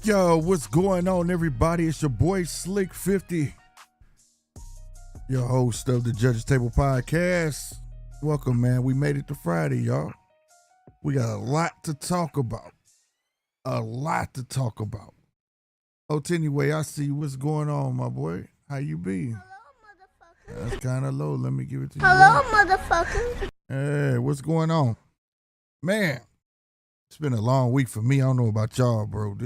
Yo, what's going on, everybody? It's your boy Slick 50, your host of the Tjtp podcast. Welcome, man. We made it to Friday, y'all. We got a lot to talk about. Oh, anyway, I see what's going on, my boy. How you be? Hello, motherfucker. That's kind of low. Let me give it to you. Hello, motherfucker. Hey, what's going on? Man, it's been a long week for me. I don't know about y'all, bro.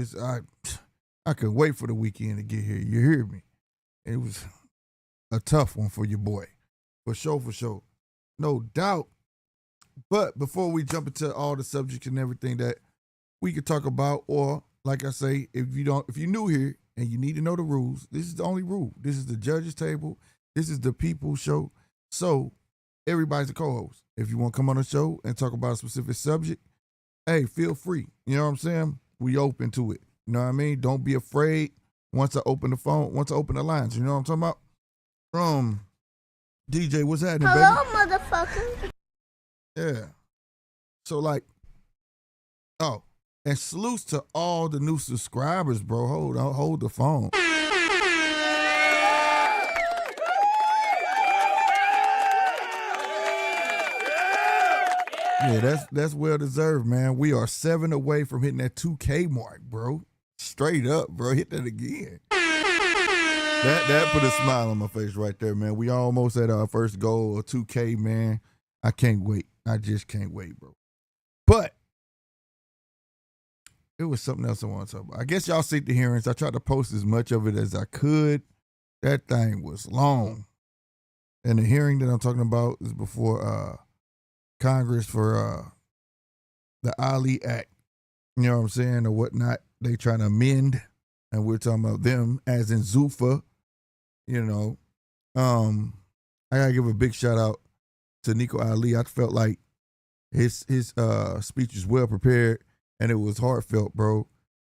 I couldn't wait for the weekend to get here. You hear me? It was a tough one for your boy. For sure. No doubt. But before we jump into all the subjects and everything that we could talk about, or like I say, if you're new here and you need to know the rules, this is the only rule. This is the judges table. This is the people show. So everybody's a co-host. If you want to come on the show and talk about a specific subject, hey, feel free. You know what I'm saying? We open to it. You know what I mean? Don't be afraid once I open the lines. You know what I'm talking about? DJ, what's happening, baby? Hello, motherfucker. Yeah. So and salutes to all the new subscribers, bro. Hold the phone. Yeah, that's well deserved, man. We are 7 away from hitting that 2K mark, bro. Straight up, bro. Hit that again. That put a smile on my face right there, man. We almost at our first goal of 2K, man. I can't wait. I just can't wait, bro. But it was something else I want to talk about. I guess y'all see the hearings. I tried to post as much of it as I could. That thing was long. And the hearing that I'm talking about is before Congress for the Ali Act. You know what I'm saying? Or whatnot. They trying to amend. And we're talking about them as in Zufa. You know. I gotta give a big shout out to Nico Ali. I felt like his speech was well prepared and it was heartfelt, bro.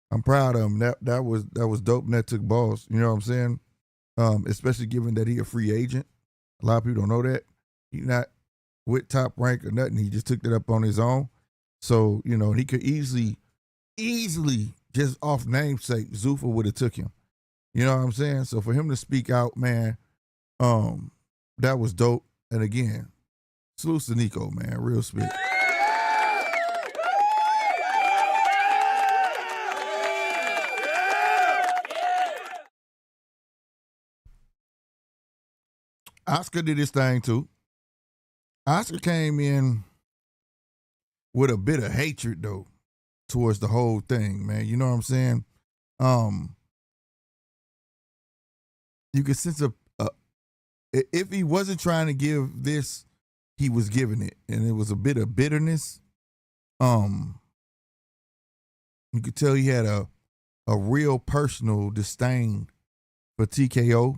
I'm proud of him. That was dope and that took balls. You know what I'm saying? Especially given that he a free agent. A lot of people don't know that. He's not with Top Rank or nothing. He just took that up on his own. So, you know, he could easily just off namesake, Zufa would have took him. You know what I'm saying? So for him to speak out, man, that was dope. And again, salute to Nico, man. Real spit. Oscar did his thing too. Oscar came in with a bit of hatred though towards the whole thing, man. You know what I'm saying? You could sense if he wasn't trying to give this, he was giving it, and it was a bit of bitterness. You could tell he had a real personal disdain for TKO,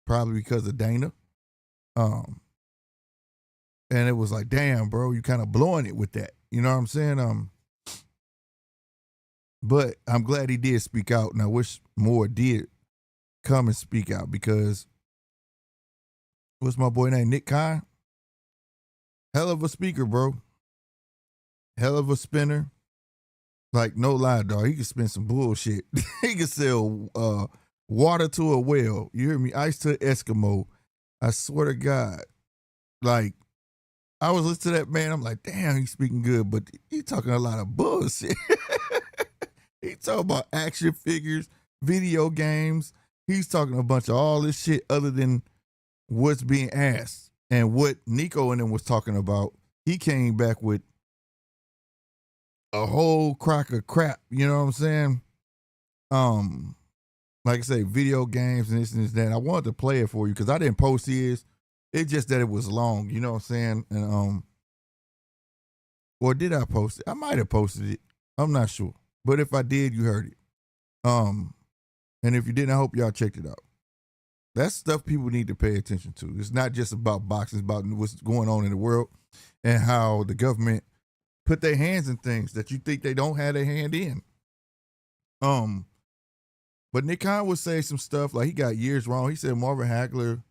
probably because of Dana. And it was like, damn, bro, you kind of blowing it with that. You know what I'm saying? But I'm glad he did speak out, and I wish more did come and speak out because what's my boy name? Nick Khan? Hell of a speaker, bro. Hell of a spinner. Like, no lie, dog. He could spin some bullshit. He could sell water to a whale. You hear me? Ice to an Eskimo. I swear to God. Like, I was listening to that man. I'm like, damn, he's speaking good, but he talking a lot of bullshit. He talking about action figures, video games. He's talking a bunch of all this shit other than what's being asked. And what Nico and them was talking about, he came back with a whole crock of crap. You know what I'm saying? Like I say, video games and this and that. I wanted to play it for you because I didn't post his. It's just that it was long, you know what I'm saying? And or did I post it? I might have posted it. I'm not sure. But if I did, you heard it. And if you didn't, I hope y'all checked it out. That's stuff people need to pay attention to. It's not just about boxing, it's about what's going on in the world and how the government put their hands in things that you think they don't have their hand in. But Nick Khan would say some stuff like he got years wrong. He said Marvin Hagler,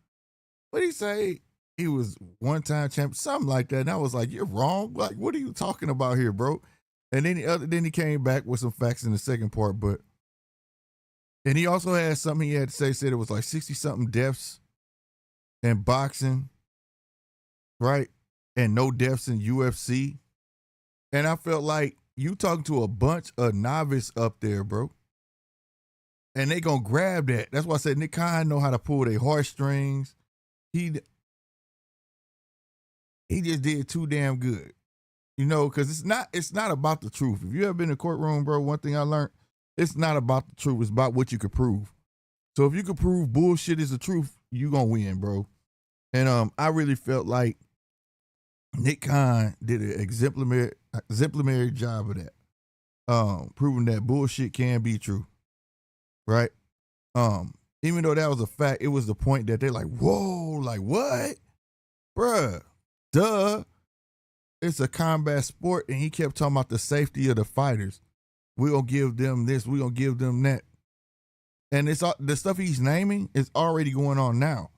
what did he say? He was one-time champion, something like that. And I was like, you're wrong. Like, what are you talking about here, bro? And then he came back with some facts in the second part. But And he also had something he had to say, said it was like 60-something deaths in boxing, right? And no deaths in UFC. And I felt like you talking to a bunch of novice up there, bro. And they gonna grab that. That's why I said Nick Khan know how to pull their heartstrings. He just did too damn good. You know, because it's not about the truth. If you ever been in a courtroom, bro, one thing I learned, it's not about the truth. It's about what you could prove. So if you could prove bullshit is the truth, you gonna win, bro. And I really felt like Nick Khan did an exemplary job of that. Proving that bullshit can be true. Right? Even though that was a fact, it was the point that they're like, whoa, like what? Bruh, duh. It's a combat sport, and he kept talking about the safety of the fighters. We're gonna give them this, we're gonna give them that. And it's the stuff he's naming is already going on now.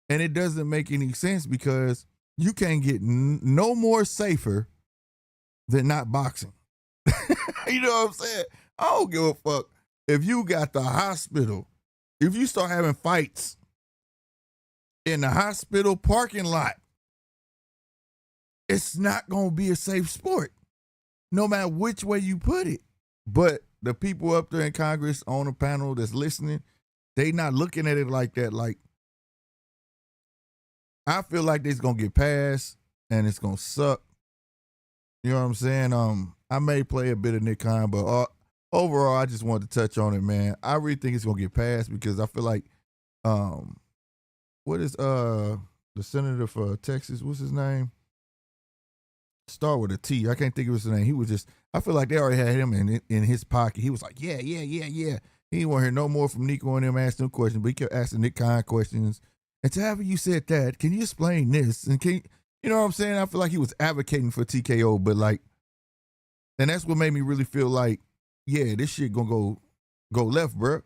And it doesn't make any sense because you can't get no more safer than not boxing. You know what I'm saying? I don't give a fuck if you got the hospital. If you start having fights in the hospital parking lot, it's not going to be a safe sport, no matter which way you put it. But the people up there in Congress on the panel that's listening, they not looking at it like that. Like, I feel like this going to get passed and it's going to suck. You know what I'm saying? I may play a bit of Nick Khan, but overall, I just wanted to touch on it, man. I really think it's going to get passed because I feel like, what is the senator for Texas? What's his name? Start with a T. I can't think of his name. He was just, I feel like they already had him in his pocket. He was like, yeah. He didn't want to hear no more from Nico and them asking him questions, but he kept asking Nick Khan questions. And to have you said that, can you explain this? And you know what I'm saying? I feel like he was advocating for TKO, but like, and that's what made me really feel like, yeah, this shit gonna go left, bro.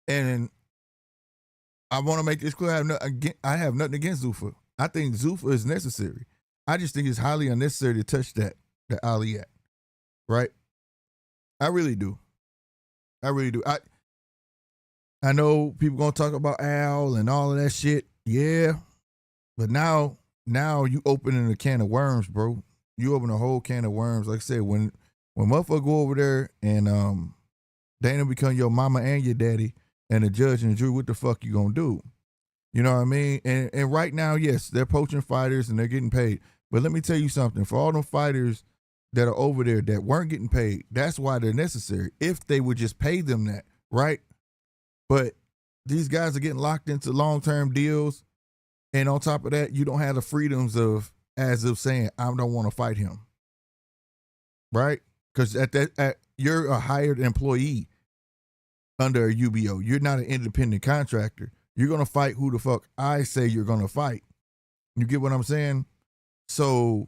And I want to make this clear. I have nothing against Zuffa. I think Zuffa is necessary. I just think it's highly unnecessary to touch that Ali at, right? I really do. I know people gonna talk about Al and all of that shit. Yeah, but now you opening a can of worms, bro. You open a whole can of worms. Like I said, when motherfucker go over there and Dana become your mama and your daddy and the judge and the jury, what the fuck you gonna do? You know what I mean? And right now, yes, they're poaching fighters and they're getting paid. But let me tell you something. For all them fighters that are over there that weren't getting paid, that's why they're necessary. If they would just pay them that, right? But these guys are getting locked into long-term deals. And on top of that, you don't have the freedoms of saying, I don't want to fight him. Right? Because you're a hired employee under a UBO. You're not an independent contractor. You're going to fight who the fuck I say you're going to fight. You get what I'm saying? So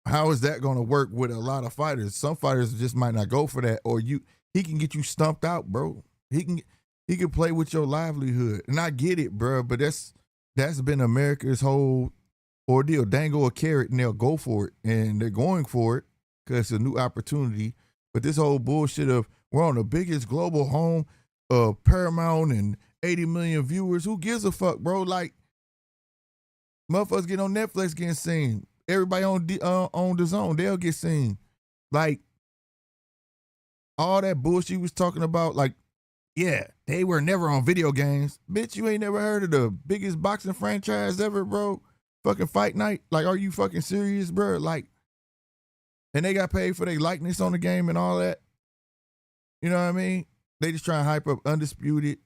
how is that going to work with a lot of fighters? Some fighters just might not go for that, or he can get you stumped out, bro. He can play with your livelihood. And I get it, bro, but that's been America's whole ordeal. Dangle a carrot and they'll go for it. And they're going for it because it's a new opportunity. But this whole bullshit of we're on the biggest global home of Paramount and 80 million viewers. Who gives a fuck, bro? Like, motherfuckers get on Netflix getting seen. Everybody on the zone, they'll get seen. Like, all that bullshit was talking about, like, yeah, they were never on video games. Bitch, you ain't never heard of the biggest boxing franchise ever, bro? Fucking Fight Night? Like, are you fucking serious, bro? Like, and they got paid for their likeness on the game and all that. You know what I mean? They just try to hype up Undisputed,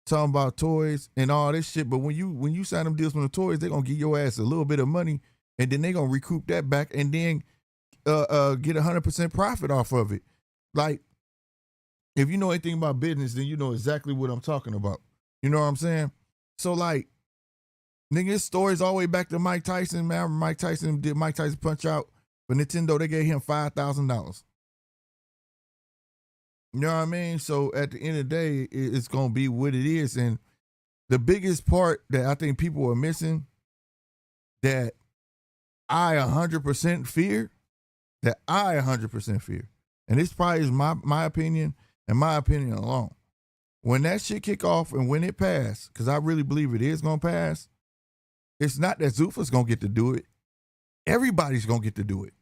talking about toys and all this shit. But when you sign them deals from the toys, they're gonna give your ass a little bit of money, and then they're gonna recoup that back and then get 100% profit off of it. Like, if you know anything about business, then you know exactly what I'm talking about. You know what I'm saying? So like, nigga, this story's all the way back to Mike Tyson, man. Mike Tyson Punch Out for Nintendo. They gave him $5,000. You know what I mean? So at the end of the day, it's going to be what it is. And the biggest part that I think people are missing that I 100% fear, and this probably is my opinion, in my opinion alone. When that shit kick off and when it pass, because I really believe it is gonna pass, it's not that Zuffa's gonna get to do it. Everybody's gonna get to do it.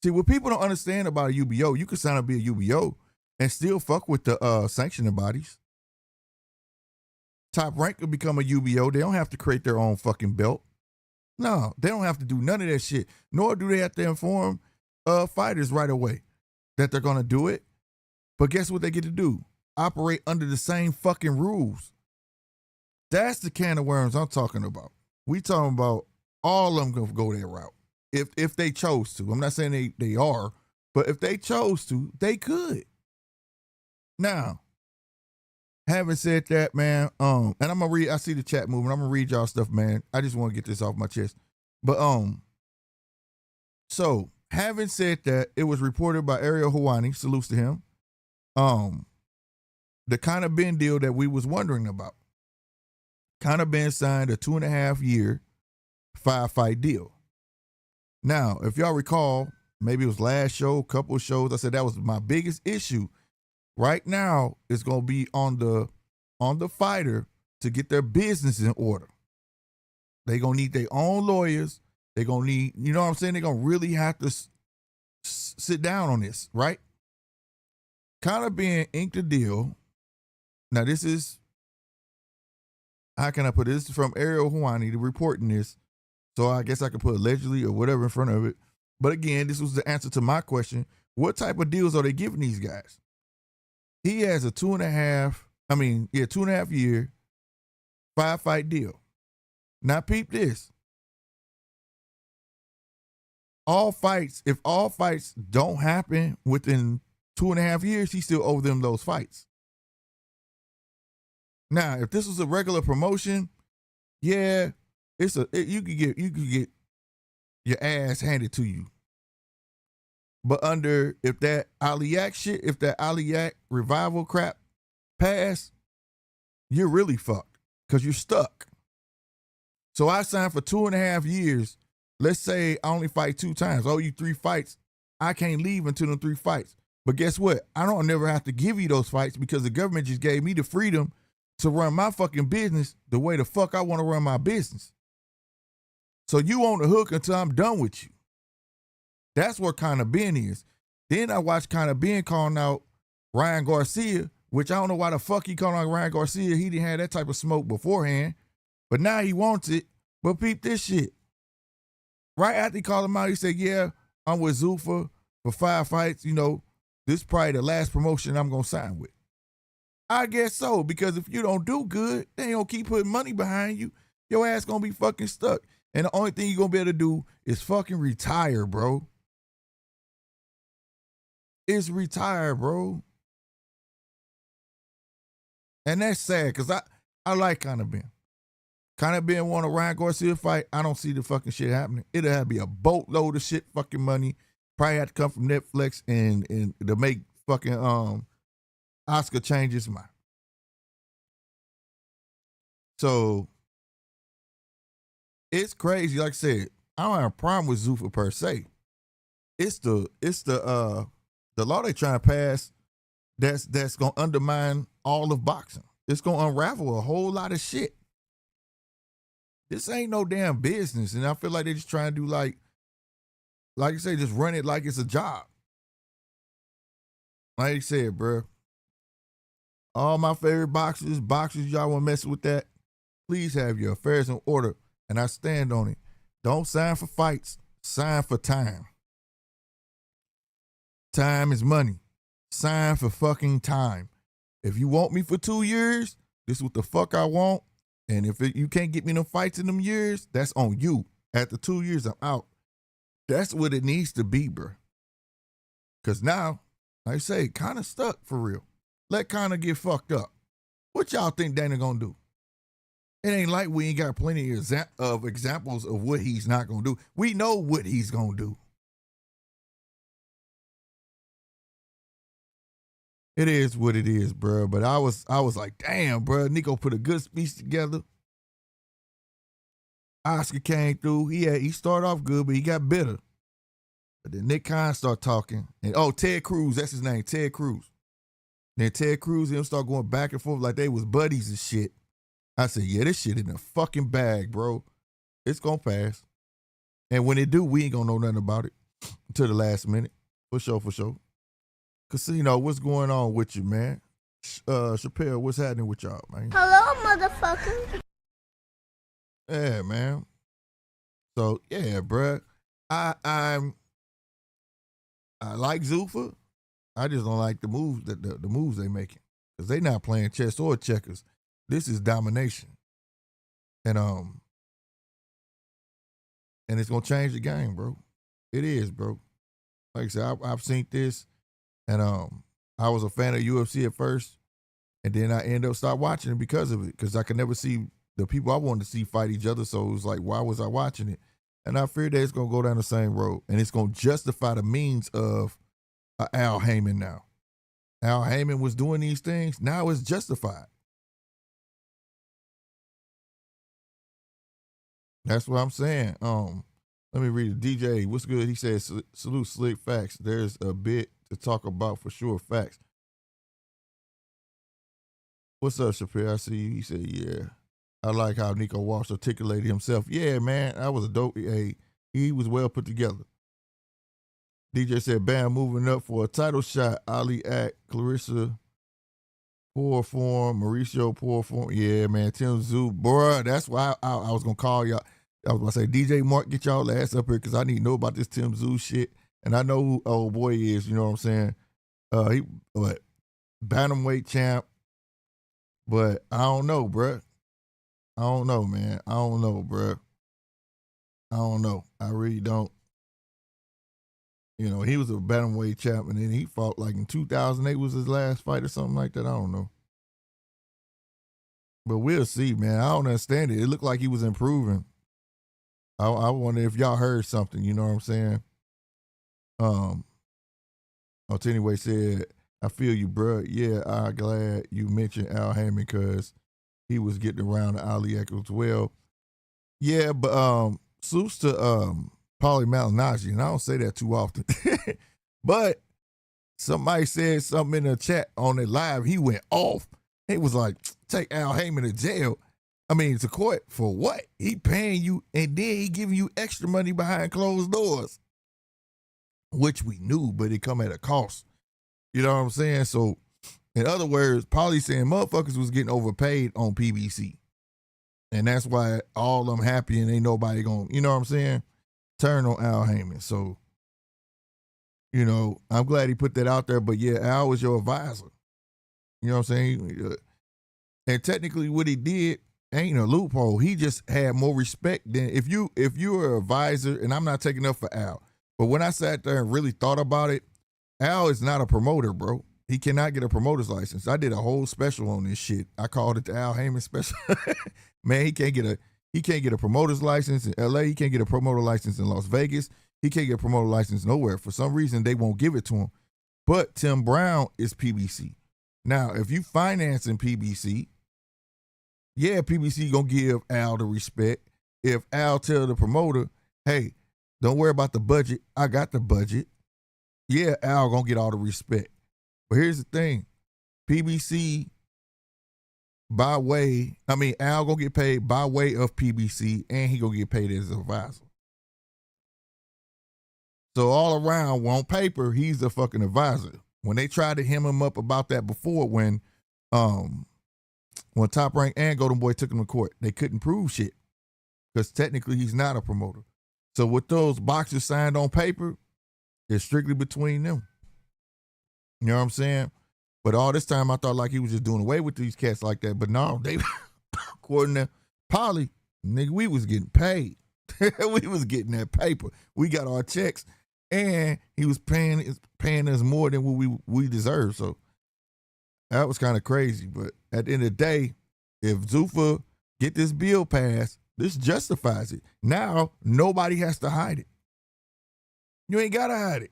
See, what people don't understand about a UBO, you can sign up to be a UBO and still fuck with the sanctioning bodies. Top Rank could become a UBO. They don't have to create their own fucking belt. No, they don't have to do none of that shit. Nor do they have to inform fighters right away that they're gonna do it. But guess what they get to do? Operate under the same fucking rules. That's the can of worms I'm talking about. We talking about all of them gonna go that route. If they chose to. I'm not saying they are, but if they chose to, they could. Now, having said that, man, and I'm gonna read, I see the chat moving. I'm gonna read y'all stuff, man. I just want to get this off my chest. But so having said that, it was reported by Ariel Hawani, salutes to him. The kind of Ben deal that we was wondering about. Kind of Ben signed a 2.5-year 5-fight deal. Now, if y'all recall, maybe it was last show, couple of shows, I said that was my biggest issue. Right now, it's gonna be on the fighter to get their business in order. They gonna need their own lawyers. They gonna need, you know what I'm saying? They gonna really have to sit down on this, right? Kind of Ben inked a deal. Now, this is, how can I put it? This is from Ariel Hawani, reporting this. So I guess I could put allegedly or whatever in front of it. But again, this was the answer to my question. What type of deals are they giving these guys? He has a 2.5-year 5-fight deal. Now peep this. If all fights don't happen within 2.5 years, he still owes them those fights. Now, if this was a regular promotion, yeah, you could get your ass handed to you. But if that Aliak shit, if that Aliak revival crap pass, you're really fucked because you're stuck. So I signed for 2.5 years. Let's say I only fight 2 times. I owe you 3 fights. I can't leave until them 3 fights. But guess what? I don't never have to give you those fights because the government just gave me the freedom to run my fucking business the way the fuck I want to run my business. So you on the hook until I'm done with you. That's what kind of Ben is. Then I watched kind of Ben calling out Ryan Garcia, which I don't know why the fuck he calling out Ryan Garcia. He didn't have that type of smoke beforehand. But now he wants it. But peep this shit. Right after he called him out, he said, yeah, I'm with Zuffa for 5 fights. You know, this is probably the last promotion I'm going to sign with. I guess so, because if you don't do good, they ain't gonna keep putting money behind you. Your ass gonna be fucking stuck. And the only thing you're gonna be able to do is fucking retire, bro. It's retire, bro. And that's sad, because I like kind of Ben. Kind of Ben want a Ryan Garcia fight. I don't see the fucking shit happening. It'll have to be a boatload of shit fucking money. Probably have to come from Netflix and to make fucking Oscar change his mind. So it's crazy. Like I said, I don't have a problem with Zuffa per se. It's the law they trying to pass that's gonna undermine all of boxing. It's gonna unravel a whole lot of shit. This ain't no damn business, and I feel like they're just trying to do like I say, just run it like it's a job. Like I said, bro. All my favorite boxers, y'all want to mess with that, please have your affairs in order, and I stand on it. Don't sign for fights, sign for time. Time is money. Sign for fucking time. If you want me for 2 years, this is what the fuck I want, and if you can't get me no fights in them years, that's on you. After 2 years, I'm out. That's what it needs to be, bro. Because now, like I say, kind of stuck for real. Let Conor get fucked up. What y'all think Dana gonna do? It ain't like we ain't got plenty of examples of what he's not gonna do. We know what he's gonna do. It is what it is, bro. But I was like, damn, bro. Nico put a good speech together. Oscar came through. He started off good, but he got bitter. But then Nick Khan started talking. And Ted Cruz, that's his name, Ted Cruz. Then Ted Cruz and him start going back and forth like they was buddies and shit. I said, yeah, this shit in the fucking bag, bro. It's gonna pass. And when it do, we ain't gonna know nothing about it until the last minute. For sure, for sure. Casino, what's going on with you, man? Chappelle, what's happening with y'all, man? Hello, motherfucker. Yeah, man. So yeah, bruh. I like Zuffa. I just don't like the moves that the moves they making. Because they not playing chess or checkers. This is domination. And it's gonna change the game, bro. It is, bro. Like I said, I've seen this, and I was a fan of UFC at first, and then I ended up start watching it because of it, because I could never see the people I wanted to see fight each other. So it was like, why was I watching it? And I fear that it's gonna go down the same road, and it's gonna justify the means of Al Heyman now. Al Heyman was doing these things. Now it's justified. That's what I'm saying. Let me read it. DJ, what's good? He says, salute slick facts. There's a bit to talk about for sure. Facts. What's up, Chappelle? I see you. He said, yeah. I like how Nico Walsh articulated himself. Yeah, man. That was a dope. He was well put together. DJ said, Bam moving up for a title shot. Ali Act, Clarissa, poor form, Mauricio, poor form. Yeah, man. Tim Zoo, bruh. That's why I was going to call y'all. I was going to say, DJ Mark, get y'all ass up here because I need to know about this Tim Zoo shit. And I know who old boy is, you know what I'm saying? He bantamweight champ. But I don't know, bruh. I don't know, man. I don't know, bruh. I don't know. I really don't. You know, he was a bantamweight champ, and then he fought like in 2008 was his last fight or something like that. I don't know. But we'll see, man. I don't understand it. It looked like he was improving. I wonder if y'all heard something, you know what I'm saying? Anyway said, I feel you, bro. Yeah, I'm glad you mentioned Al Heyman because he was getting around the Ali Echo as well. Yeah, but suits to Paulie Malignaggi, and I don't say that too often. But somebody said something in the chat on the live. He went off. He was like, take Al Heyman to jail. I mean, to court for what? He paying you, and then he giving you extra money behind closed doors, which we knew, but it come at a cost. You know what I'm saying? So, in other words, Paulie saying motherfuckers was getting overpaid on PBC. And that's why all them happy and ain't nobody going, you know what I'm saying? Turn on Al Heyman. So, you know, I'm glad he put that out there. But yeah, Al was your advisor. You know what I'm saying? And technically what he did ain't a loophole. He just had more respect than if you're an advisor, and I'm not taking up for Al. But when I sat there and really thought about it, Al is not a promoter, bro. He cannot get a promoter's license. I did a whole special on this shit. I called it the Al Heyman special. Man, he can't get a promoter's license in LA. He can't get a promoter license in Las Vegas. He can't get a promoter license nowhere. For some reason, they won't give it to him. But Tim Brown is PBC. Now, if you financing PBC, yeah, PBC gonna give Al the respect. If Al tell the promoter, hey, don't worry about the budget. I got the budget. Yeah, Al gonna get all the respect. But here's the thing. PBC Al gonna get paid by way of PBC, and he gonna get paid as an advisor. So all around, on paper, he's the fucking advisor. When they tried to hem him up about that before, when Top Rank and Golden Boy took him to court, they couldn't prove shit because technically he's not a promoter. So with those boxers signed on paper, it's strictly between them. You know what I'm saying? But all this time I thought like he was just doing away with these cats like that. But no, they, according to Paulie, nigga, we was getting paid. We was getting that paper. We got our checks, and he was paying us more than what we deserve. So that was kind of crazy. But at the end of the day, if Zuffa get this bill passed, this justifies it. Now nobody has to hide it. You ain't gotta hide it.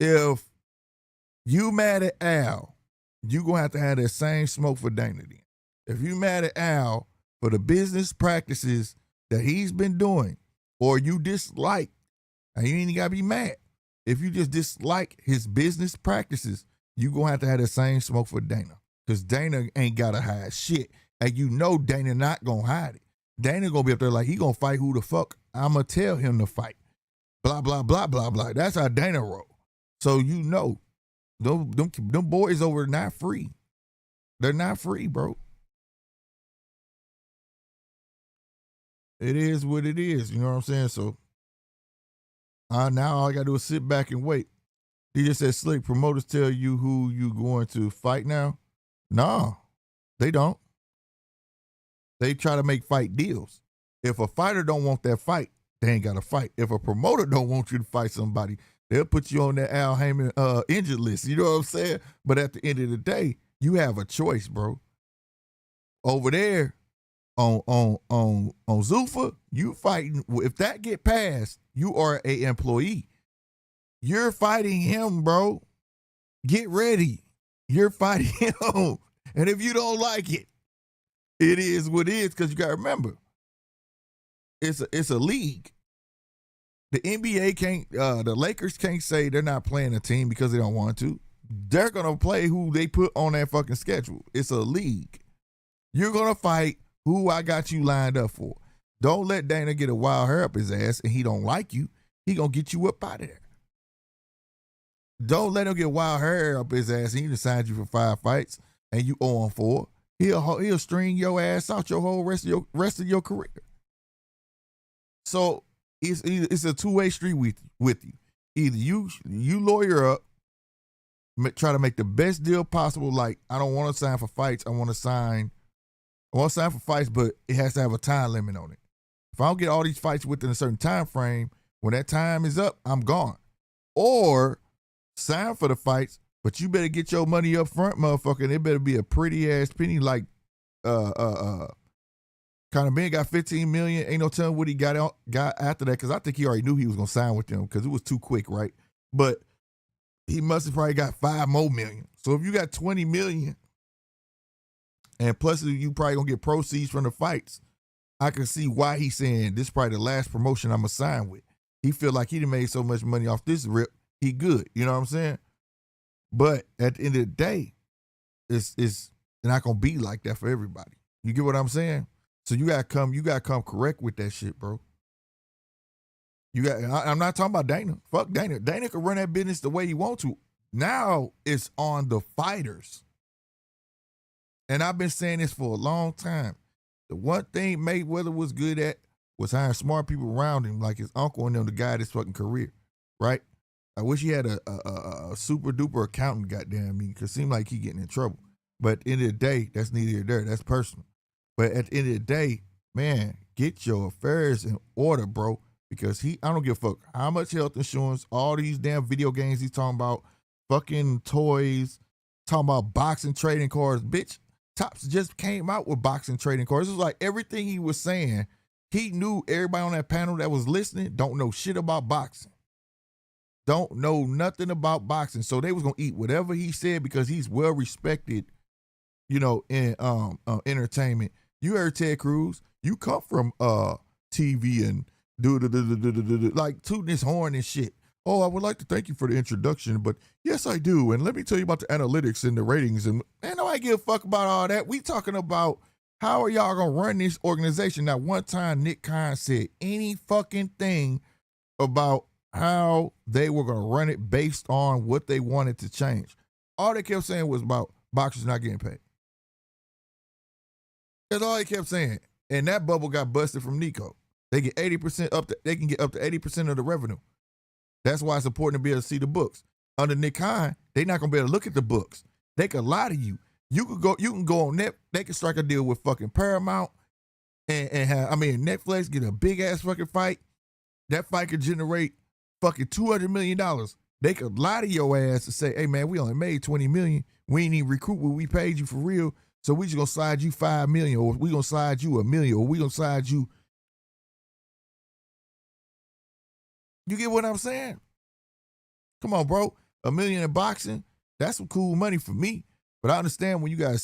If you mad at Al, you gonna have that same smoke for Dana then. If you mad at Al for the business practices that he's been doing, or you dislike, and you ain't gotta be mad. If you just dislike his business practices, you gonna have to have the same smoke for Dana. Because Dana ain't gotta hide shit. And you know Dana not gonna hide it. Dana gonna be up there like he gonna fight who the fuck I'ma tell him to fight. Blah, blah, blah, blah, blah. That's how Dana roll. So you know, them boys over not free. They're not free, bro. It is what it is. You know what I'm saying? So now all I gotta do is sit back and wait. He just said, Slick, promoters tell you who you going to fight now? No, they don't. They try to make fight deals. If a fighter don't want that fight, they ain't got to fight. If a promoter don't want you to fight somebody, they'll put you on that Al Heyman injured list. You know what I'm saying? But at the end of the day, you have a choice, bro. Over there on Zuffa, you fighting. If that get passed, you are a employee. You're fighting him, bro. Get ready. You're fighting him. And if you don't like it, it is what it is, because you got to remember, it's a league. The NBA can't, the Lakers can't say they're not playing a team because they don't want to. They're going to play who they put on that fucking schedule. It's a league. You're going to fight who I got you lined up for. Don't let Dana get a wild hair up his ass and he don't like you. He going to get you up out of there. Don't let him get wild hair up his ass and he signed you for 5 fights and you 0-4. He'll string your ass out your whole rest of your career. So it's a two-way street with you. Either you lawyer up, try to make the best deal possible. Like, I don't want to sign for fights. I want to sign for fights, but it has to have a time limit on it. If I don't get all these fights within a certain time frame, when that time is up, I'm gone. Or sign for the fights, but you better get your money up front, motherfucker, and it better be a pretty ass penny like Conor Ben got $15 million. Ain't no telling what he got after that, because I think he already knew he was gonna sign with them because it was too quick, right? But he must have probably got $5 more million. So if you got $20 million, and plus you probably gonna get proceeds from the fights, I can see why he's saying this is probably the last promotion I'm gonna sign with. He feel like he done made so much money off this rip, he good. You know what I'm saying? But at the end of the day, it's not gonna be like that for everybody. You get what I'm saying? So you gotta come correct with that shit, bro. I'm not talking about Dana. Fuck Dana. Dana can run that business the way he wants to. Now it's on the fighters. And I've been saying this for a long time. The one thing Mayweather was good at was hiring smart people around him, like his uncle and them, to guide his fucking career, right? I wish he had a super duper accountant, goddamn me, because it seemed like he getting in trouble. But at the end of the day, that's neither here nor there. That's personal. But at the end of the day, man, get your affairs in order, bro. Because I don't give a fuck how much health insurance, all these damn video games he's talking about, fucking toys, talking about boxing trading cards. Bitch, Topps just came out with boxing trading cards. It was like everything he was saying, he knew everybody on that panel that was listening don't know shit about boxing. Don't know nothing about boxing. So they was going to eat whatever he said because he's well respected, you know, in entertainment. You heard Ted Cruz. You come from TV and like tooting his horn and shit. Oh, I would like to thank you for the introduction, but yes, I do. And let me tell you about the analytics and the ratings. And man, nobody give a fuck about all that. We talking about how are y'all gonna run this organization? Now, one time Nick Khan said any fucking thing about how they were gonna run it based on what they wanted to change. All they kept saying was about boxers not getting paid. That's all they kept saying. And that bubble got busted from Nico. They get 80% they can get up to 80% of the revenue. That's why it's important to be able to see the books. Under Nick Khan, they're not gonna be able to look at the books. They can lie to you. You can go on net, they can strike a deal with fucking Paramount and have, Netflix, get a big ass fucking fight. That fight could generate fucking $200 million. They could lie to your ass and say, hey man, we only made $20 million. We ain't even recruit what we paid you for real. So we just gonna slide you $5 million, or we gonna slide you $1 million, or we gonna slide you. You get what I'm saying? Come on, bro. $1 million in boxing, that's some cool money for me. But I understand when you got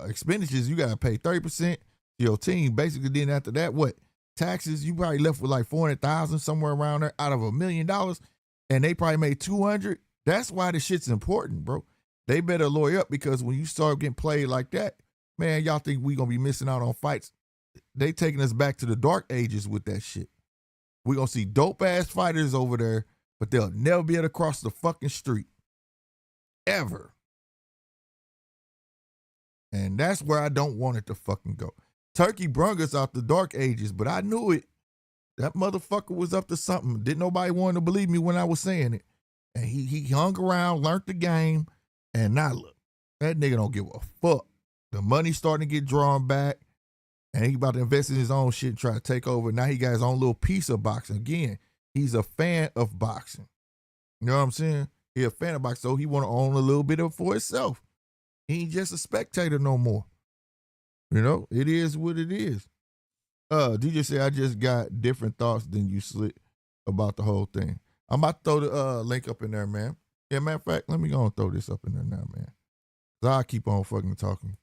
expenditures, you gotta pay 30% to your team. Basically, then after that, what? Taxes, you probably left with like $400,000, somewhere around there, out of $1 million, and they probably made 200. That's why the shit's important, bro. They better lawyer up because when you start getting played like that, man, y'all think we gonna be missing out on fights. They taking us back to the dark ages with that shit. We gonna see dope ass fighters over there, but they'll never be able to cross the fucking street. Ever. And that's where I don't want it to fucking go. Turkey brung us out the dark ages, but I knew it. That motherfucker was up to something. Didn't nobody want to believe me when I was saying it. And he hung around, learned the game, and now look, that nigga don't give a fuck. The money's starting to get drawn back, and he about to invest in his own shit and try to take over. Now he got his own little piece of boxing. Again, he's a fan of boxing. You know what I'm saying? He a fan of boxing, so he want to own a little bit of it for himself. He ain't just a spectator no more. You know, it is what it is. DJ said, I just got different thoughts than you slick about the whole thing. I'm about to throw the link up in there, man. Yeah, matter of fact, let me go and throw this up in there now, man. So I'll keep on fucking talking.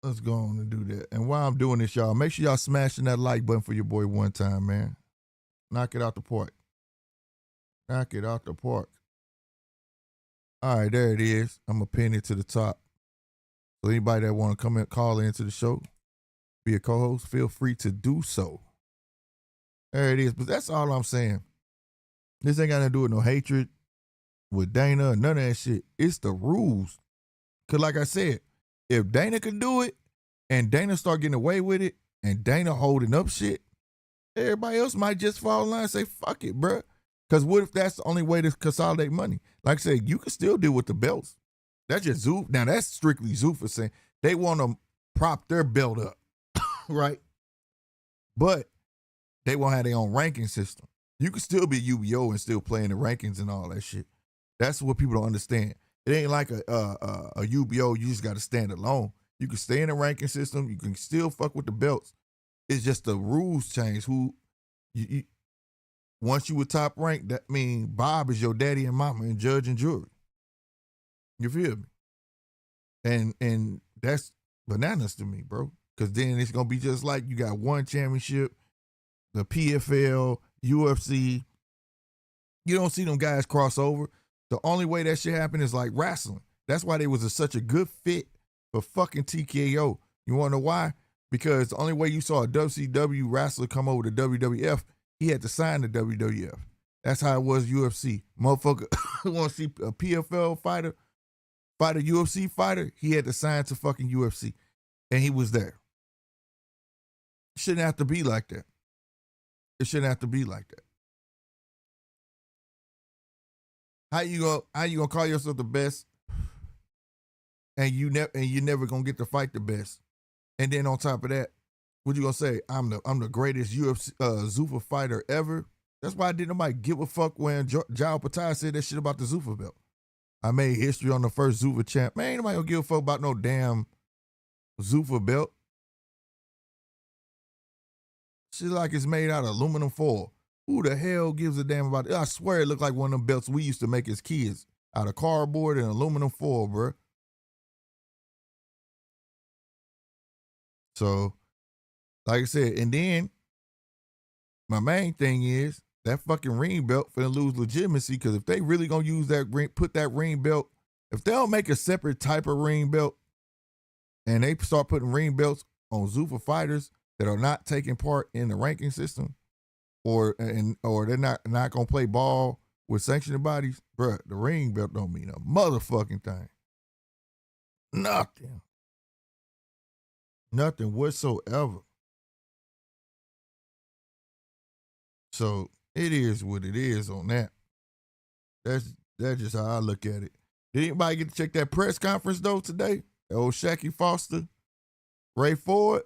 Let's go on and do that. And while I'm doing this, y'all, make sure y'all smashing that like button for your boy one time, man. Knock it out the park. Knock it out the park. All right, there it is. I'm going to pin it to the top. So anybody that want to come and call into the show, be a co-host, feel free to do so. There it is. But that's all I'm saying. This ain't got to do with no hatred with Dana or none of that shit. It's the rules. Because like I said, if Dana can do it and Dana start getting away with it and Dana holding up shit, everybody else might just fall in line and say, fuck it, bruh. Because what if that's the only way to consolidate money? Like I said, you can still deal with the belts. That's just Zoo. Now, that's strictly Zuffa saying they want to prop their belt up, right? But they won't have their own ranking system. You can still be UBO and still play in the rankings and all that shit. That's what people don't understand. It ain't like a UBO, you just got to stand alone. You can stay in the ranking system. You can still fuck with the belts. It's just the rules change. Once you were top ranked, that means Bob is your daddy and mama and judge and jury. You feel me? And that's bananas to me, bro. Because then it's going to be just like you got one championship, the PFL, UFC. You don't see them guys cross over. The only way that shit happen is like wrestling. That's why they was such a good fit for fucking TKO. You want to know why? Because the only way you saw a WCW wrestler come over to WWF, he had to sign the WWF. That's how it was UFC. Motherfucker want to see a PFL fighter, fight a UFC fighter, he had to sign to fucking UFC. And he was there. It shouldn't have to be like that. It shouldn't have to be like that. How you gonna call yourself the best and you never gonna get to fight the best? And then on top of that, what you gonna say? I'm the greatest UFC Zuffa fighter ever. That's why I didn't nobody give a fuck when Jao Patai said that shit about the Zuffa belt. I made history on the first Zuffa champ. Man, ain't nobody gonna give a fuck about no damn Zuffa belt. Shit like it's made out of aluminum foil. Who the hell gives a damn about it? I swear it looked like one of them belts we used to make as kids out of cardboard and aluminum foil, bro. So, like I said, and then my main thing is that fucking ring belt finna lose legitimacy because if they really gonna use that ring, put that ring belt, if they don't make a separate type of ring belt and they start putting ring belts on Zuffa fighters that are not taking part in the ranking system, or they're not gonna play ball with sanctioned bodies, bruh, the ring belt don't mean a motherfucking thing. Nothing. Nothing whatsoever. So it is what it is on that. That's just how I look at it. Did anybody get to check that press conference though today? Old Shacky Foster, Ray Ford.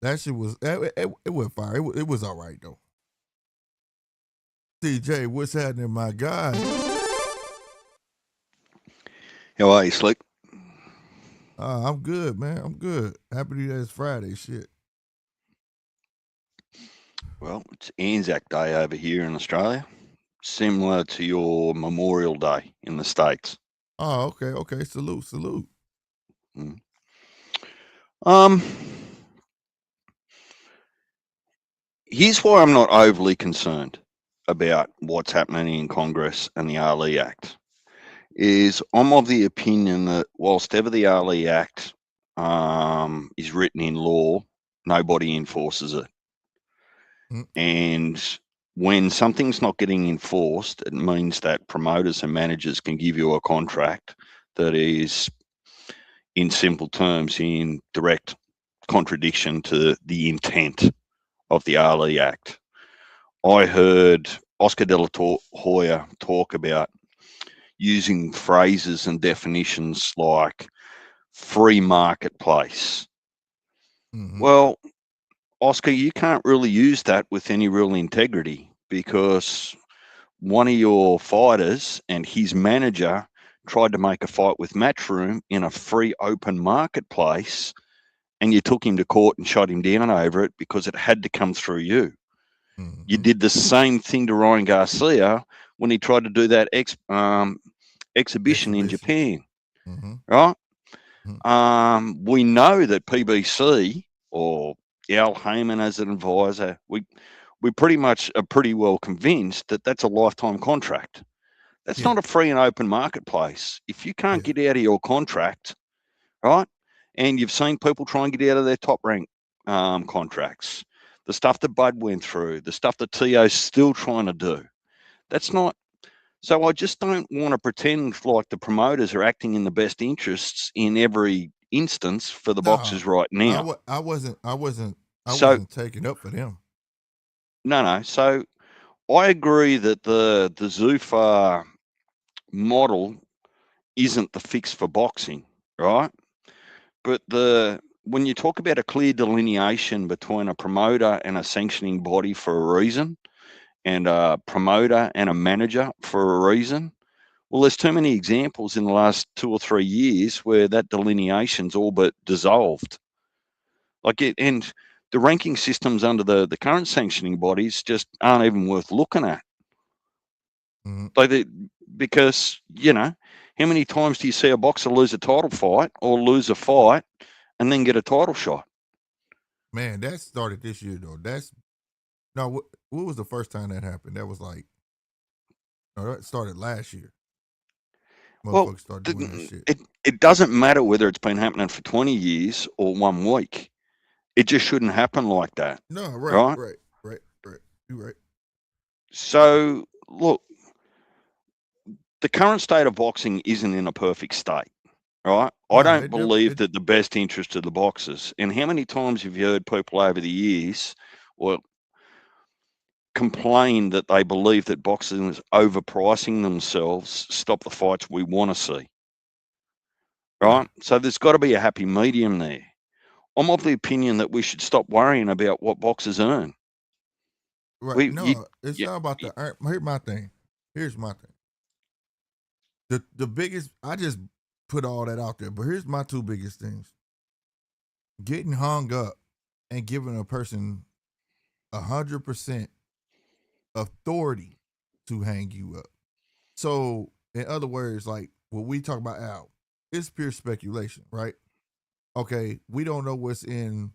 That shit was it went fire. It was all right though. DJ, what's happening, my guy? How are you, Slick? I'm good, man. I'm good. Happy that it's Friday. Shit. Well, it's Anzac Day over here in Australia, similar to your Memorial Day in the States. Oh, okay. Salute. Um, Here's why I'm not overly concerned about what's happening in Congress and the Ali Act. Is I'm of the opinion that whilst ever the Ali Act is written in law, nobody enforces it. Mm. And when something's not getting enforced, it means that promoters and managers can give you a contract that is, in simple terms, in direct contradiction to the intent of the Ali Act. I heard Oscar de la Hoya talk about using phrases and definitions like free marketplace. Mm-hmm. Well, Oscar, you can't really use that with any real integrity because one of your fighters and his manager tried to make a fight with Matchroom in a free open marketplace, and you took him to court and shot him down over it because it had to come through you. You Mm-hmm. did the same thing to Ryan Garcia when he tried to do that exhibition in Exhibition. Japan, Mm-hmm. right? Mm-hmm. We know that PBC or Al Heyman as an advisor, we pretty much are pretty well convinced that that's a lifetime contract. That's Yeah. not a free and open marketplace. If you can't Yeah. get out of your contract, right, and you've seen people try and get out of their top rank contracts, the stuff that Bud went through, the stuff that TO's still trying to do, that's not. So I just don't want to pretend like the promoters are acting in the best interests in every instance for the No, boxers right now. I wasn't. I So wasn't taking up for them. no. So I agree that the Zufar model isn't the fix for boxing, right? But the when you talk about a clear delineation between a promoter and a sanctioning body for a reason, and a promoter and a manager for a reason, well, there's too many examples in the last 2 or 3 years where that delineation's all but dissolved. And the ranking systems under the current sanctioning bodies just aren't even worth looking at. Mm-hmm. Like because how many times do you see a boxer lose a title fight or lose a fight and then get a title shot? Man, that started this year though. That's no. What was the first time that happened? That was like no, that started last year. Well, Motherfuckers started doing that shit. it doesn't matter whether it's been happening for 20 years or 1 week. It just shouldn't happen like that, No, right, right? right, right, right. You right. So look, the current state of boxing isn't in a perfect state, right? I No, don't believe that the best interest of the boxers. And how many times have you heard people over the years, well, complain that they believe that boxing is overpricing themselves, stop the fights we want to see, right? right, So there's got to be a happy medium there. I'm of the opinion that we should stop worrying about what boxers earn. right. We, you, No, it's you, not about the. Here's my thing. Here's my thing. The biggest. I just put all that out there, but here's my two biggest things: getting hung up and giving a person 100% authority to hang you up. So, in other words, like what we talk about, Al, it's pure speculation, right? Okay, we don't know what's in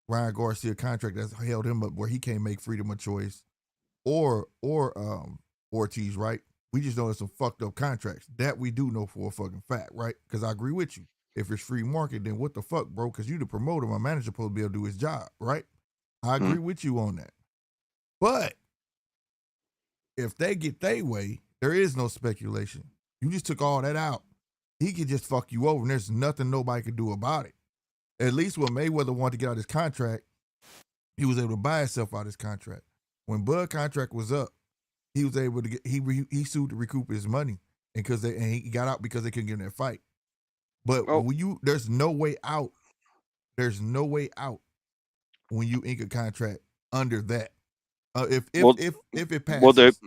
Ryan Garcia contract that's held him up where he can't make freedom of choice or Ortiz, right? We just know it's some fucked up contracts. That we do know for a fucking fact, right? Because I agree with you. If it's free market, then what the fuck, bro? Because you the promoter, my manager supposed to be able to do his job, right? I agree mm, with you on that. But if they get their way, there is no speculation. You just took all that out. He could just fuck you over, and there's nothing nobody could do about it. At least when Mayweather wanted to get out his contract, he was able to buy himself out his contract. When Bud contract was up, he was able to get he sued to recoup his money, and he got out because they couldn't get in that fight. But well, when there's no way out. There's no way out when you ink a contract under that. well, If it well, passes,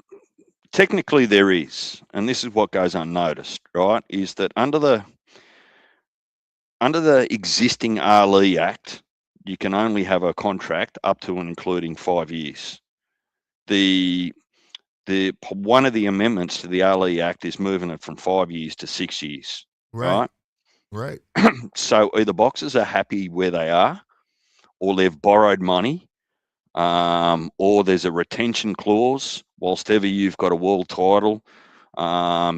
technically there is, and this is what goes unnoticed, right? Is that under the existing Ali Act, you can only have a contract up to and including 5 years. The one of the amendments to the Ali Act is moving it from 5 years to 6 years, right, right? right, So either boxers are happy where they are, or they've borrowed money or there's a retention clause. Whilst ever you've got a world title,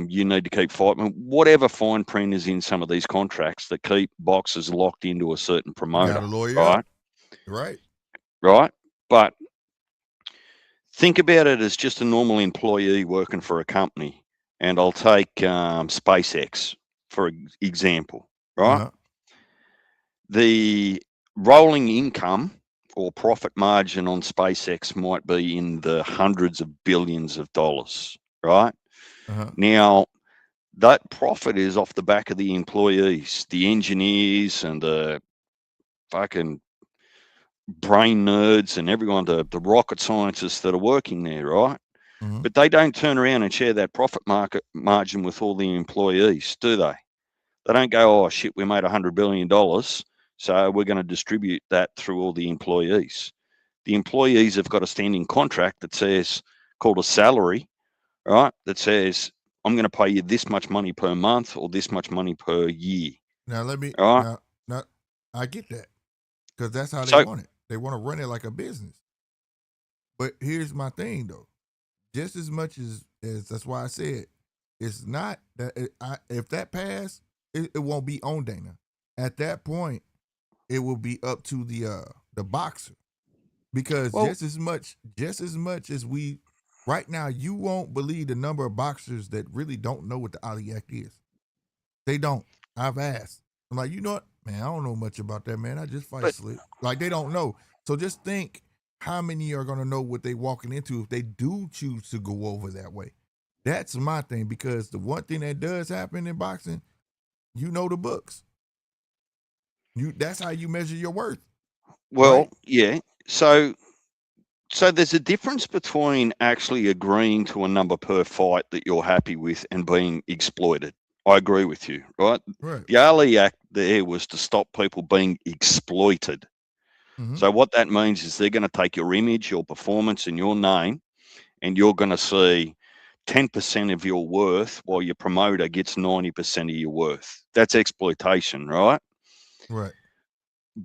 you need to keep fighting. Whatever fine print is in some of these contracts that keep boxers locked into a certain You got promoter, to lawyer right? up, right? Right. But think about it as just a normal employee working for a company. And I'll take SpaceX for example, right? Uh-huh. The rolling income or profit margin on SpaceX might be in the hundreds of billions of dollars, right? Uh-huh. Now, that profit is off the back of the employees, the engineers, and the fucking brain nerds and everyone, the rocket scientists that are working there, right? Mm-hmm. But they don't turn around and share that profit market margin with all the employees, do they? They don't go, oh shit, we made $100 billion, so we're going to distribute that through all the employees. The employees have got a standing contract that says, called a salary, right? That says, I'm going to pay you this much money per month or this much money per year, Now let me all right? now I get that because that's how they So, want it. They want to run it like a business. But here's my thing though. Just as much as that's why I said it's not that if that pass, it won't be on Dana. At that point, it will be up to the boxer because well, just as much as we right now, you won't believe the number of boxers that really don't know what the Ali Act is. They don't. I've asked. I'm like, you know what, man? I don't know much about that, man. I just fight but slick. Like they don't know. So just think how many are gonna know what they walking into if they do choose to go over that way. That's my thing because the one thing that does happen in boxing, you know the books. That's how you measure your worth, right? well, yeah. So there's a difference between actually agreeing to a number per fight that you're happy with and being exploited. I agree with you, right? Right. The Ali Act there was to stop people being exploited. Mm-hmm. So what that means is they're going to take your image, your performance, and your name, and you're going to see 10% of your worth while your promoter gets 90% of your worth. That's exploitation, right? Right.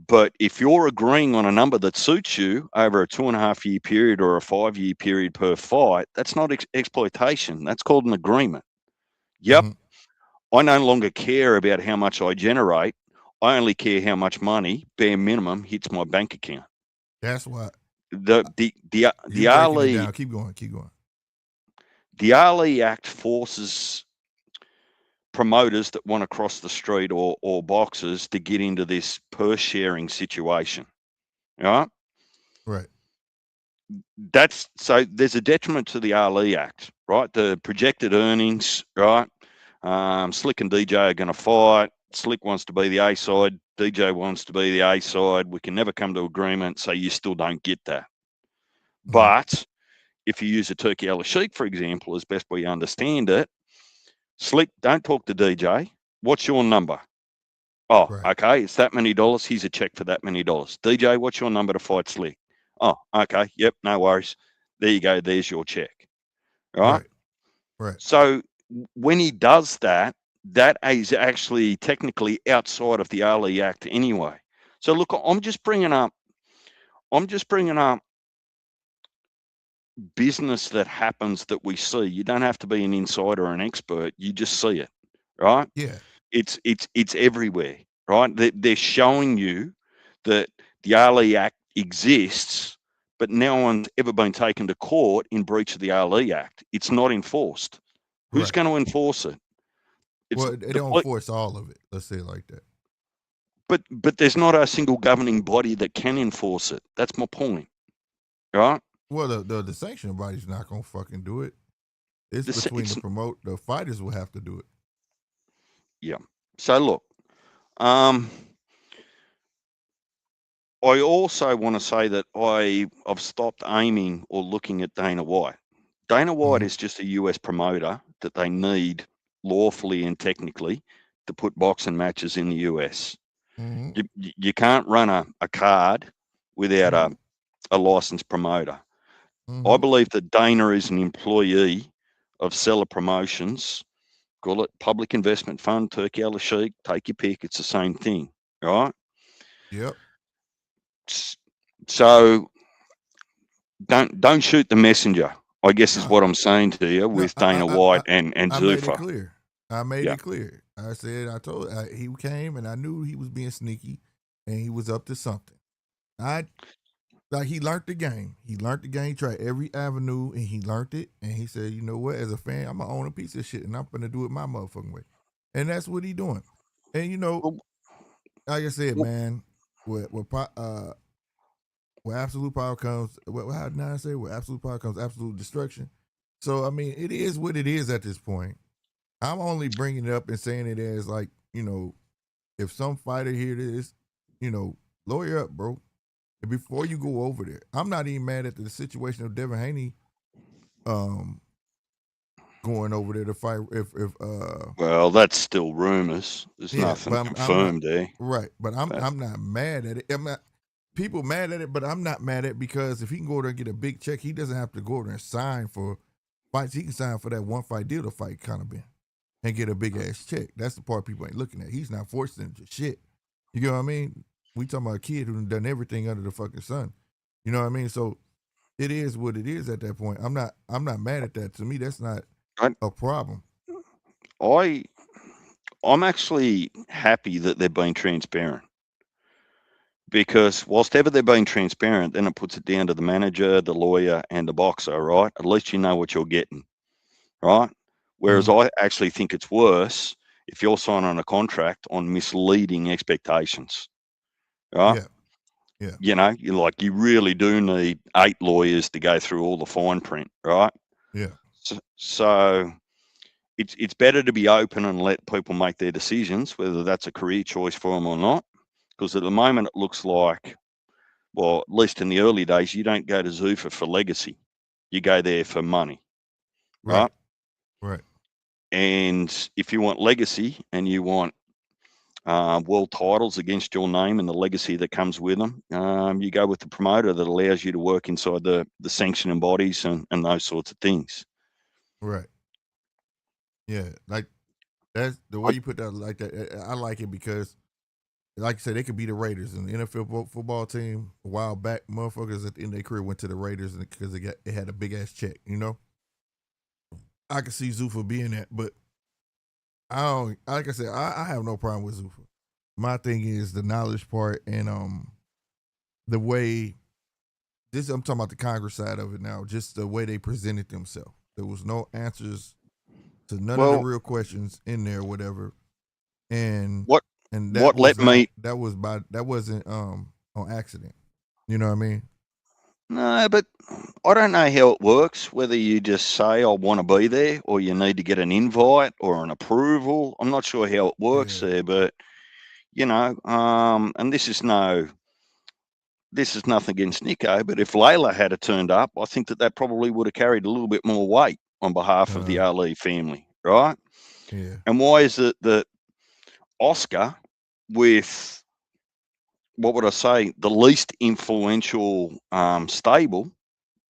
But if you're agreeing on a number that suits you over a 2.5 year period or a 5 year period per fight, that's not exploitation. That's called an agreement. Yep, Mm-hmm. I no longer care about how much I generate. I only care how much money, bare minimum, hits my bank account. That's why The the the you the breaking it Ali down. Keep going. Keep going. the Ali Act forces promoters that want to cross the street or boxers to get into this purse sharing situation. Right? Right. That's so there's a detriment to the Ali Act, right? The projected earnings, right? Slick and DJ are going to fight. Slick wants to be the A side. DJ wants to be the A side. We can never come to agreement, so you still don't get that. Mm-hmm. But if you use a Turkey Al Sheikh, for example, as best we understand it, Slick, don't talk to DJ. What's your number? Oh, Right. okay, it's that many dollars. Here's a check for that many dollars. DJ, what's your number to fight Slick? Oh, okay, yep, no worries. There you go. There's your check. Right. Right. Right. So when he does that, that is actually technically outside of the Ali Act anyway. So look, I'm just bringing up business that happens that we see. You don't have to be an insider or an expert. You just see it, right? Yeah. It's everywhere, right? They're showing you that the Ali Act exists, but no one's ever been taken to court in breach of the Ali Act. It's not enforced. Who's Right. going to enforce it? It's Well, they the don't force all of it. Let's say it like that. but there's not a single governing body that can enforce it. That's my point, right? Well, the sanction body's not gonna fucking do it. It's between It's the fighters will have to do it. yeah. So look, um, I also want to say that I've stopped aiming or looking at Dana White. Dana White Mm-hmm. is just a US promoter that they need lawfully and technically to put boxing matches in the US. Mm-hmm. You can't run a card without Mm-hmm. a licensed promoter. I Mm-hmm. believe that Dana is an employee of Seller Promotions. Call it Public Investment Fund, Turkey Al Sheikh, take your pick. It's the same thing, right? Yep. So don't shoot the messenger, I guess is No, what I'm saying to you no, with Dana White and I made it Zuffa. clear. I made Yeah. it clear. I said he came and I knew he was being sneaky, and he was up to something. He learned the game. He learned the game. Tried every avenue, and he learned it. And he said, "You know what? As a fan, I'm gonna own a piece of shit, and I'm gonna do it my motherfucking way." And that's what he doing. And Well, like I said, well, man, where absolute power comes, how did I say? Where absolute power comes, absolute destruction. So I mean, it is what it is at this point. I'm only bringing it up and saying it as like, if some fighter hear this, lawyer up, bro. Before you go over there, I'm not even mad at the situation of Devin Haney um going over there to fight well, that's still rumors. There's yeah, but nothing I'm not confirmed there. right, but I'm But I'm not mad at it. I'm not people mad at it, but I'm not mad at it because if he can go there and get a big check, he doesn't have to go there and sign for fights. He can sign for that one fight deal to fight Conor and get a big ass check. That's the part people ain't looking at. He's not forcing him to shit. You know what I mean? We talking about a kid who done everything under the fucking sun. You know what I mean? So it is what it is at that point. I'm not mad at that. To me, that's not I, a problem. I I'm actually happy that they're being transparent because whilst ever they're being transparent, then it puts it down to the manager, the lawyer, and the boxer, right? At least you know what you're getting, right? Whereas Mm-hmm. I actually think it's worse if you're signing a contract on misleading expectations, right? Yeah, yeah, You really do need 8 lawyers to go through all the fine print, right? yeah. So it's better to be open and let people make their decisions, whether that's a career choice for them or not. Because at the moment, it looks like, well, at least in the early days, you don't go to Zuffa for legacy. You go there for money, Right, right? right, And if you want legacy and you want world titles against your name and the legacy that comes with them, you go with the promoter that allows you to work inside the sanctioning bodies and those sorts of things. right. Yeah, like that's the way I, you put that. Like that, I like it because, like I said, they could be the Raiders and the NFL football team a while back. Motherfuckers at the end of their career went to the Raiders because it had a big ass check. I could see Zuffa being that, but I don't. Like I said, I have no problem with Zuffa. My thing is the knowledge part and the way this. I'm talking about the Congress side of it now. Just the way they presented themselves. There was no answers to none of the well, real questions in there, whatever. And what and that what was let not me that wasn't on accident. You know what I mean? no, but I don't know how it works. Whether you just say I want to be there, or you need to get an invite or an approval. I'm not sure how it works Yeah. there, but and this is nothing against Nico, but if Layla had turned up, I think that probably would have carried a little bit more weight on behalf of the Uh, Ali family, right? yeah. And why is it that Oscar, with what would I say, the least influential stable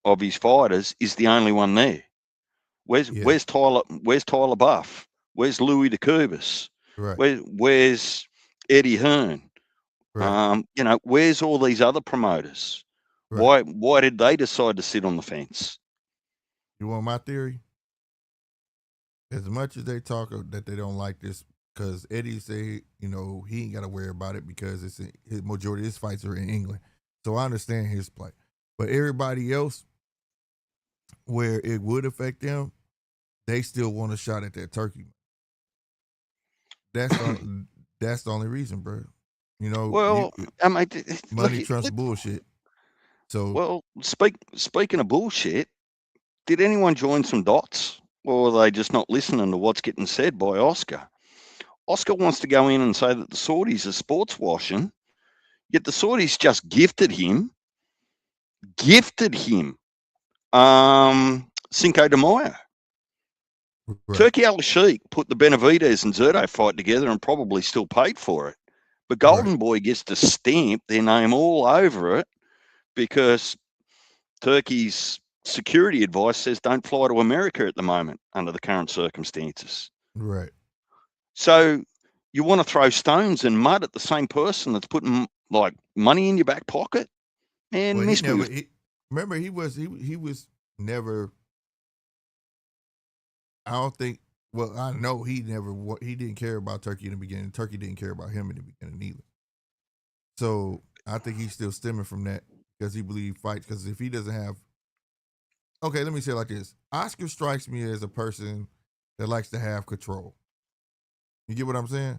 of his fighters, is the only one there? Where's Yeah. where's Tyler? Where's Tyler Buff? Where's Louis DeCubis? Right. Where's Eddie Hearn? Right. Where's all these other promoters? Right. Why did they decide to sit on the fence? You want my theory? As much as they talk that they don't like this, because Eddie say he ain't got to worry about it because his majority of his fights are in England. So I understand his plight, but everybody else where it would affect them, they still want a shot at that turkey. That's the that's the only reason, bro. Well, I mean, look, Money trumps bullshit. So well, speaking of bullshit, did anyone join some dots, or are they just not listening to what's getting said by Oscar? Oscar wants to go in and say that the Saudis are sports washing, yet the Saudis just gifted him Cinco de Mayo. right, Turkey Al Sheikh put the Benavides and Zerto fight together and probably still paid for it. But right, Golden Boy gets to stamp their name all over it because Turkey's security advice says don't fly to America at the moment under the current circumstances. right. So you want to throw stones and mud at the same person that's putting like money in your back pocket? Well, Man, he miss me never with remember he was never. I don't think. Well, I know he never. He didn't care about Turkey in the beginning. Turkey didn't care about him in the beginning either. So I think he's still stemming from that because he believes fights. Because if he doesn't have, okay, let me say it like this: Oscar strikes me as a person that likes to have control. You get what I'm saying?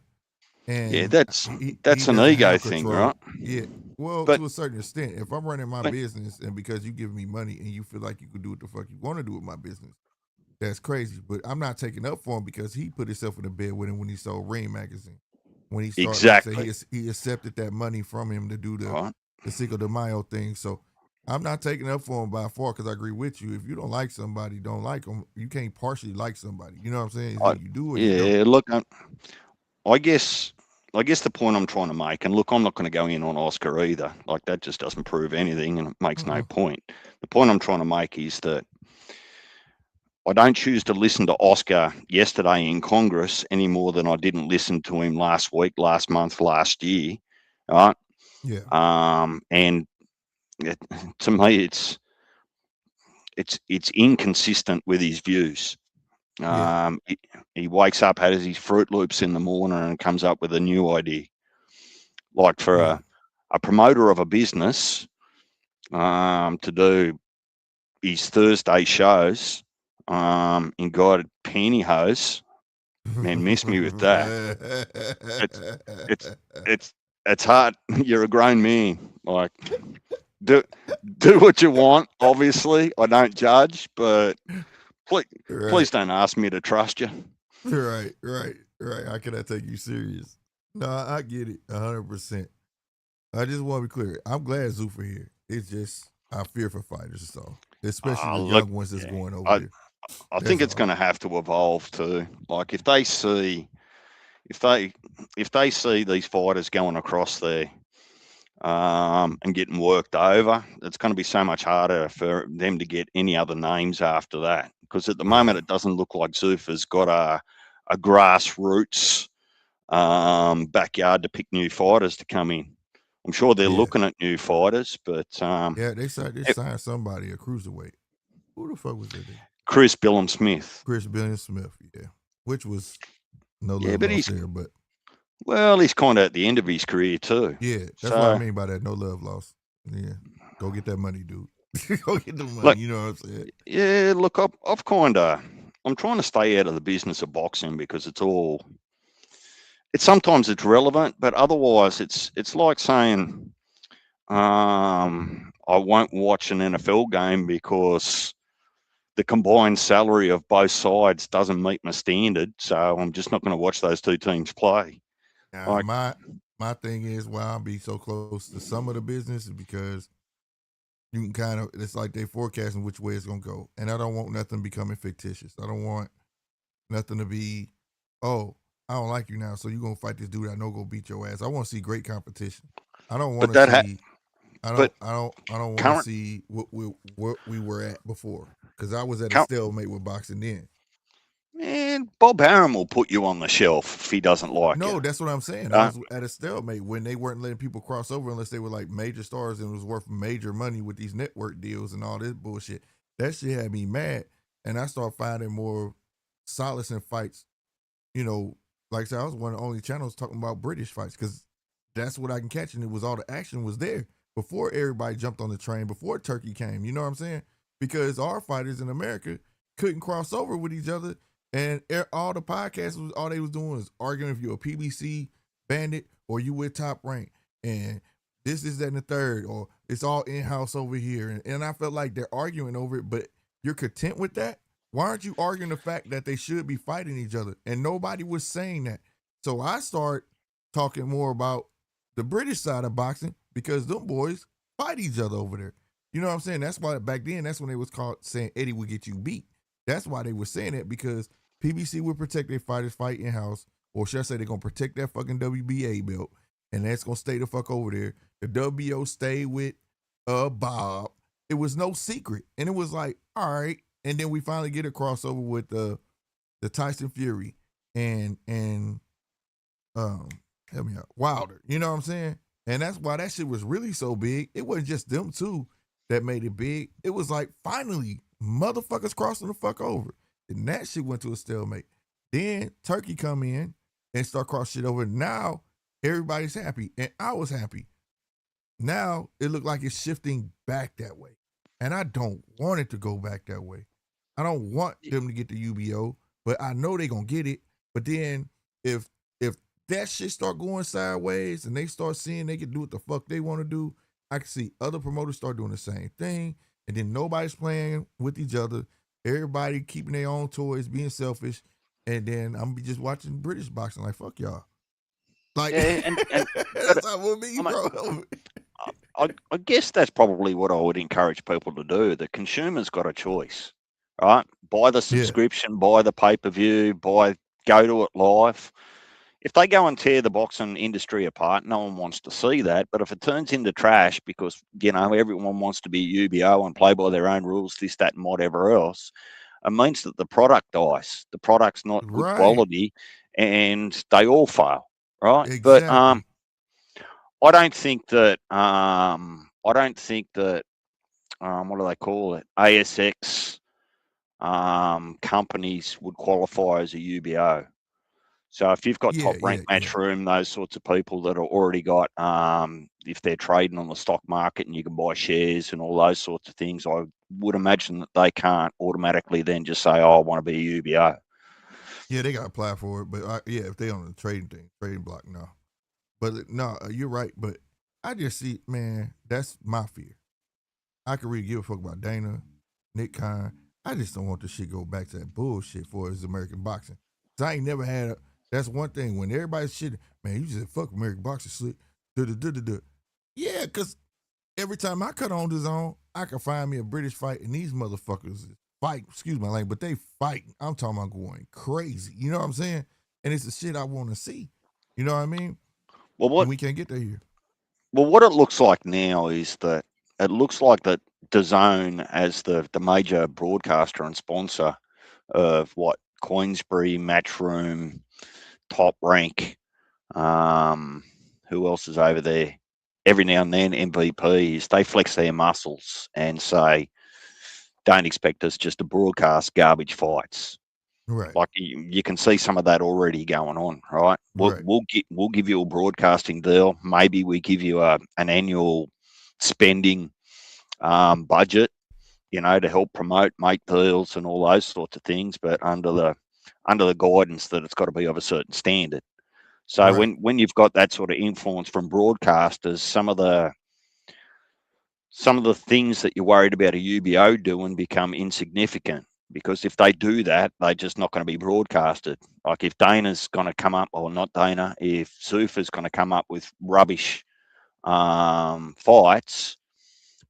Yeah, And he that's an doesn't ego have thing, right? control. Yeah. Well, But to a certain extent, if I'm running my but business and because you give me money and you feel like you can do what the fuck you want to do with my business, that's crazy. But I'm not taking up for him because he put himself in the bed with him when he sold Rain magazine. When he started, like I say, exactly, he accepted that money from him to do right? the Cinco de Mayo thing. So I'm not taking up for him by far because I agree with you. If you don't like somebody, don't like them. You can't partially like somebody. You know what I'm saying? It's I, either you do or you don't. yeah, look, I guess I guess the point I'm trying to make, and look, I'm not going to go in on Oscar either. Like that just doesn't prove anything, and it makes no Mm-mm. point. The point I'm trying to make is that I don't choose to listen to Oscar yesterday in Congress any more than I didn't listen to him last week, last month, last year. Right? Yeah. And it, to me, it's inconsistent with his views. Yeah. He wakes up, has his Fruit Loops in the morning, and comes up with a new idea. Like for Yeah. a promoter of a business to do his Thursday shows in guided pantyhose, man, miss me with that. It's it's it's it's hard. You're a grown man. Like do do what you want. Obviously, I don't judge, but please Right. please don't ask me to trust you. Right. Right. Right. How can I take you serious? No, I get it 100%. I just want to be clear. I'm glad Zoofer here. It's just I fear for fighters, so especially the Look, young ones that's yeah, going over I there. I think That's it's all. going to have to evolve too. Like if they if they see these fighters going across there and getting worked over, it's going to be so much harder for them to get any other names after that. Because at the moment, Yeah. it doesn't look like Zuffa's got a grassroots backyard to pick new fighters to come in. I'm sure they're Yeah. looking at new fighters, but Yeah. They it- signed somebody a cruiserweight. Who the fuck was that? Chris Billum Smith, Chris Billion Smith. Yeah. Which was no yeah, love but lost there, but he's kind of at the end of his career too. yeah, that's what I So, mean by that. No love lost. Yeah. Go get that money, dude. Go get the money. look, You know what I'm saying? yeah, look, I've kind of, I'm trying to stay out of the business of boxing because it's sometimes it's relevant, but otherwise it's like saying, I won't watch an NFL game because the combined salary of both sides doesn't meet my standard, so I'm just not going to watch those two teams play. Like, My thing is why I'll be so close to some of the business is because you can kind of it's like they forecasting which way it's gonna go. And I don't want nothing becoming fictitious. I don't want nothing to be, oh, I don't like you now, so you gonna fight this dude I know go beat your ass. I want to see great competition. I don't want but to see. but I don't want to current, see what we were at before because I was at a current stalemate with boxing then. man, Bob Arum will put you on the shelf if he doesn't like you. No, that's what I'm saying. I Uh, was at a stalemate when they weren't letting people cross over unless they were like major stars and it was worth major money with these network deals and all this bullshit. That shit had me mad, and I started finding more solace in fights. You know, like I said, I was one of the only channels talking about British fights because that's what I can catch, and it was all the action was there before everybody jumped on the train, before Turkey came. You know what I'm saying? Because our fighters in America couldn't cross over with each other, and all the podcasts was all they was doing was arguing if you're a PBC bandit or you with Top Rank, and this is that and the third, or it's all in house over here, and I felt like they're arguing over it, but you're content with that. Why aren't you arguing the fact that they should be fighting each other? And nobody was saying that. So I start talking more about the British side of boxing because them boys fight each other over there. You know what I'm saying? That's why back then, that's when they was called saying Eddie would get you beat. That's why they were saying that because PBC would protect their fighters fight in house, or should I say they're gonna protect that fucking WBA belt, and that's gonna stay the fuck over there. The WBO stay with Bob. It was no secret, and it was like, all right. And then we finally get a crossover with the Tyson Fury and um help me out Wilder. You know what I'm saying? And that's why that shit was really so big. It wasn't just them two. that made it big. It was like finally motherfuckers crossing the fuck over. And that shit went to a stalemate. Then Turkey come in and start crossing shit over. Now everybody's happy. And I was happy. Now it looked like it's shifting back that way. And I don't want it to go back that way. I don't want them to get the UBO, but I know they're gonna get it. But then if that shit start going sideways and they start seeing they can do what the fuck they want to do, I can see other promoters start doing the same thing. And then nobody's playing with each other. Everybody keeping their own toys, being selfish. And then I'm be just watching British boxing like, fuck y'all. Like, Yeah, and that's how it would be, I mean, bro. I guess that's probably what I would encourage people to do. The consumer's got a choice, right? Buy the Yeah, subscription, buy the pay-per-view, go to it live. If they go and tear the boxing industry apart, no one wants to see that. But if it turns into trash because, everyone wants to be UBO and play by their own rules, this, that, and whatever else, it means that the product dies. The product's not good right. quality and they all fail, right? But Exactly. I don't think that what do they call it? ASX companies would qualify as a UBO. So if you've got Yeah, top yeah, rank yeah. matchroom, those sorts of people that are already got, if they're trading on the stock market and you can buy shares and all those sorts of things, I would imagine that they can't automatically then just say, "Oh, I want to be a UBO." Yeah, they got to apply for it. But yeah, if they on the trading block, no. But no, you're right. But I just see, man, that's my fear. I could really give a fuck about Dana, Nick Khan. I just don't want this shit go back to that bullshit for his American boxing. Cause I ain't never had that's one thing. When everybody's shit, man, you just said fuck American boxing slick. Yeah, cause every time I cut on the zone, I can find me a British fight and these motherfuckers fight, excuse my language, but they fighting. I'm talking about going crazy. You know what I'm saying? And it's the shit I want to see. You know what I mean? Well, And what we can't get there here. what it looks like now is that it looks like that DAZN as the major broadcaster and sponsor of what Queensbury, Matchroom, Top Rank, um, who else is over there? Every now and then, MVPs, they flex their muscles and say, don't expect us just to broadcast garbage fights. Right, Like you can see some of that already going on, right? We'll, right, we'll, get, we'll give you a broadcasting deal. Maybe we give you an annual spending budget, to help promote, make deals and all those sorts of things, but under the guidance that it's got to be of a certain standard. So right, when you've got that sort of influence from broadcasters, some of the things that you're worried about a UBO doing become insignificant because if they do that, they're just not going to be broadcasted. Like if Dana's going to come up, or not Dana, if Zuffa's going to come up with rubbish fights,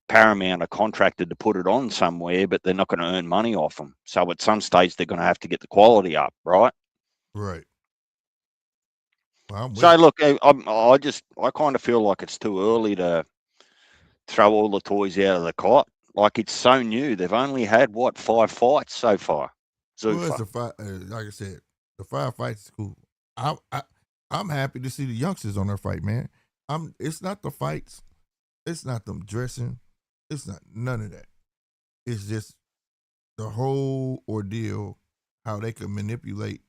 Paramount are contracted to put it on somewhere, but they're not going to earn money off them. So at some stage, they're going to have to get the quality up, right? right. Well, I'm with So it. look, I kind of feel like it's too early to throw all the toys out of the cot. Like it's so new. They've only had 5 fights so far. Well, it's Zuffa. the fight. Like I said, the 5 fights is cool. I, I, I'm happy to see the youngsters on their fight, man. It's not the fights. It's not them dressing. It's not none of that. It's just the whole ordeal, how they can manipulate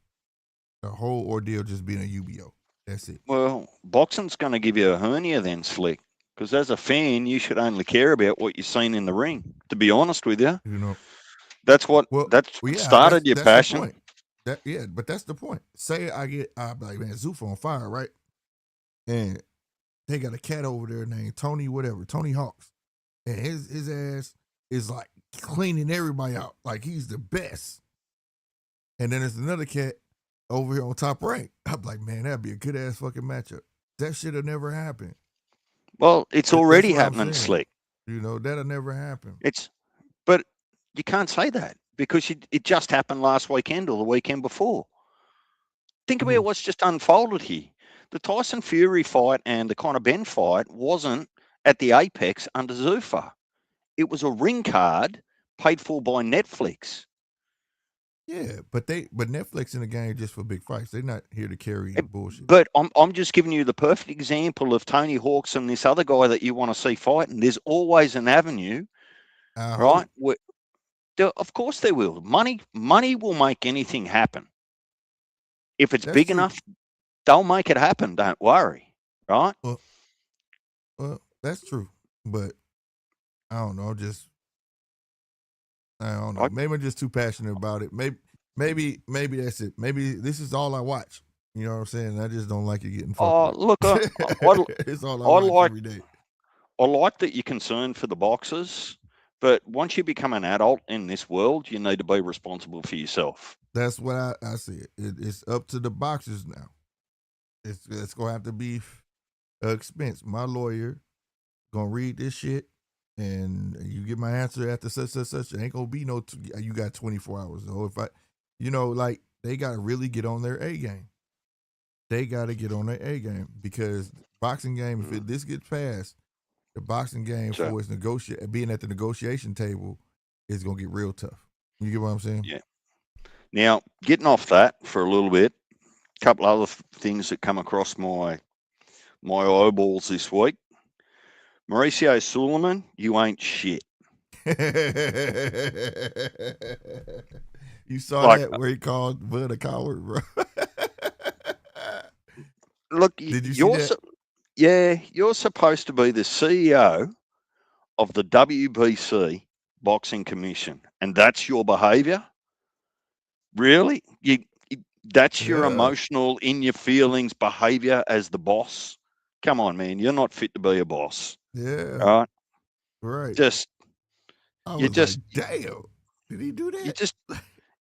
the whole ordeal just being a UBO. That's it. Well, boxing's going to give you a hernia then, Slick. Because as a fan, you should only care about what you've seen in the ring. To be honest with you, You know. that's what Well, that's well, what yeah. started your That's the passion. point. But that's the point. Say I be like, man, Zuffa on fire, right? And they got a cat over there named Tony, whatever, Tony Hawks, and his ass is like cleaning everybody out, like he's the best. And then there's another cat over here on top rank. I'm like, man, that'd be a good ass fucking matchup. That should have never happened. Well, it's That's already what I'm happening, saying. Slick. You know, that'll never happen. But you can't say that because it just happened last weekend or the weekend before. Think about Who? what's just unfolded here. The Tyson Fury fight and the Conor Ben fight wasn't at the Apex under Zuffa. It was a ring card paid for by Netflix. Yeah, but Netflix in the game just for big fights. They're not here to carry bullshit. But I'm just giving you the perfect example of Tony Hawks and this other guy that you want to see fighting. There's always an avenue I right? hope. Of course they will. Money will make anything happen. If it's That's big true. enough, they'll make it happen. Don't worry, right? Well, that's true. But I don't know. I don't know. I, Maybe I'm just too passionate about it. Maybe that's it. Maybe this is all I watch. You know what I'm saying? I just don't like it getting fucked oh, with. look, It's all I I watch like every day. I like that you're concerned for the boxers, but once you become an adult in this world, you need to be responsible for yourself. That's what I see it's up to the boxers now. It's gonna have to be an expense. My lawyer gonna read this shit, and you get my answer after such. It ain't gonna be no. You got 24 hours. So if I, like they gotta really get on their A game. They gotta get on their A game because boxing game. If Mm. this gets passed, the boxing game So, for its being at the negotiation table is gonna get real tough. You get what I'm saying? yeah. Now, getting off that for a little bit, a couple other things that come across my eyeballs this week. Mauricio Suleiman, you ain't shit. You saw Like, that where he called Bud a coward, bro. look, Did you see that? you're supposed to be the CEO of the WBC Boxing Commission, and that's your behaviour. Really? That's your Yeah, emotional, in your feelings behavior as the boss? Come on, man. You're not fit to be a boss. yeah, All right. right. Just, I you was like, just, damn, did he do you that? just,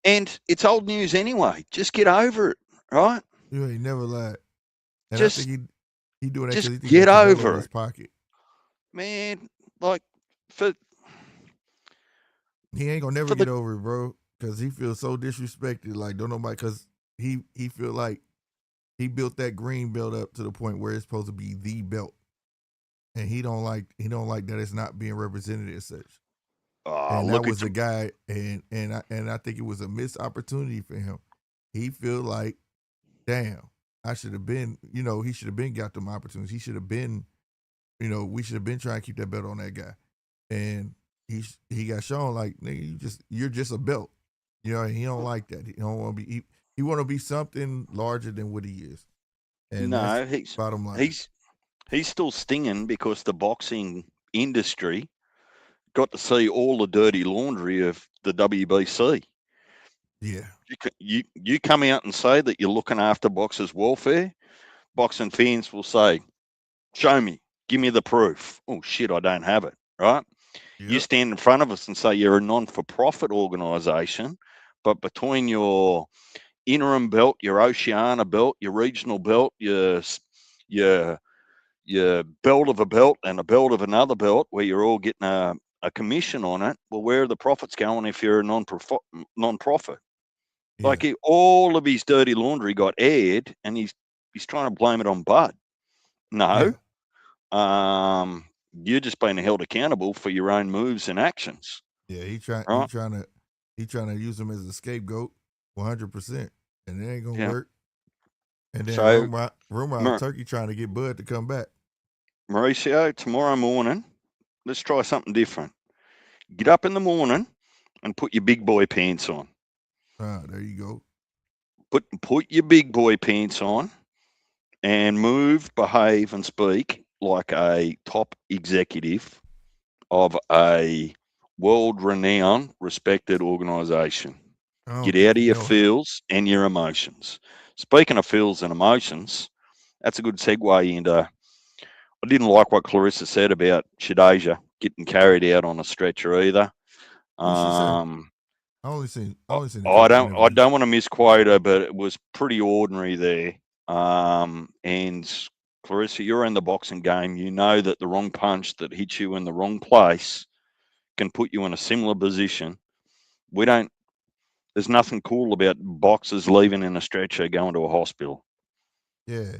and it's old news anyway. Just get over it. Right. You ain't never lied. And I think Just, he doing that because just he think get got Canelo in over his it, pocket. man. Like, for, He ain't gonna never for get the, over it, bro, because he feels so disrespected. Like don't nobody, because he feel like he built that green belt up to the point where it's supposed to be the belt, and he don't like that it's not being represented as such. And that look was at the you. guy, and I think it was a missed opportunity for him. He feel like, damn, I should have been, he should have been got them opportunities. He should have been, we should have been trying to keep that belt on that guy. And he got shown like, nigga, you're just a belt. He don't like that. He don't want to be. He want to be something larger than what he is, and that's No, bottom line. he's, he's still stinging because the boxing industry got to see all the dirty laundry of the WBC. Yeah, You come out and say that you're looking after boxers' welfare, boxing fans will say, "Show me, give me the proof." Oh shit, I don't have it. Right? You yep, stand in front of us and say you're a non-for-profit organisation, but between your interim belt, your Oceania belt, your regional belt, your belt of a belt and a belt of another belt, where you're all getting a commission on it. Well, where are the profits going if you're a non-profit? yeah, Like all of his dirty laundry got aired, and he's trying to blame it on Bud. yeah, No, you're just being held accountable for your own moves and actions, yeah. He trying he right? trying to he trying to use him as a scapegoat, 100%, and it ain't gonna Yeah. work. And then So, rumor out Mar- Turkey trying to get Bud to come back. Mauricio, tomorrow morning, let's try something different. Get up in the morning and put your big boy pants on. There you go. Put your big boy pants on and move, behave, and speak like a top executive of a world renowned, respected organization. I don't Get think out of he your know how. feels and your emotions. Speaking of feels and emotions, that's a good segue into. I didn't like what Clarissa said about Shadeja getting carried out on a stretcher either. What she say? Um, I only seen a I couple don't I interviews. don't want to misquote her, but it was pretty ordinary there. And Clarissa, you're in the boxing game. You know that the wrong punch that hits you in the wrong place can put you in a similar position. We don't. There's nothing cool about boxers leaving in a stretcher going to a hospital. Yeah.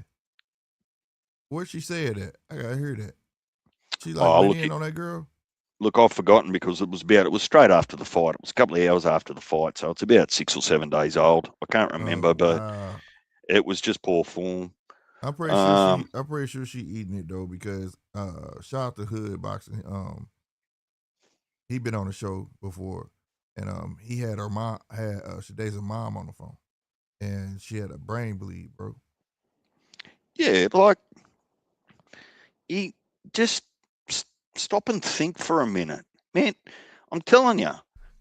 Where'd she say it at? I gotta hear that. She like Oh, went in on that girl? look, I've forgotten because it was straight after the fight. It was a couple of hours after the fight, so it's about 6 or 7 days old. I can't Oh remember, but wow. it was just poor form. I'm pretty sure Um, she eating it though because shout out to Hood Boxing. he been on the show before, and he had her mom had Shade's mom on the phone, and she had a brain bleed, bro. Yeah, like you just stop and think for a minute, man. I'm telling you,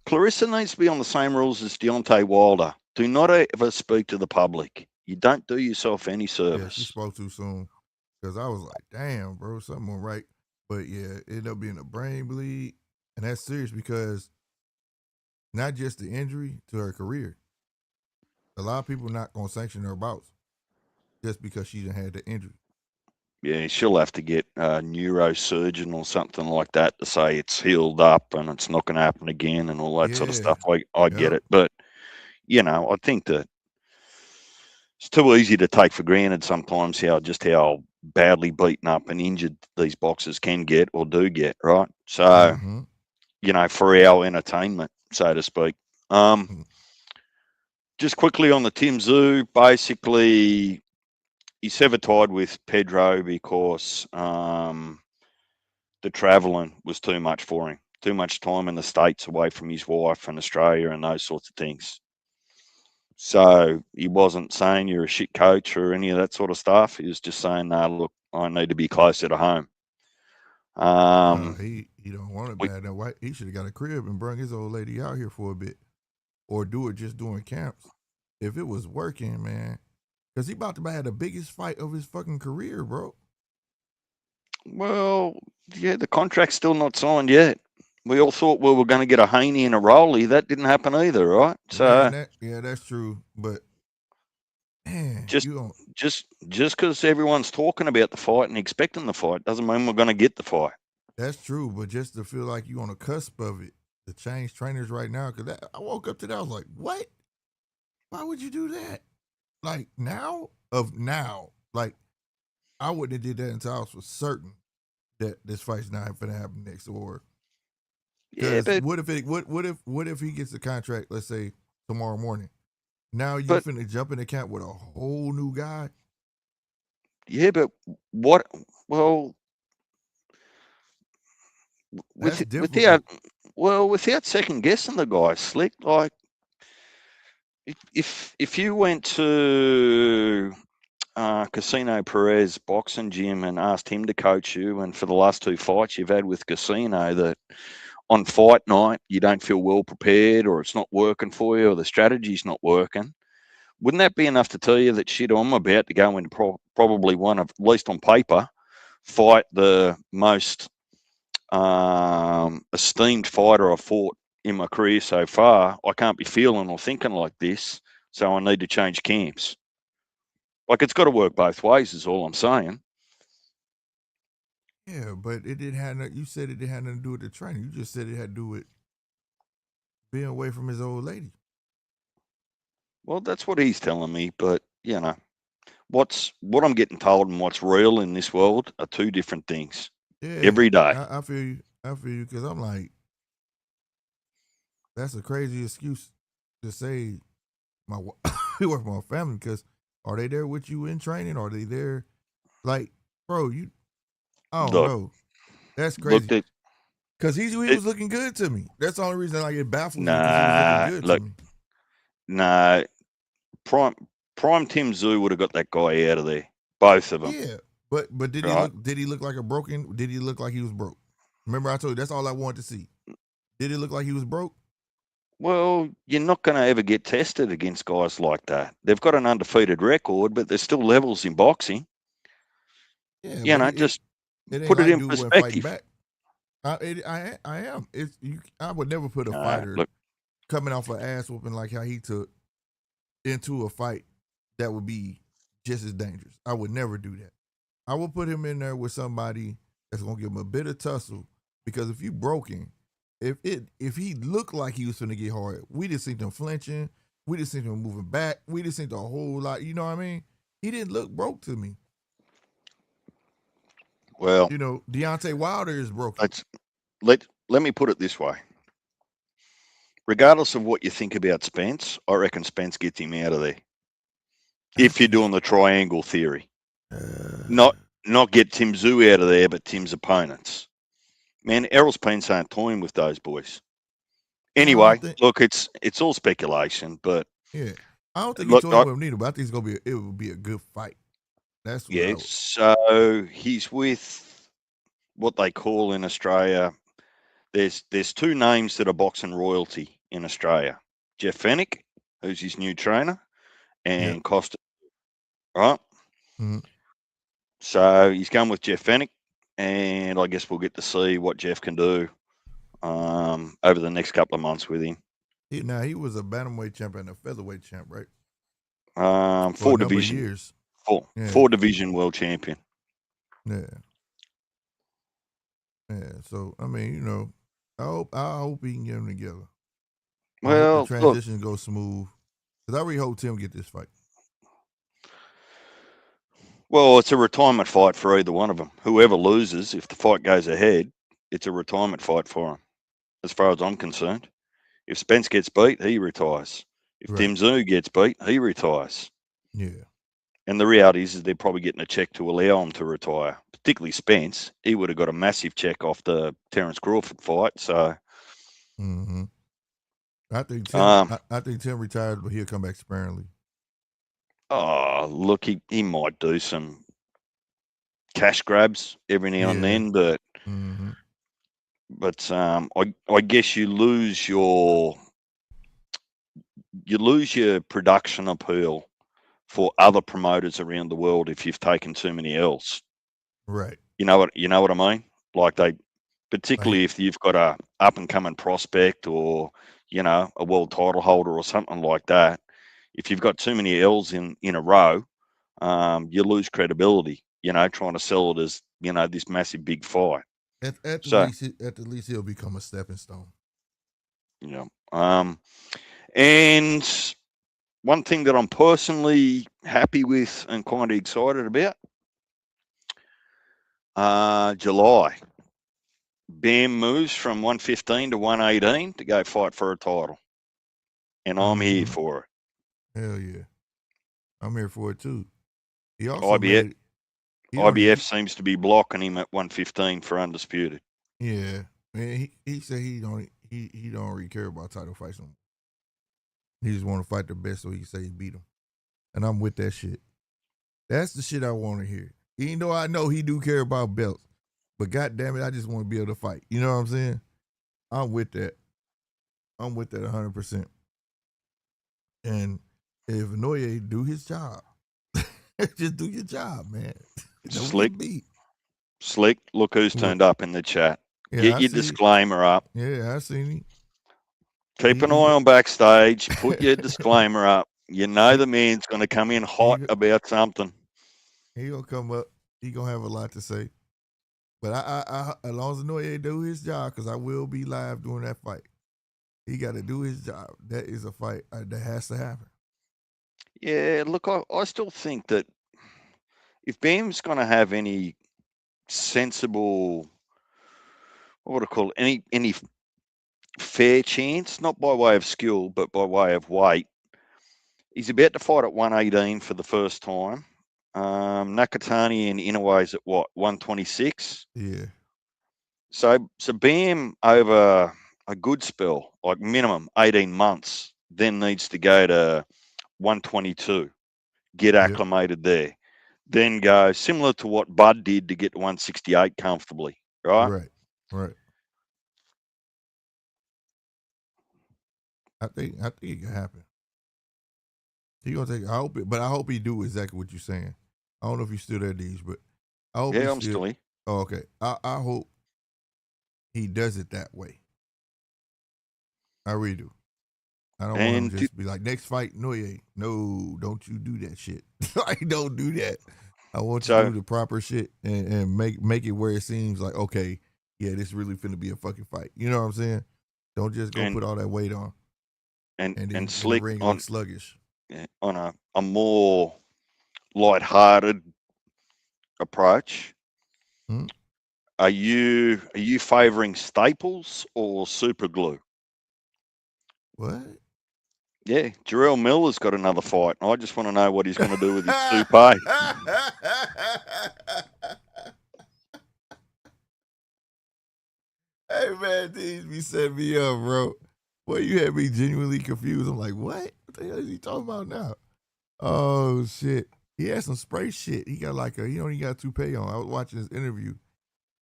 Clarissa needs to be on the same rules as Deontay Wilder. Do not ever speak to the public. You don't do yourself any Yeah, she service. spoke too soon because I was like, damn, bro, something went right. But yeah, it ended up being a brain bleed, and that's serious because not just the injury to her career. A lot of people not gonna sanction her bouts just because she didn't had the injury. Yeah, she'll have to get a neurosurgeon or something like that to say it's healed up and it's not going to happen again and all that sort of Yeah, stuff. I get yep. it, but I think that it's too easy to take for granted sometimes how badly beaten up and injured these boxers can get or do get, right? So, Mm-hmm. for our entertainment, so to speak. Um, just quickly on the Tim Zoo, basically, he severed tied with Pedro because the travelling was too much for him. Too much time in the States away from his wife and Australia and those sorts of things. So he wasn't saying you're a shit coach or any of that sort of stuff. He was just saying, "No, look, I need to be closer to home." Um, He don't want it we, bad. That white he should have got a crib and bring his old lady out here for a bit, or do it just doing camps. If it was working, man, because he about to have the biggest fight of his fucking career, bro. well, yeah, the contract's still not signed yet. We all thought we were going to get a Haney and a Rowley. That didn't happen either, right? So Man, that's true. But man, just you don't. just because everyone's talking about the fight and expecting the fight doesn't mean we're going to get the fight. That's true. But just to feel like you on the cusp of it, to change trainers right now, because I woke up to that, I was like, what? Why would you do that? Like now of now, like I wouldn't have did that until I was for certain that this fight's not going to happen next. Or Yeah, because what if he gets the contract? Let's say tomorrow morning. Now you but finna jump in the camp with a whole new guy. yeah, but what? Well, That's without difficult. without second guessing the guy, slick. Like if you went to Casino Perez boxing gym and asked him to coach you, and for the last two fights you've had with Casino, that on fight night you don't feel well prepared, or it's not working for you, or the strategy's not working. Wouldn't that be enough to tell you that shit? I'm about to go into probably one of, at least on paper, fight the most esteemed fighter I've fought in my career so far. I can't be feeling or thinking like this, so I need to change camps. Like it's got to work both ways, is all I'm saying. Yeah, but it didn't have. You said it didn't have nothing to do with the training. You just said it had to do with being away from his old lady. Well, that's what he's telling me, but what I'm getting told and what's real in this world are two different things Yeah, every day. I feel you. I feel you because I'm like, that's a crazy excuse to say my we work for my family because are they there with you in training? Are they there? Like, bro, you I don't Look, know. That's looked crazy. at Cause he it. was looking good to me. That's the only reason like it baffles me because he was looking Nah, good to look, me. nah. Prime Prime Tim Zoo would have got that guy out of there, both of them, Yeah, but did he right? look? Did he look like a broken? Did he look like he was broke? Remember I told you that's all I wanted to see. Did it look like he was broke? Well, you're not going to ever get tested against guys like that. They've got an undefeated record, but there's still levels in boxing. Yeah, but Just it ain't put it like in dude wasn't fighting perspective. back. I am. I would never put a fighter Look, coming off an ass whooping like how he took into a fight that would be just as dangerous. I would never do that. I will put him in there with somebody that's gonna give him a bit of tussle because if you broken, if he looked like he was gonna get hard, we just seen him flinching, we just seen him moving back, we just seen a whole lot. You know what I mean? He didn't look broke to me. well, You know, Deontay Wilder is broken. let's let me put it this way. Regardless of what you think about Spence, I reckon Spence gets him out of there. I If you're think doing the triangle theory, uh, not get Tim Zoo out of there, but Tim's opponents. Man, Errol's been saying toying with those boys. Yeah, I Anyway, don't think. look, it's all speculation, but Yeah, I don't think he's look, toying with him neither. But I think it would be a good fight. That's what I yeah. would. So he's with what they call in Australia. There's two names that are boxing royalty in Australia: Jeff Fennick, who's his new trainer, Yeah. and Costa. Right. Mhm. So he's going with Jeff Fennick, and I guess we'll get to see what Jeff can do over the next couple of months with him. He was a bantamweight champ and a featherweight champ, right? For a Four number of division, years. Yeah. four division world champion. Yeah. Yeah. So I mean, I hope he can get them together. I hope the Well, look, transition goes smooth. Because I really hope Tim get this fight. well, it's a retirement fight for either one of them. Whoever loses, if the fight goes ahead, it's a retirement fight for him, as far as I'm concerned. If Spence gets beat, he retires. If Right. Tim Tszyu gets beat, he retires. Yeah. And the reality is they're probably getting a check to allow him to retire, particularly Spence. He would have got a massive check off the Terence Crawford fight. So, Mm-hmm. I think Tim. um, I think Tim retires, but he'll come back sparingly. oh, look, he might do some cash grabs every now and Yeah. then, but Mm-hmm. I guess you lose your production appeal for other promoters around the world if you've taken too many L's. Right. You know what I mean? Like particularly Like if you've got a up and coming prospect or a world title holder or something like that. If you've got too many L's in a row, you lose credibility. Trying to sell it as this massive big fight. at the So least, he'll become a stepping stone. you know, and one thing that I'm personally happy with and kind of excited about, July. Bam moves from 115 to 118 to go fight for a title. And I'm here Mm-hmm. for it. Hell yeah, I'm here for it too. He also IBF, made. He don't IBF need. seems to be blocking him at 115 for undisputed. Yeah, man. He said he don't really care about title fights. He just want to fight the best so he can say he beat him. And I'm with that shit. That's the shit I want to hear. Even though I know he do care about belts, but god damn it, I just want to be able to fight. You know what I'm saying? I'm with that. I'm with that 100%. And if Noye do his job, just do your job, man. Don't Slick, get beat. slick. Look who's What? turned up in the chat. Yeah, Get I your see. disclaimer up. Yeah, I seen him. Keep an eye on backstage. Put your disclaimer up. You know he, the man's going to come in he hot about something. he gonna come up. He gonna have a lot to say. But I as long as Noye do his job, because I will be live during that fight. He got to do his job. That is a fight that has to happen. Yeah, look, I still think that if Bam's going to have any sensible, what would I call it, any fair chance, not by way of skill, but by way of weight, he's about to fight at 118 for the first time. Nakatani and Inouye's at what, 126? Yeah. So Bam over a good spell, like minimum 18 months, then needs to go to 122, get Yep. acclimated there, then go similar to what Bud did to get to 168 comfortably, right? Right. Right. I think it can happen. He gonna take. I hope it, but I hope he do exactly what you're saying. I don't know if you still there, Deej, but I hope he Yeah, I'm still. still here. Oh, okay. I hope he does it that way. I really do. I don't want him And just be like next fight. No, don't you do that shit. Like don't do that. I want you to so do the proper shit and make it where it seems like okay, yeah, this really finna be a fucking fight. You know what I'm saying? Don't just go and put all that weight on and and then in the Slick ring look sluggish. on a more light-hearted approach. Hmm? Are you favouring Staples or Super Glue? What? Yeah, Jarrell Miller's got another fight, and I just want to know what he's going to do with his toupee. Hey man, these be setting me up, bro. Boy, you had me genuinely confused. I'm like, what? What the hell is he talking about now? Oh shit. He had some spray shit. He got like he only got toupee on. I was watching his interview.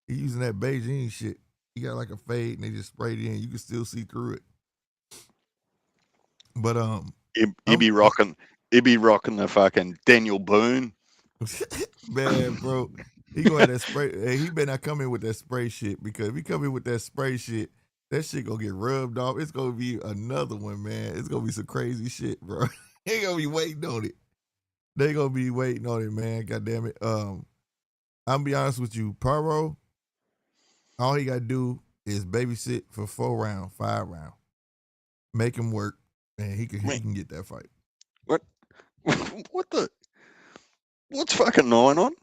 He using that Beijing shit. He got like a fade and they just sprayed it in. You can still see through it. But He'd be rocking the fucking Daniel Boone. man, bro, he gonna have that spray. Hey, he better not come in with that spray shit because if he come in with that spray shit, that shit gonna get rubbed off. It's gonna be another one, man. It's gonna be some crazy shit, bro. They gonna be waiting on it. They gonna be waiting on it, man. God damn it. I'm gonna be honest with you, Paro. All he gotta do is babysit for 4 rounds, 5 rounds, make him work, and he can get that fight. What? What's fucking 9 on?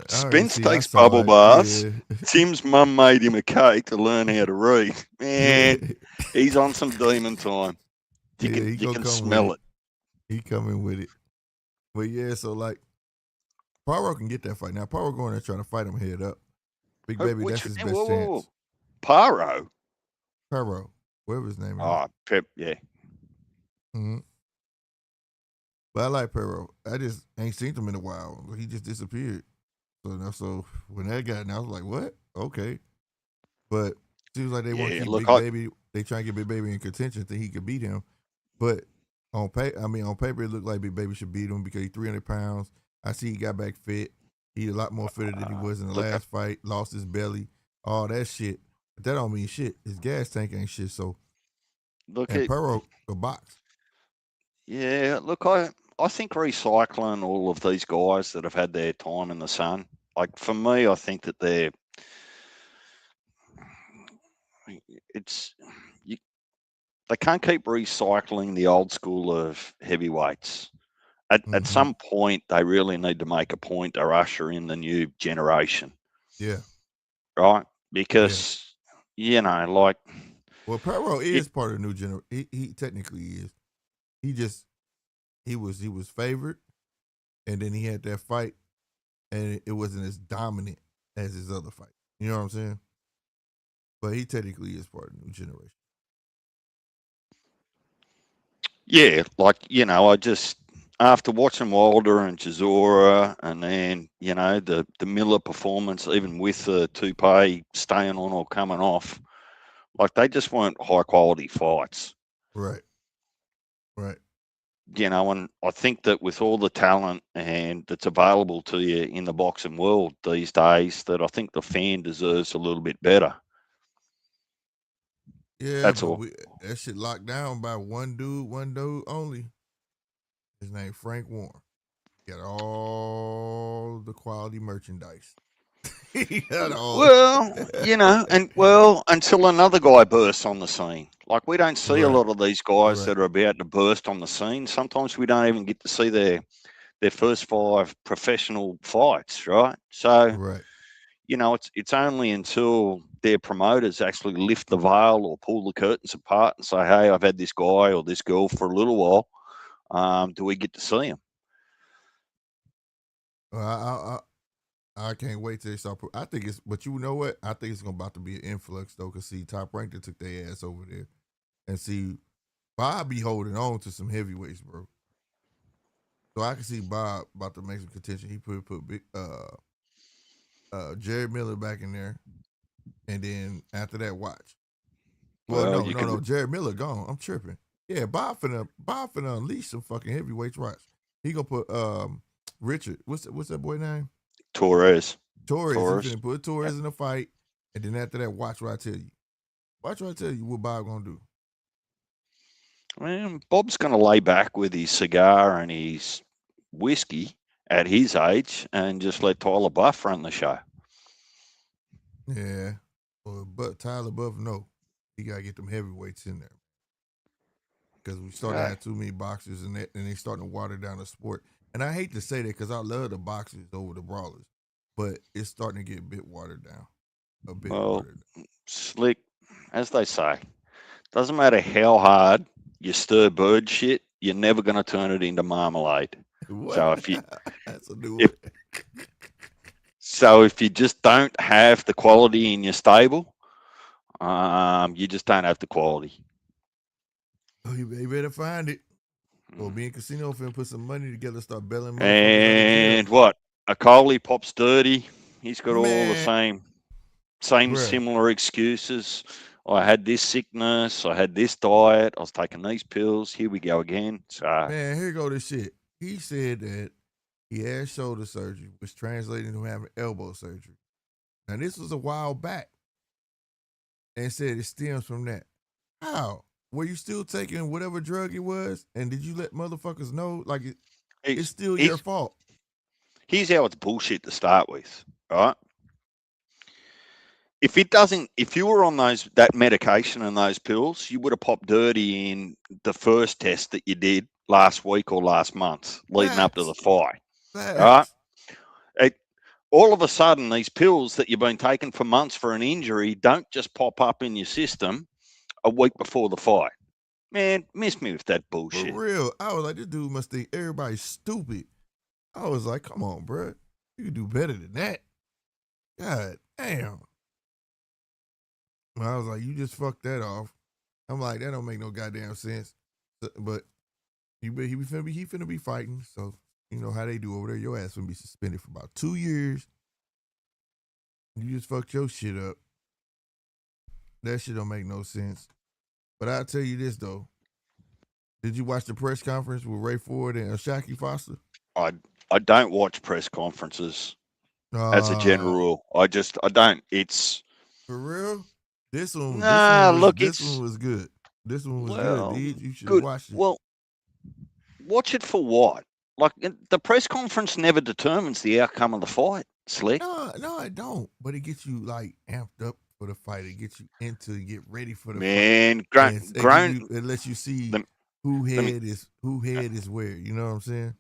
Spence takes bubble baths. Yeah. Tim's mum made him a cake to learn how to read. Man, he's on some demon time. You can smell it. He coming with it. But yeah, so like, Paro can get that fight. Now, Paro going there trying to fight him head up. Big Baby, that's his best chance. Paro? Whatever his name is. Oh, Pep, yeah. Mm-hmm. But I like Paro. I just ain't seen him in a while. He just disappeared. So when that got in, I was like, what? Okay. But seems like they want to keep Big Baby. They try to get Big Baby in contention, think he could beat him. But on paper, it looked like Big Baby should beat him because he's 300 pounds. I see he got back fit. He's a lot more fitter than he was in the last fight. Lost his belly, all that shit. But that don't mean shit. His gas tank ain't shit. So Paro a box. Yeah, look, I think recycling all of these guys that have had their time in the sun, like for me, I think that they can't keep recycling the old school of heavyweights. At some point, they really need to make a point to usher in the new generation. Yeah. Right? Because, like... Well, Paro is part of the new generation. He technically is. He was favored, and then he had that fight, and it wasn't as dominant as his other fight. You know what I'm saying? But he technically is part of the new generation. Yeah, like, I just, after watching Wilder and Chisora and then, the Miller performance, even with the Tjtp staying on or coming off, like they just weren't high quality fights. Right. And I think that with all the talent and that's available to you in the boxing world these days, that I think the fan deserves a little bit better. Yeah, that's all. That shit locked down by one dude only. His name Frank Warren. He got all the quality merchandise. He got all. Well, until another guy bursts on the scene. Like we don't see a lot of these guys that are about to burst on the scene. Sometimes we don't even get to see their first 5 professional fights, right? So, it's only until their promoters actually lift the veil or pull the curtains apart and say, hey, I've had this guy or this girl for a little while. Do we get to see him? I can't wait till they start. I think it's, but you know what? I think it's about to be an influx though, because see, Top Rank took their ass over there, and see, Bob be holding on to some heavyweights, bro. So I can see Bob about to make some contention. He put big Jerry Miller back in there, and then after that, watch. Well, no, Jerry Miller gone. I'm tripping. Yeah, Bob finna unleash some fucking heavyweights. Watch. He gonna put Richard. What's that boy name? Torres. He's gonna put Torres in the fight, and then after that, watch what I tell you. Watch what I tell you what Bob gonna do. Man, Bob's gonna lay back with his cigar and his whiskey at his age and just let Tyler Buff run the show. Yeah, but Tyler Buff, no, he gotta get them heavyweights in there because we starting to have too many boxers and they starting to water down the sport. And I hate to say that because I love the boxers over the brawlers, but it's starting to get a bit watered down. Slick, as they say, doesn't matter how hard you stir bird shit, you're never going to turn it into marmalade. What? So if you, that's a new one. So if you just don't have the quality in your stable, You just don't have the quality. Oh, you better find it. Or me and Casino finna put some money together, start bailing motherfuckers out of jail. And what? A Coley pops dirty. He's got all the Man, same bruh. similar excuses. I had this sickness. I had this diet. I was taking these pills. Here we go again. So Man, here go this shit. He said that he had shoulder surgery, which translated to having elbow surgery. Now, this was a while back, and said it stems from that. How? Were you still taking whatever drug it was? And did you let motherfuckers know? Like, it's he's, still your he's, fault. here's how it's bullshit to start with, right? If you were on that medication and those pills, you would have popped dirty in the first test that you did last week or last month, leading up to the Facts. fight. Right? Facts. All of a sudden, these pills that you've been taking for months for an injury don't just pop up in your system a week before the fight. Man, miss me with that For bullshit. real. I was like, this dude must think everybody's stupid. I was like, come on, bro. You can do better than that. God damn. I was like, you just fucked that off. I'm like, that don't make no goddamn sense. But he finna be fighting. So you know how they do over there. Your ass finna be suspended for about 2 years. You just fucked your shit up. That shit don't make no sense. But I'll tell you this though. Did you watch the press conference with Ray Ford and Shaki Foster? I don't watch press conferences as a general Uh rule. I don't. It's for real? This one nah. Look, this one it's was good. This one was good, well, dude. You should have good. watched it. Well, watch it for what? Like the press conference never determines the outcome of the fight. Slick. No, I don't. But it gets you like amped up for the fight. It gets you into get ready for the fight, Man, and it give grown. you it lets you see Let, let me. who head is where. You know what I'm saying?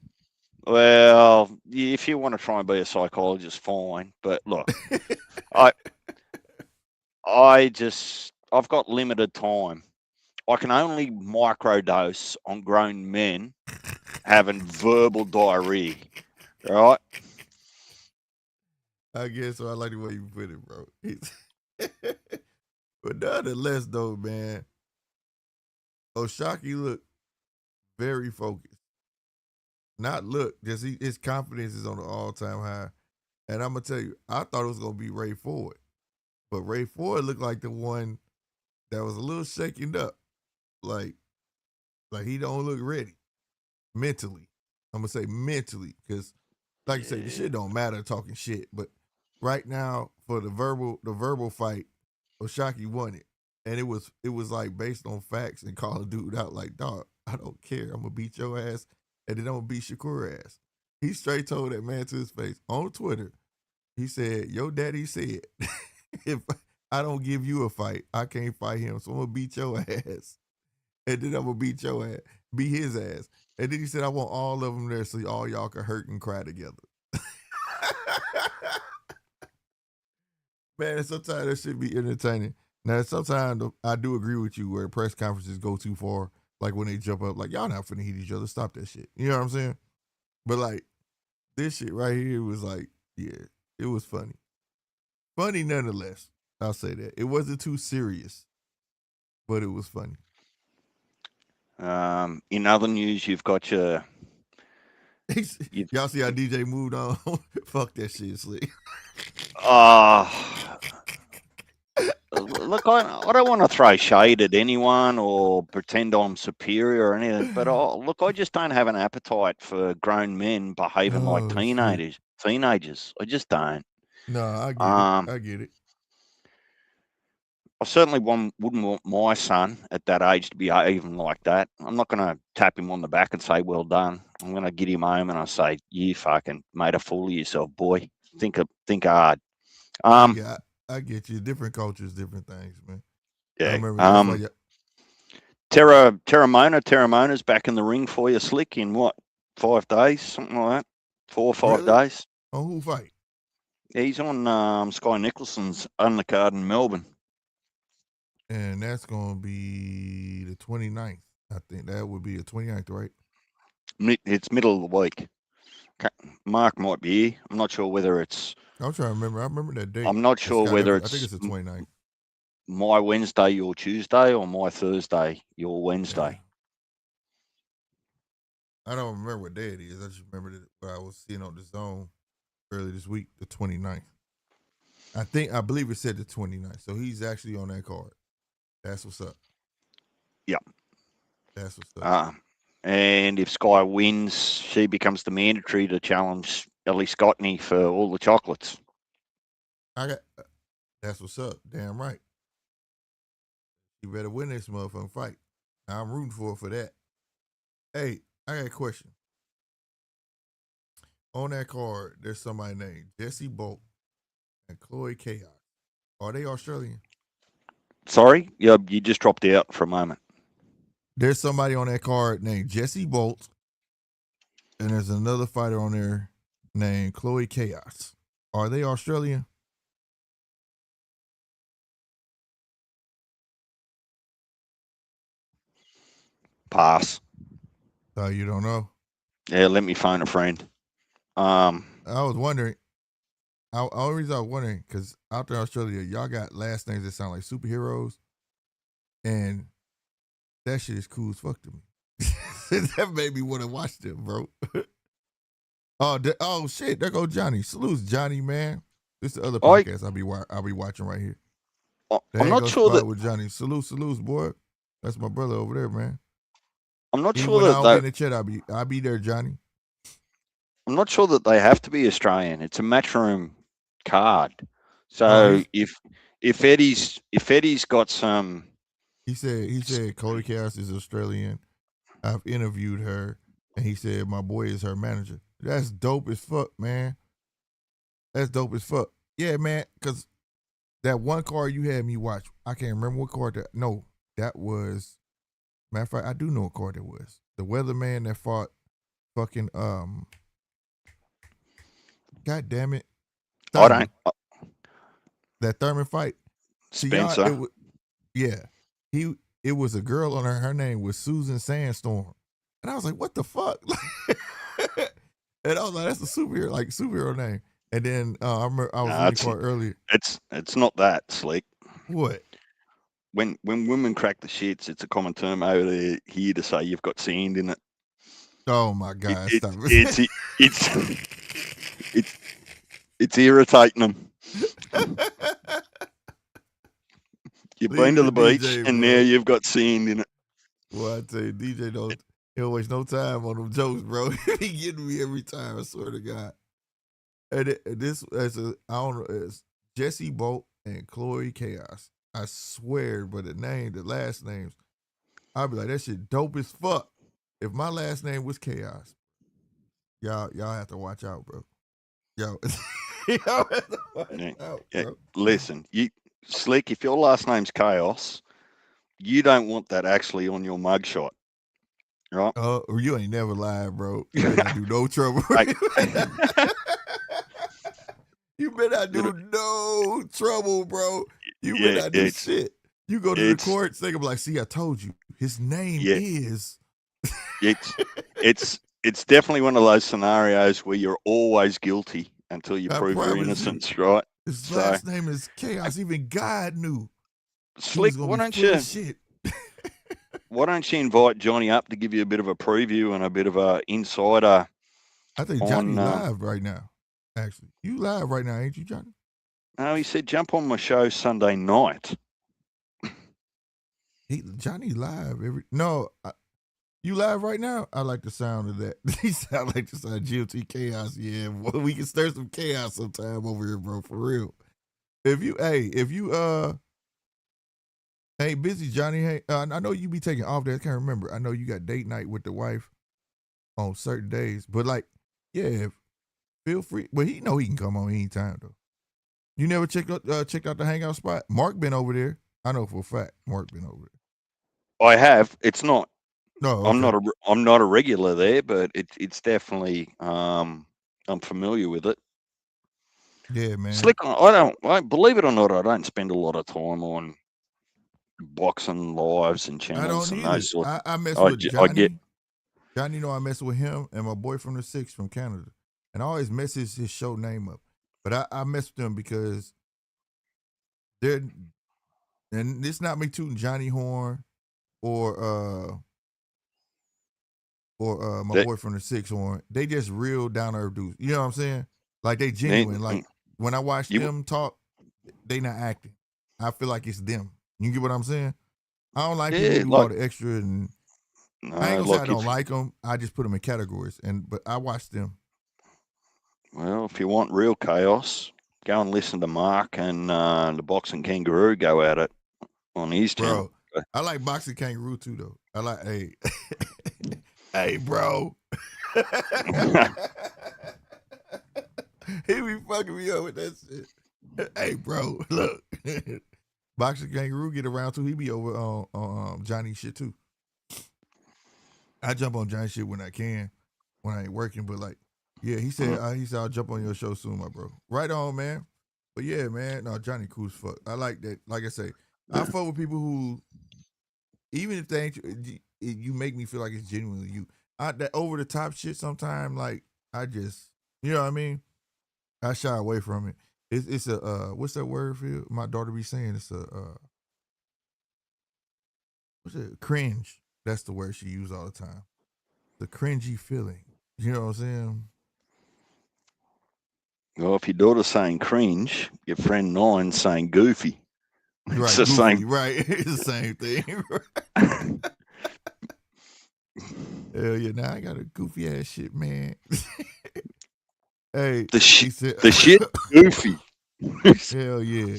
Well, if you want to try and be a psychologist, fine. But look, I I've got limited time. I can only microdose on grown men having verbal diarrhea. Right? I guess so. I like the way you put it, bro. But nonetheless, though, man, Oshaki looked very focused. Not look, just his confidence is on an all time high. And I'm gonna tell you, I thought it was gonna be Ray Ford, but Ray Ford looked like the one that was a little shaken up, like he don't look ready mentally. I'm gonna say mentally, because like you say, the shit don't matter talking shit. But right now, for the verbal fight, Oshaki won it, and it was like based on facts and calling dude out like, dog, I don't care, I'm gonna beat your ass, and then I'm gonna beat Shakur ass. He straight told that man to his face on Twitter. He said, "Your daddy said if I don't give you a fight, I can't fight him, so I'm gonna beat your ass, and then I'm gonna beat your ass, beat his ass." And then he said, "I want all of them there so all y'all can hurt and cry together." Man, sometimes that should be entertaining. Now, sometimes I do agree with you where press conferences go too far, like when they jump up, like y'all not finna hit each other. Stop that shit. You know what I'm saying? But like this shit right here was like, yeah, it was funny. Funny nonetheless. I'll say that. It wasn't too serious, but it was funny. In other news, you've got your. You've, Y'all see how DJ moved on? Fuck that shit, Slick. uh, look, I don't want to throw shade at anyone or pretend I'm superior or anything, but look, I just don't have an appetite for grown men behaving like Oh shit. teenagers. Teenagers, I just don't. No, I get it. Um, I get it. I certainly wouldn't want my son at that age to be behaving like that. I'm not going to tap him on the back and say, well done. I'm going to get him home and I say, you fucking made a fool of yourself, boy. Think hard. I get you. Different cultures, different things, man. I Yeah. remember that's why you. Terramona's back in the ring for you, Slick, in what, 5 days, something like that? 4 or 5 Really? days. On who fight? Yeah, he's on Sky Nicholson's undercard in Melbourne. And that's going to be the 29th. I think that would be the 29th, right? It's middle of the week. Mark might be here. I'm not sure whether it's. I'm trying to remember. I remember that date. I'm not sure whether I think it's. it's the 29th. my Wednesday, your Tuesday, or my Thursday, your Wednesday? I don't remember what day it is. I just remember that what I was seeing on the zone earlier this week, the 29th. I believe it said the 29th. So he's actually on that card. That's what's up. Yeah. That's what's up. And if Sky wins, she becomes the mandatory to challenge Ellie Scottney for all the chocolates. That's what's up. Damn right. You better win this motherfucking fight. I'm rooting for that. Hey, I got a question. On that card, there's somebody named Jesse Bolt and Chloe Chaos. Are they Australian? Sorry, you just dropped out for a moment. There's somebody on that card named Jesse Bolt, and there's another fighter on there named Chloe Chaos. Are they Australian? Pass. You don't know? Yeah, let me phone a friend. I was wondering. Only reason I was wondering, because out there in Australia, y'all got last names that sound like superheroes, and that shit is cool as fuck to me. That made me want to watch them, bro. Oh shit! There goes Johnny. Salute, Johnny, man. This is the other podcast I'll be watching right here. I'm not sure that with Johnny. Salute, boy. That's my brother over there, man. I'm not Even sure when that I don't be in the chat, I'll be there, Johnny. I'm not sure that they have to be Australian. It's a matchroom card. So if Eddie's got some, he said Chloe Chaos is Australian. I've interviewed her, and he said my boy is her manager. That's dope as fuck, man. That's dope as fuck. Yeah, man. Because that one card you had me watch, I can't remember what card that. No, that was. Matter of fact, I do know what card it was. The weatherman that fought fucking God damn it. Thurman. I don't. That Thurman fight. Spencer. It was a girl on her name was Susan Sandstorm. And I was like, what the fuck? And I was like, that's a superhero name. And then I remember I was reading the card earlier. It's not that, Slick. What? When women crack the shits, it's a common term over here to say you've got sand in it. Oh my God! Stop it's irritating them. You've been to the beach DJ, and now you've got sand in it. Well, I tell you, DJ he'll waste no time on them jokes, bro. He getting me every time. I swear to God. And it's Jesse Bolt and Chloe Chaos. I swear, but the last names, I'll be like, that shit dope as fuck. If my last name was Chaos, y'all have to watch out, bro. Y'all have to watch out, bro. Listen, Slick, if your last name's Chaos, you don't want that actually on your mugshot, right? You ain't never lied, bro. You better not do no trouble. You better not do no trouble, bro. You better not do shit. You go to the court, they gonna be like, see, I told you. His name is. It's definitely one of those scenarios where you're always guilty until you prove your innocence, right? His last name is Chaos. Even God knew. Slick, why don't you invite Johnny up to give you a bit of a preview and a bit of a insider? I think Johnny live right now. Actually, you live right now, ain't you, Johnny? No, he said jump on my show Sunday night. Johnny live you live right now? I like the sound of that. He sound like the sound of GOT Chaos. Yeah, boy, we can stir some chaos sometime over here, bro, for real. If you hey, busy Johnny, hey, I know you be taking off there. I can't remember. I know you got date night with the wife on certain days, but like, yeah, feel free. Well, he can come on anytime though. You never checked out the hangout spot? Mark been over there. I know for a fact Mark been over there. I have. It's not. No, okay. I'm not a regular there, but it's definitely I'm familiar with it. Yeah, man. Slick, I believe it or not, I don't spend a lot of time on boxing lives and channels and those sorts. I mess with Johnny. Johnny, I mess with him and my boy from the 6 from Canada, and I always mess his show name up. But I mess with them because and this not me tooting Johnny Horn or my That, boy from the Six Horn. They just real down to earth dudes. You know what I'm saying? Like they genuine. Like when I watch you, them talk, they not acting. I feel like it's them. You get what I'm saying? I don't like people who yeah, do all like, the extra, and I ain't no, gonna say I look, don't like them. I just put them in categories, but I watch them. well, if you want real chaos, go and listen to Mark and the Boxing Kangaroo go at it on his channel. Bro, I like Boxing Kangaroo too, though. I like, hey, hey, bro. He be fucking me up with that shit. Hey, bro, look. Boxing Kangaroo get around too. He be over on Johnny shit too. I jump on Johnny shit when I can, when I ain't working. But like, yeah, he said I'll jump on your show soon, my bro. Right on, man. But yeah, man, no, Johnny cool as fuck. I like that. Like I say, I fuck with people who, even if they ain't, you make me feel like it's genuinely you. That over the top shit sometimes, like I just, you know what I mean? I shy away from it. It's a what's that word for you? My daughter be saying it's a what's it? Cringe. That's the word she use all the time. The cringy feeling. You know what I'm saying? Well, if your daughter's saying cringe, your friend Nine's saying goofy. It's Right, the goofy. same. Right, it's the same thing. Hell yeah, now I got a goofy ass shit, man. Hey, the he shit, said, the shit, goofy. hell yeah.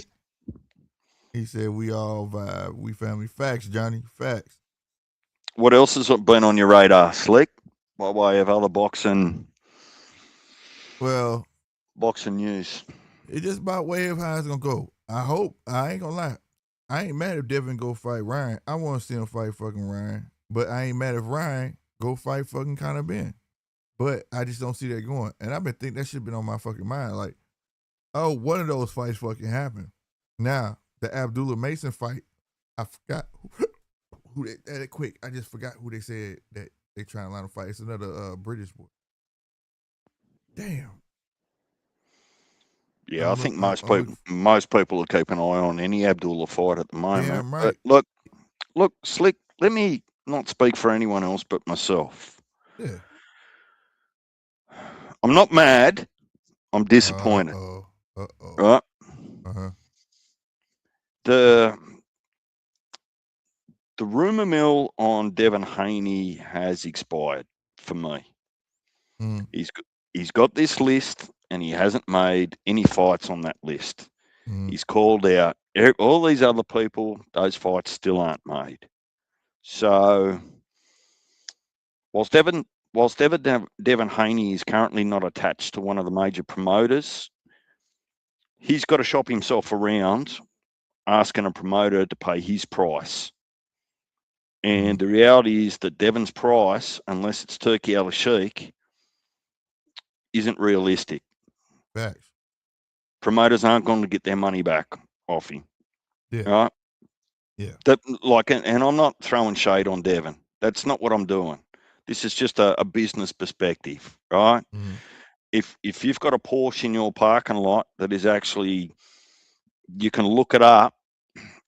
He said we all vibe. We family. Facts, Johnny. Facts. What else has been on your radar, Slick? By way of other Well, boxing news. it's just about way of how it's gonna go. I hope. I ain't gonna lie. I ain't mad if Devin go fight Ryan. I want to see him fight fucking Ryan. But I ain't mad if Ryan go fight fucking Conor Ben. But I just don't see that going. And I've been thinking that shit been on my fucking mind. Like, oh, one of those fights fucking happened. Now, the Abdullah Mason fight, I forgot who they quick. I just forgot who they said that they trying to line a fight. It's another British boy. Damn. Yeah, I think I'm look, most people are keeping an eye on any Abdullah fight at the moment. damn But right. look, Slick. Let me not speak for anyone else but myself. Yeah. I'm not mad. I'm Uh disappointed. oh. Uh oh. Right? Uh huh. The the rumor mill on Devin Haney has expired for me. Mm, He's he's got this list and he hasn't made any fights on that list. mm, He's called out all these other people. Those fights still aren't made. So whilst Devin Haney is currently not attached to one of the major promoters, he's got to shop himself around asking a promoter to pay his price. And mm. the reality is that Devin's price, unless it's Turkey Al Sheikh, isn't realistic. Facts. Promoters aren't going to get their money back off him. Yeah. Right? Yeah. And I'm not throwing shade on Devin. That's not what I'm doing. This is just a business perspective, right? Mm, If you've got a Porsche in your parking lot that is actually, you can look it up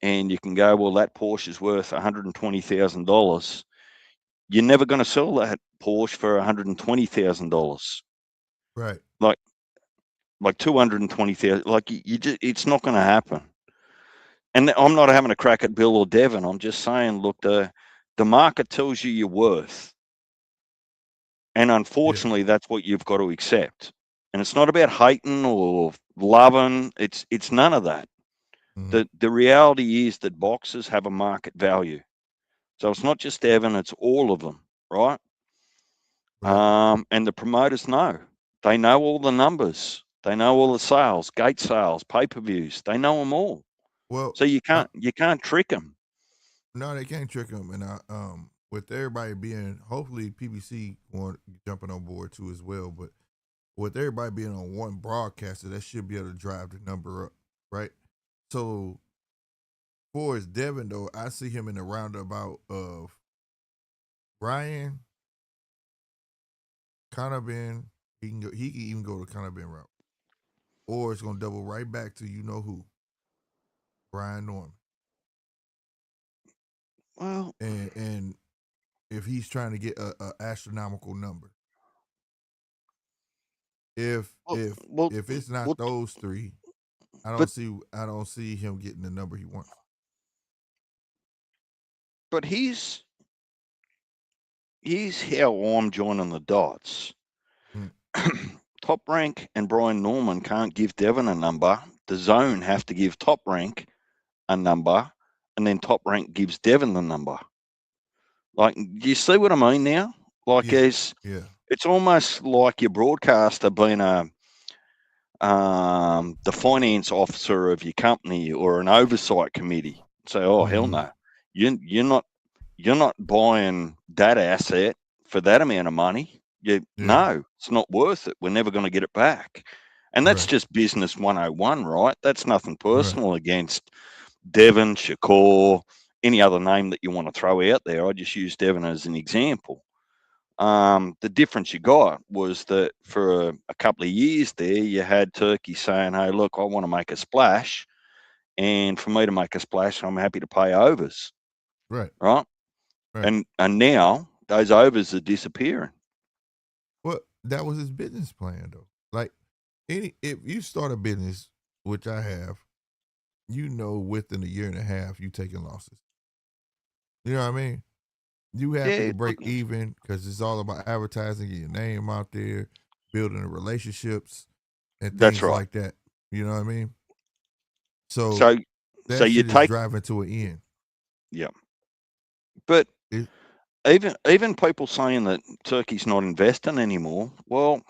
and you can go, well, that Porsche is worth $120,000. You're never going to sell that Porsche for $120,000. right. Like 220,000. Like you just, it's not going to happen. And I'm not having a crack at Bill or Devin. I'm just saying, look, the market tells you your worth, and Yeah. unfortunately, that's what you've got to accept. And it's not about hating or loving. It's none of that. Mm, The reality is that boxers have a market value. So it's not just Devin; it's all of them, right? right. And the promoters know. They know all the numbers. They know all the sales, gate sales, pay per views. They know them all. Well, So you can't trick them. no, they can't trick them. And with everybody being, hopefully PBC jumping on board too as well. But with everybody being on one broadcaster, that should be able to drive the number up, right? So for as Devin though, I see him in the roundabout of Ryan, Conor Ben. He can go. He can even go to Conor Ben route, or it's gonna double right back to you know who, Brian Norman. Well, and if he's trying to get a astronomical number. If well, if well, if it's not well, those three, but I don't see him getting the number he wants. but here's how I'm joining the dots. Mm, Top Rank and Brian Norman can't give Devon a number. The Zone have to give Top Rank a number, and then Top Rank gives Devon the number. Like, do you see what I mean now? Like, yeah, as yeah, it's almost like your broadcaster being the finance officer of your company or an oversight committee. Say, oh hell mm-hmm, no, you're not buying that asset for that amount of money. yeah, No, it's not worth it. We're never going to get it back. And that's right, just business 101, right? That's nothing right, personal against Devon, Shakur, any other name that you want to throw out there. I just use Devon as an example. The difference you got was that for a couple of years there, you had Turkey saying, hey, look, I want to make a splash. And for me to make a splash, I'm happy to pay overs, right, right? right. And now those overs are disappearing. Well, that was his business plan though. Like if you start a business, which I have, within a year and a half you taking losses. You know what I mean? You happy Yeah, to break even because it's all about advertising, getting your name out there, building the relationships and that's things right. like that. You know what I mean? So So, so that you shit is take, driving to an end. yeah. But It, even people saying that Turkey's not investing anymore, well,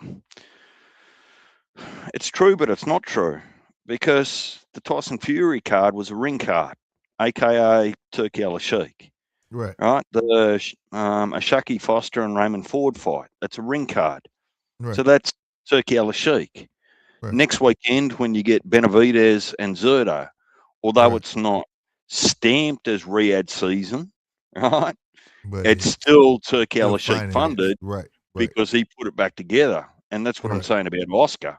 it's true, but it's not true because the Tyson Fury card was a ring card, aka Turkey Al Sheikh, right, right? The Ashaki Foster and Raymond Ford fight, that's a ring card. right, So that's Turkey Al Sheikh. right, Next weekend, when you get Benavidez and Zerto, although right. it's not stamped as Riyadh season, right? But It's it's still Turkey still Al Sheikh financed. funded Right, right, because he put it back together. And that's what I'm right. saying about Oscar.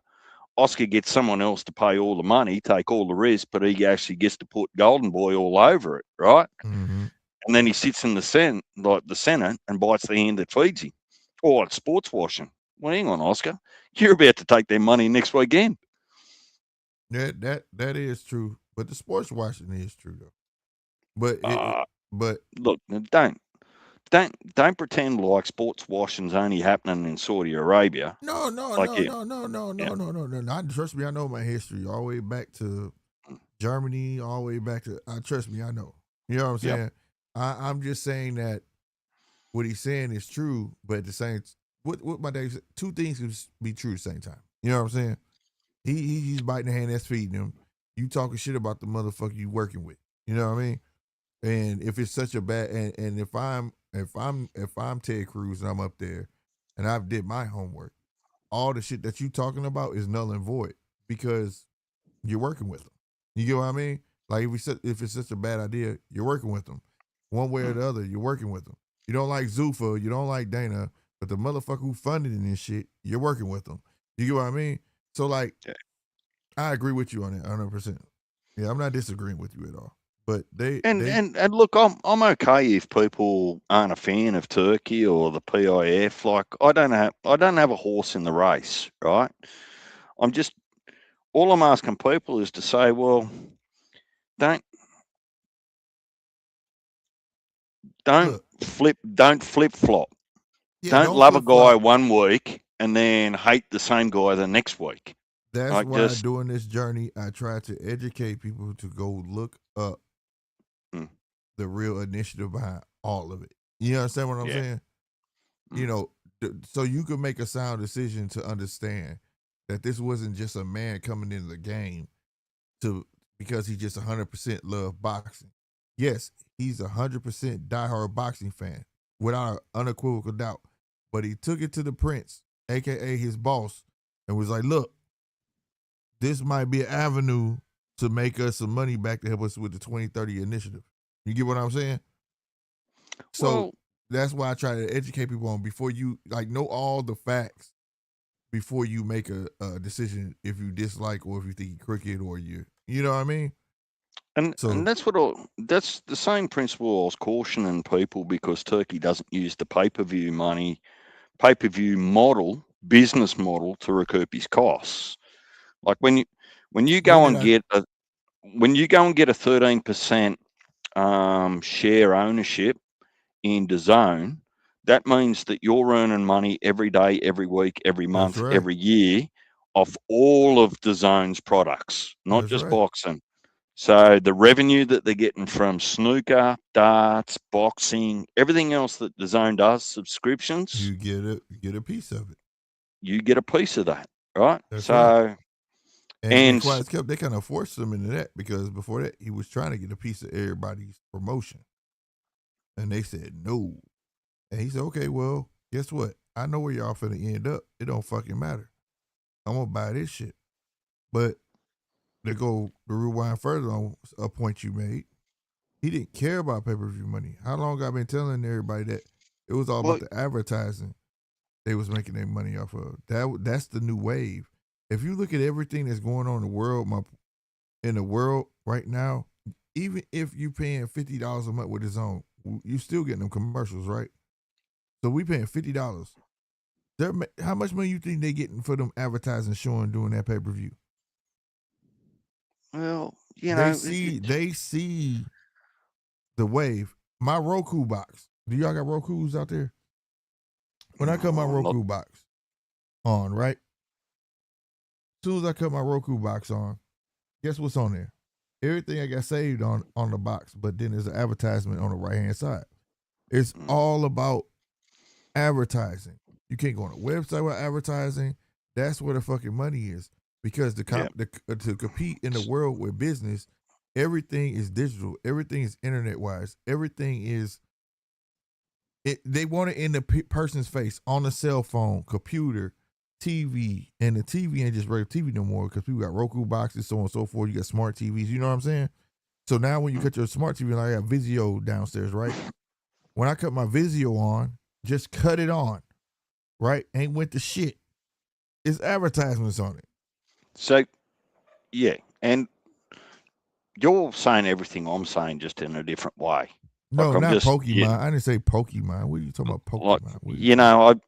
Oscar gets someone else to pay all the money, take all the risk, but he actually gets to put Golden Boy all over it, right? Mm-hmm. And then he sits in the Senate, and bites the hand that feeds him. Oh, it's sports washing. Well, hang on, Oscar. You're about to take their money next weekend. That is true. But the sports washing is true though. But Uh, but look, don't pretend like sports washing's only happening in Saudi Arabia. no, no, Like, no, yeah, no, no, no, yeah, no, no, no, no. Trust me, I know my history all the way back to Germany, all the way back to. Trust me, I know. You know what I'm yeah. saying? I'm just saying that what he's saying is true, but at the same, what my dad said, two things can be true at the same time. You know what I'm saying? He's biting the hand that's feeding him. You talking shit about the motherfucker you working with. You know what I mean? And if it's such a bad, and if I'm Ted Cruz and I'm up there, and I've did my homework, all the shit that you talking about is null and void because you're working with them. You get what I mean? Like if it's such a bad idea, you're working with them. One way or Mm, the other, you're working with them. You don't like Zufa, you don't like Dana, but the motherfucker who funded in this shit, you're working with them. You get what I mean? So like, yeah. I agree with you on it 100%. Yeah, I'm not disagreeing with you at all. But they And look, I'm okay if people aren't a fan of Turkey or the PIF. Like, I don't have a horse in the race, right? I'm just all I'm asking people is to say, well, don't look, don't flip flop. yeah, Don't don't love a flip guy flop. 1 week and then hate the same guy the next week. That's Like, why just during this journey, I try to educate people to go look up mm, the real initiative behind all of it. You understand what I'm yeah, saying? You mm, know, so you can make a sound decision to understand that this wasn't just a man coming into the game to because he just 100% love boxing. Yes, he's 100% diehard boxing fan without an unequivocal doubt. But he took it to the prince, aka his boss, and was like, "Look, this might be an avenue to make us some money back to help us with the 2030 initiative." You get what I'm saying? So well, that's why I try to educate people on before you like know all the facts before you make a decision if you dislike or if you think he's crooked or you know what I mean? And So that's the same principle I was cautioning people, because Turkey doesn't use the pay per view model, business model, to recoup his costs. Like when you where go did and I? get a when you go and get a 13% share ownership in DAZN, that means that you're earning money every day, every week, every That's month, right. every year off all of DAZN's products, not That's just right. boxing. So the revenue that they're getting from snooker, darts, boxing, everything else that DAZN does, subscriptions, You get a piece of it. you get a piece of that, right? That's right. So And and quiet as kept, they kind of forced him into that because before that he was trying to get a piece of everybody's promotion, and they said no. And he said, okay, well, guess what? I know where y'all finna end up. It don't fucking matter. I'm gonna buy this shit. But to rewind further on a point you made, he didn't care about pay per view money. How long I've been telling everybody that it was all about well, the advertising they was making their money off of. That's the new wave. If you look at everything that's going on in the world, right now, even if you paying $50 a month with his own, you still getting them commercials, right? So we paying $50. How much money you think they getting for them advertising showing doing that pay per view? well, They see the wave. My Roku box. Do y'all got Roku's out there? When I cut my no, not Roku box on, right? As soon as I cut my Roku box on, guess what's on there? Everything I got saved on the box, but then there's an advertisement on the right hand side. It's all about advertising. You can't go on a website with advertising. That's where the fucking money is. Because yeah. to compete in the world with business, everything is digital. Everything is internet wise. Everything is they want it in the person's face on the cell phone, computer, TV, and the TV ain't just regular TV no more because people got Roku boxes, so on and so forth. You got smart TVs. You know what I'm saying? So now when you cut your smart TV, like I have Vizio downstairs, right? When I cut my Vizio on, just cut it on, right? Ain't went to shit. It's advertisements on it. So yeah, and you're saying everything I'm saying just in a different way. Like No, I'm not just Pokemon. I didn't say Pokemon. What are you talking about? like Pokemon. What are you talking about?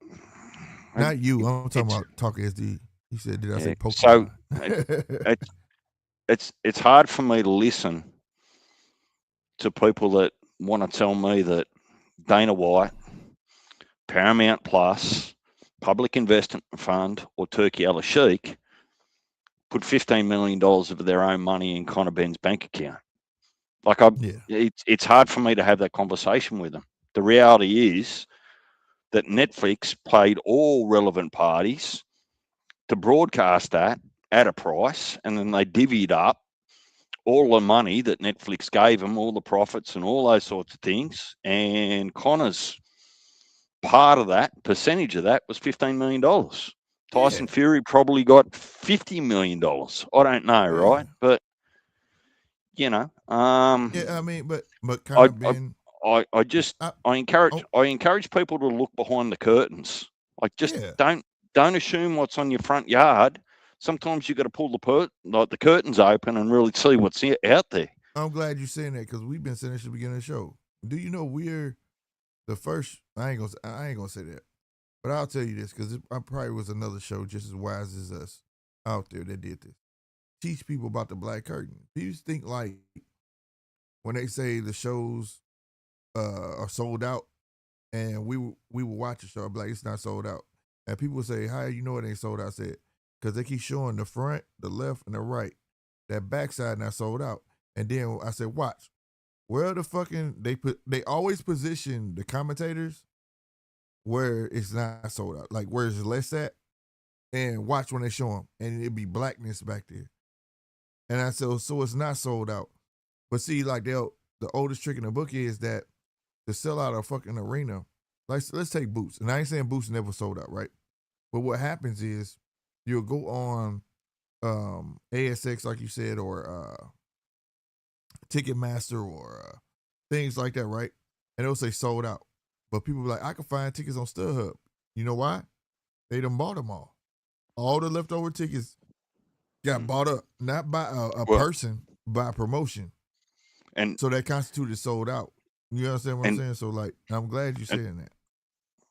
I Not you. I'm talking it's about Talk SD. He said, "Did I say so Pokemon?" it's it's hard for me to listen to people that want to tell me that Dana White, Paramount Plus, Public Investment Fund, or Turkey Al Sheikh put $15 million of their own money in Conor Ben's bank account. Like yeah, it's hard for me to have that conversation with them. The reality is that Netflix paid all relevant parties to broadcast that at a price, and then they divvied up all the money that Netflix gave them, all the profits and all those sorts of things. And Connor's part of that, percentage of that, was $15 million. yeah, Tyson Fury probably got $50 million. I don't know, yeah, right? But you know, yeah. I mean, but kind I, of I, been, I just I, I oh, encourage people to look behind the curtains. Like just yeah. don't assume what's on your front yard. Sometimes you got to pull the curtains open and really see what's out there. I'm glad you're saying that because we've been saying this at the beginning of the show. Do you know we're the first? I ain't gonna say that, but I'll tell you this because I probably was another show just as wise as us out there that did this. Teach people about the black curtain. People think like when they say the shows are sold out, and we will watch a show, I'll be like, it's not sold out. And people will say, how you know it ain't sold out? I said, because they keep showing the front, the left, and the right. That backside not sold out. And then I said, watch. Where the fucking they always position the commentators where it's not sold out. Like where it's less at. And watch when they show them. And it'd be blackness back there. And I said, so it's not sold out. But see, like the oldest trick in the book is that to sell out a fucking arena, like let's take Boots. And I ain't saying Boots never sold out, right? But what happens is you'll go on ASX, like you said, or Ticketmaster or things like that, right? And it'll say sold out. But people be like, I can find tickets on StubHub. You know why? They done bought them all. All the leftover tickets got bought up, not by a Well, person, by a promotion. And So that constituted sold out. You understand what I'm and saying? So like, I'm glad you're and saying that.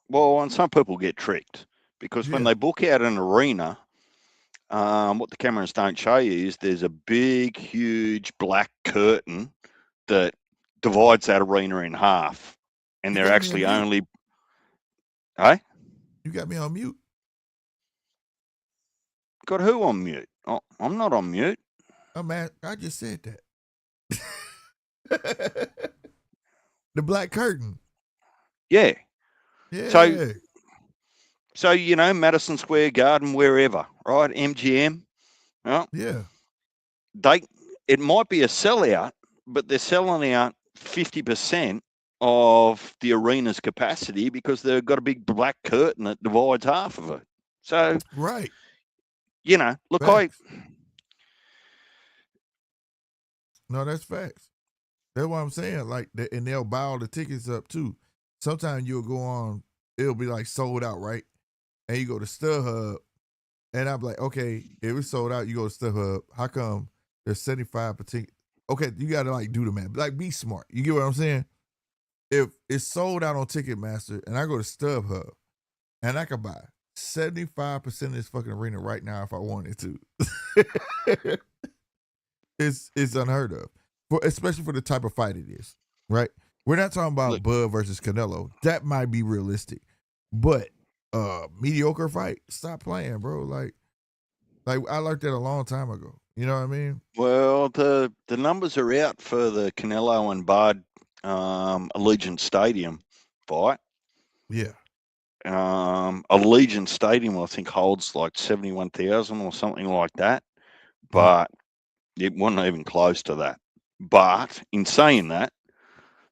well, and some people get tricked because when Yeah. they book out an arena, what the cameras don't show you is there's a big, huge black curtain that divides that arena in half, and You they're got me on actually mute. only, hey, You got me on mute. got who on mute? Oh, I'm not on mute. I just said that. The black curtain. Yeah. So, Yeah. Madison Square Garden, wherever, right? MGM. Well, Yeah. it might be a sellout, but they're selling out 50% of the arena's capacity because they've got a big black curtain that divides half of it. So, Right. look, Facts. No, that's facts. That's what I'm saying. Like, and they'll buy all the tickets up too. Sometimes you'll go on, it'll be like sold out, right? And you go to StubHub, and I'm like, okay, if it's sold out, you go to StubHub. How come there's 75%? Okay, you got to like do the math. Like, be smart. You get what I'm saying? If it's sold out on Ticketmaster, and I go to StubHub, and I could buy 75% of this fucking arena right now if I wanted to. It's unheard of, especially for the type of fight it is, right? We're not talking about look, Bud versus Canelo. That might be realistic, but mediocre fight, stop playing, bro. Like I learned that a long time ago. You know what I mean? well, the numbers are out for the Canelo and Bud Allegiant Stadium fight. Yeah. Allegiant Stadium, I think, holds like 71,000 or something like that, Yeah. but it wasn't even close to that. But in saying that,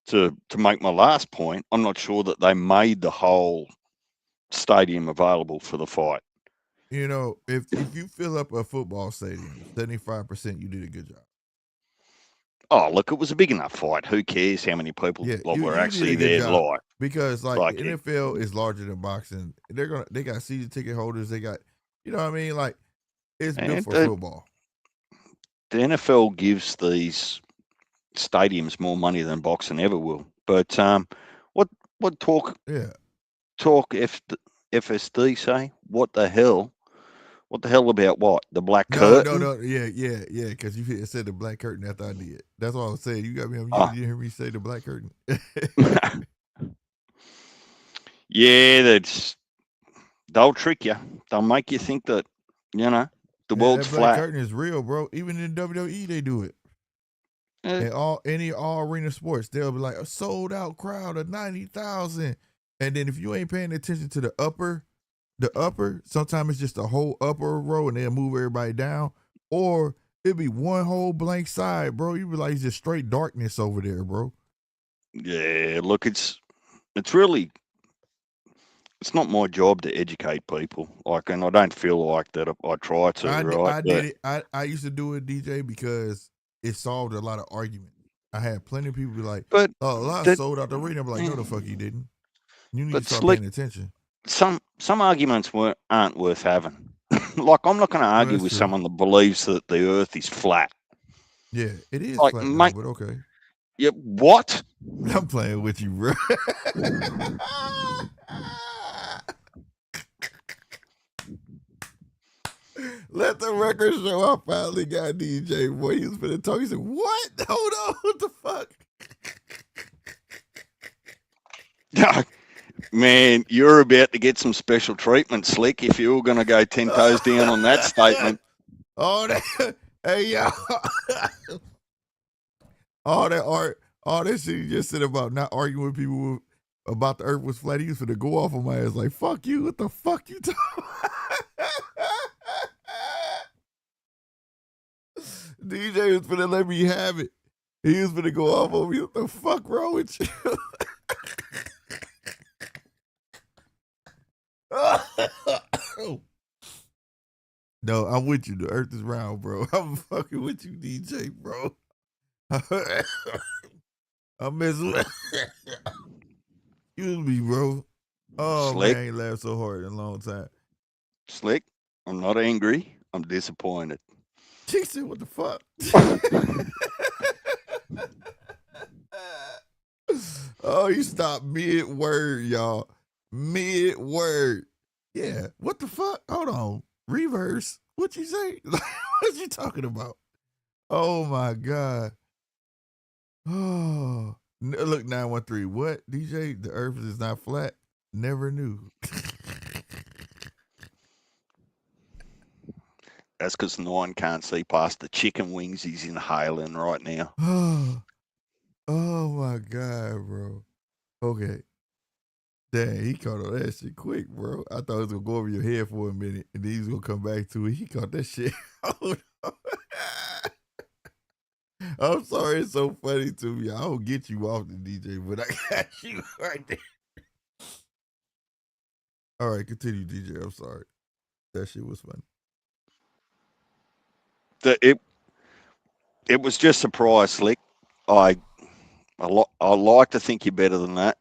to make my last point, I'm not sure that they made the whole stadium available for the fight. You know, if you fill up a football stadium, 75%, you did a good job. Oh, look, it was a big enough fight. Who cares how many people Yeah, were you did a actually good there job live? because like the Like, NFL is larger than boxing. They got season ticket holders. They got, you know what I mean? Like it's built and for football. the NFL gives these stadiums more money than boxing ever will. But what talk Yeah. FSD say? What the hell? What the hell about what? The black No, curtain? yeah. Because you said the black curtain after I did. That's all I was saying. You got me on mute. Oh. You didn't hear me say the black curtain. Yeah, they'll trick you. They'll make you think that the world's that black flat. curtain is real, bro. Even in WWE, they do it. Uh, In all arena sports, they'll be like a sold out crowd of 90,000, and then if you ain't paying attention to the upper, sometimes it's just a whole upper row, and they'll move everybody down, or it'd be one whole blank side, bro. You be like, it's just straight darkness over there, bro. yeah, look, it's really, it's not my job to educate people. Like, and I don't feel like that. I try to, right? I did it. I used to do it, DJ, because it solved a lot of arguments. I had plenty of people be like, But "Oh, a lot that, sold out the arena." I'm like, "No, the fuck you didn't. You need to but start slick. paying attention." Some arguments aren't worth having. Like, I'm not going to Well, argue that's with true. someone that believes that the Earth is flat. Yeah, it is Like, flat now, mate, but okay. yeah, what? I'm playing with you, bro. Let the record show I finally got DJ. Boy, he was finna talk. He said, "What? Hold on, what the fuck?" Man, you're about to get some special treatment, Slick, if you're going to go 10 toes down on that statement. Oh, that, hey, y'all. all that shit he just said about not arguing with people about the earth was flat. He was finna go off on my ass like, "Fuck you. What the fuck you talking DJ was finna let me have it. He was finna go off on me. What the fuck wrong with you? No, I'm with you. The earth is round, bro. I'm fucking with you, DJ, bro. I'm messing with Excuse me, bro. Oh, Slick, man, I ain't laughed so hard in a long time. Slick, I'm not angry. I'm disappointed. She said, what the fuck? Oh, you stopped mid-word, y'all. Mid-word. Yeah. What the fuck? Hold on. Reverse. What you say? What you talking about? Oh my God. Oh. Look, 913. What, DJ? The earth is not flat? Never knew. That's because Nine can't see past the chicken wings he's inhaling right now. Oh my God, bro. Okay. Dang, he caught on that shit quick, bro. I thought it was gonna go over your head for a minute and then he was gonna come back to it. He caught that shit. Oh, no. I'm sorry, it's so funny to me. I don't get you off the DJ, but I got you right there. All right, continue, DJ. I'm sorry. That shit was funny. It was just surprise, Slick. I like to think you're better than that.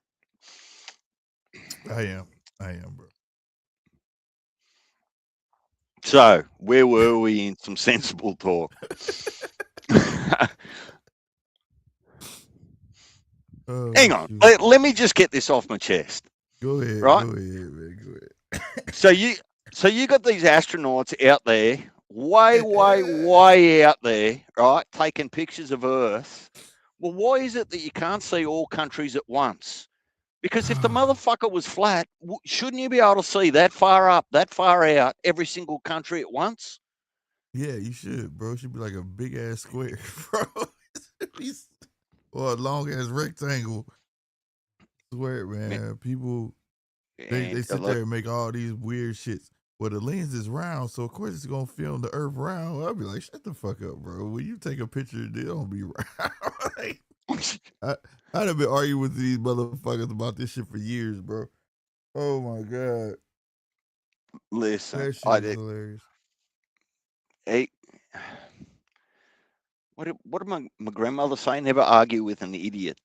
I am, bro. So, where were we in some sensible talk? Oh, Hang on. shoot. Let me just get this off my chest. Go ahead, Right? man. Go ahead. So you got these astronauts out there, way out there, right, taking pictures of Earth. Well, why is it that you can't see all countries at once? Because if the motherfucker was flat, shouldn't you be able to see that far up, that far out, every single country at once? Yeah, you should, bro. It should be like a big ass square, bro. Or a long ass rectangle. I swear, man. People they sit there and make all these weird shits. Well, the lens is round, so of course it's gonna film the earth round. I'll be like, shut the fuck up, bro. When you take a picture, they don't be round. Like, I'd have been arguing with these motherfuckers about this shit for years, bro. Oh my God. Listen, That shit is hilarious. Hey, what did my grandmother say? Never argue with an idiot,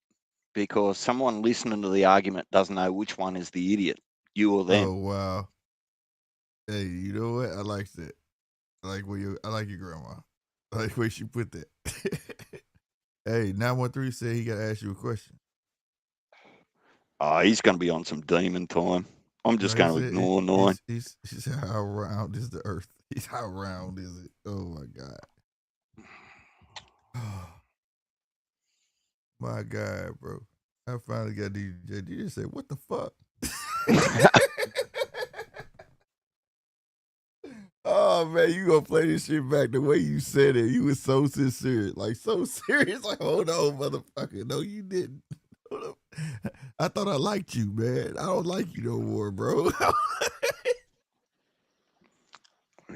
because someone listening to the argument doesn't know which one is the idiot, you or them. Oh wow. Hey, you know what? I like that. I like your grandma. I like the way she put that. Hey, 913 said he got to ask you a question. Oh, he's going to be on some demon time. I'm just going to ignore Nine. He said, how round is the earth? How round is it? Oh, my God. My God, bro. I finally got DJ. DJ said, what the fuck? Oh, man, you going to play this shit back the way you said it. You was so sincere. Like, so serious. Like, hold on, motherfucker. No, you didn't. Hold up. I thought I liked you, man. I don't like you no more, bro.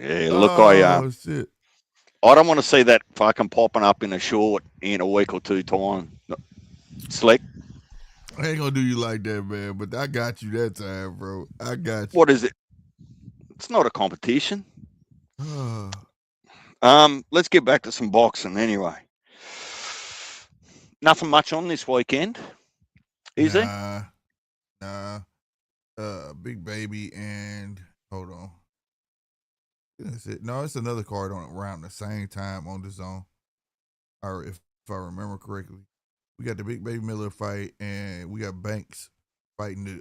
Yeah, look, Shit. I don't want to see that fucking popping up in a short in a week or two time. Slick. I ain't gonna do you like that, man, but I got you that time, bro. I got you. What is it? It's not a competition. Let's get back to some boxing anyway. Nothing much on this weekend, is there? Nah. Big Baby and hold on. That's it. No, it's another card on around the same time on the zone. Or if I remember correctly. We got the Big Baby Miller fight and we got Banks fighting the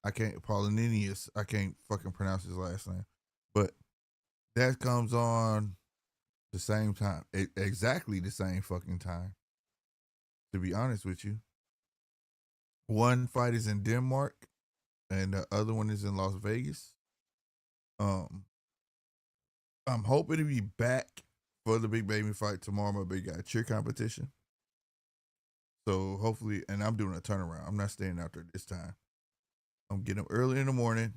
Paulininius. I can't fucking pronounce his last name. But that comes on the same time. Exactly the same fucking time. To be honest with you. One fight is in Denmark and the other one is in Las Vegas. I'm hoping to be back for the Big Baby fight tomorrow. My big guy cheer competition. So hopefully, and I'm doing a turnaround. I'm not staying out there this time. I'm getting up early in the morning,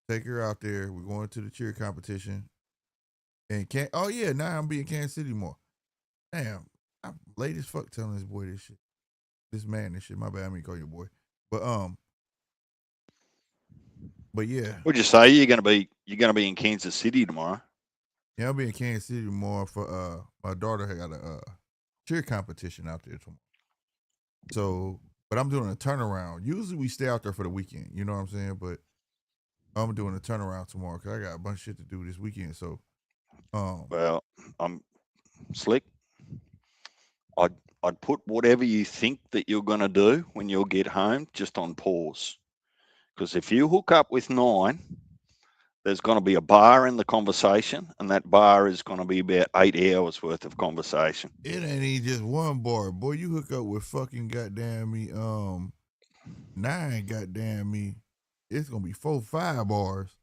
take her out there. We're going to the cheer competition. And now I'm being Kansas City more. Damn, I'm late as fuck telling this boy this shit. This man this shit. My bad, I mean call you boy. But yeah. What'd you say? You're gonna be in Kansas City tomorrow? Yeah, I'll be in Kansas City tomorrow for my daughter had got a cheer competition out there tomorrow. So, but I'm doing a turnaround. Usually we stay out there for the weekend, you know what I'm saying? But I'm doing a turnaround tomorrow because I got a bunch of shit to do this weekend. So, well, I'm Slick. I'd put whatever you think that you're going to do when you get home just on pause. Because if you hook up with 9, there's going to be a bar in the conversation, and that bar is going to be about 8 hours worth of conversation. It ain't even just one bar, boy. You hook up with fucking goddamn me, 9, goddamn me. It's gonna be 4, 5 bars.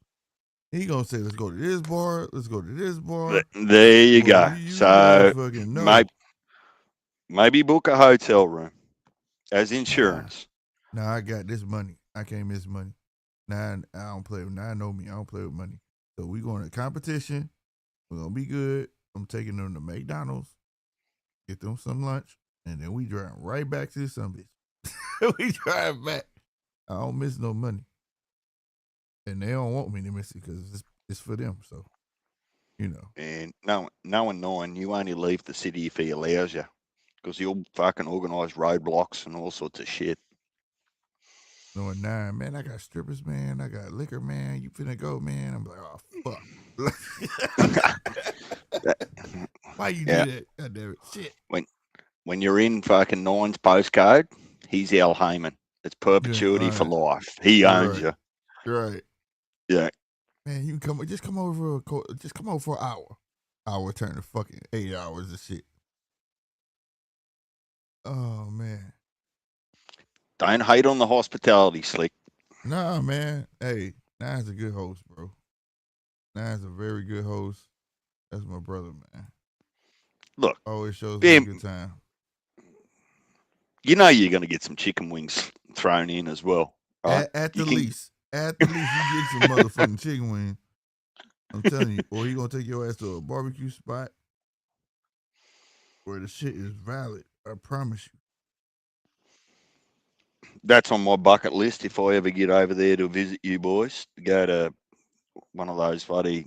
He gonna say, "Let's go to this bar. Let's go to this bar." There you Boy, go. you So motherfucking know. maybe book a hotel room as Nah, insurance. nah. I got this money. I can't miss money. Nah, I don't play with. Nah, know me. I don't play with money. So we going to competition. We're gonna be good. I'm taking them to McDonald's, get them some lunch, and then we drive right back to the some bitch. We drive back. I don't miss no money, and they don't want me to miss it because it's for them. So you know, And knowing 9, you only leave the city if he allows you, because you'll fucking organise roadblocks and all sorts of shit. knowing 9, man, I got strippers, man. I got liquor, man. You finna go, man. I'm like, oh fuck. That- Why you yeah, do that? God damn it, shit. when you're in fucking 9's postcode, he's Al Heyman. It's Yeah, perpetuity all for right. life. He You're owns right. you. You're right. Yeah. Man, you can come. Just come over for just come over for an hour. Hour turn to fucking 8 hours of shit. Oh man. Don't hate on the hospitality, Slick. Nah, man. Hey, Nine's a good host, bro. Nine's a very good host. That's my brother, man. Look, Always shows me a yeah, good time. you know you're going to get some chicken wings thrown in as well, right? At You the can. least, you get some motherfucking chicken wing. I'm telling you, or he gonna take your ass to a barbecue spot where the shit is valid. I promise you. That's on my bucket list if I ever get over there to visit you boys. To go to one of those bloody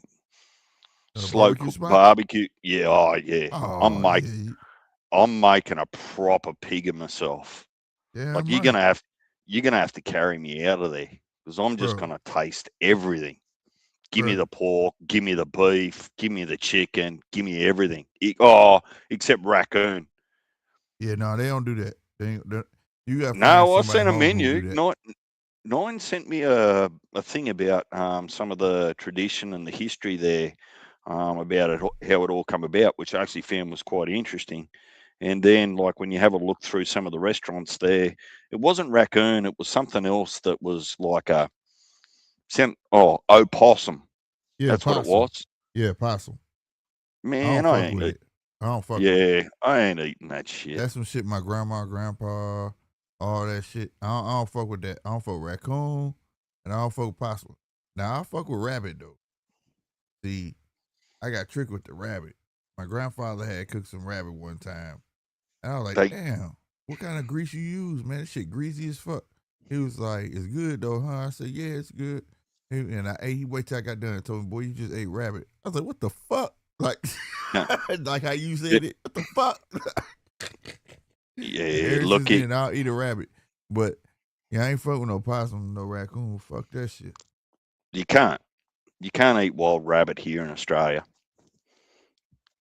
A slow barbecue cook spot? barbecue. Yeah, oh yeah. Oh yeah, I'm making a proper pig of myself. Like damn right, you're gonna have to carry me out of there because I'm just bro, gonna taste everything. Give me bro. the pork, give me the beef, give me the chicken, give me everything. Except raccoon. Yeah, no, they don't do that. You gotta find No, I somebody sent a home who menu. do that. Nine sent me a thing about some of the tradition and the history there, about it, how it all come about, which I actually found was quite interesting. And then, like when you have a look through some of the restaurants there, it wasn't raccoon; it was something else that was like a opossum. Yeah, That's what it possum. was. Yeah, possum. I don't Man, fuck with it. I don't fuck with it. yeah, I ain't eating that shit. That's some shit my grandma, grandpa, all that shit. I don't fuck with that. I don't fuck with raccoon, and I don't fuck with possum. Now I fuck with rabbit though. See, I got tricked with the rabbit. My grandfather had cooked some rabbit one time, and I was like, They "Damn, what kind of grease you use, man? This shit greasy as fuck." He was like, "It's good though, huh?" I said, "Yeah, it's good." And I ate. He waited till I got done and told me, "Boy, you just ate rabbit." I was like, "What the fuck?" Like, no, like how you it, said it. What the fuck? And yeah, ever since look it. then, I'll eat a rabbit. But yeah, I ain't fuck with no possum, no raccoon. Fuck that shit. You can't. You can't eat wild rabbit here in Australia.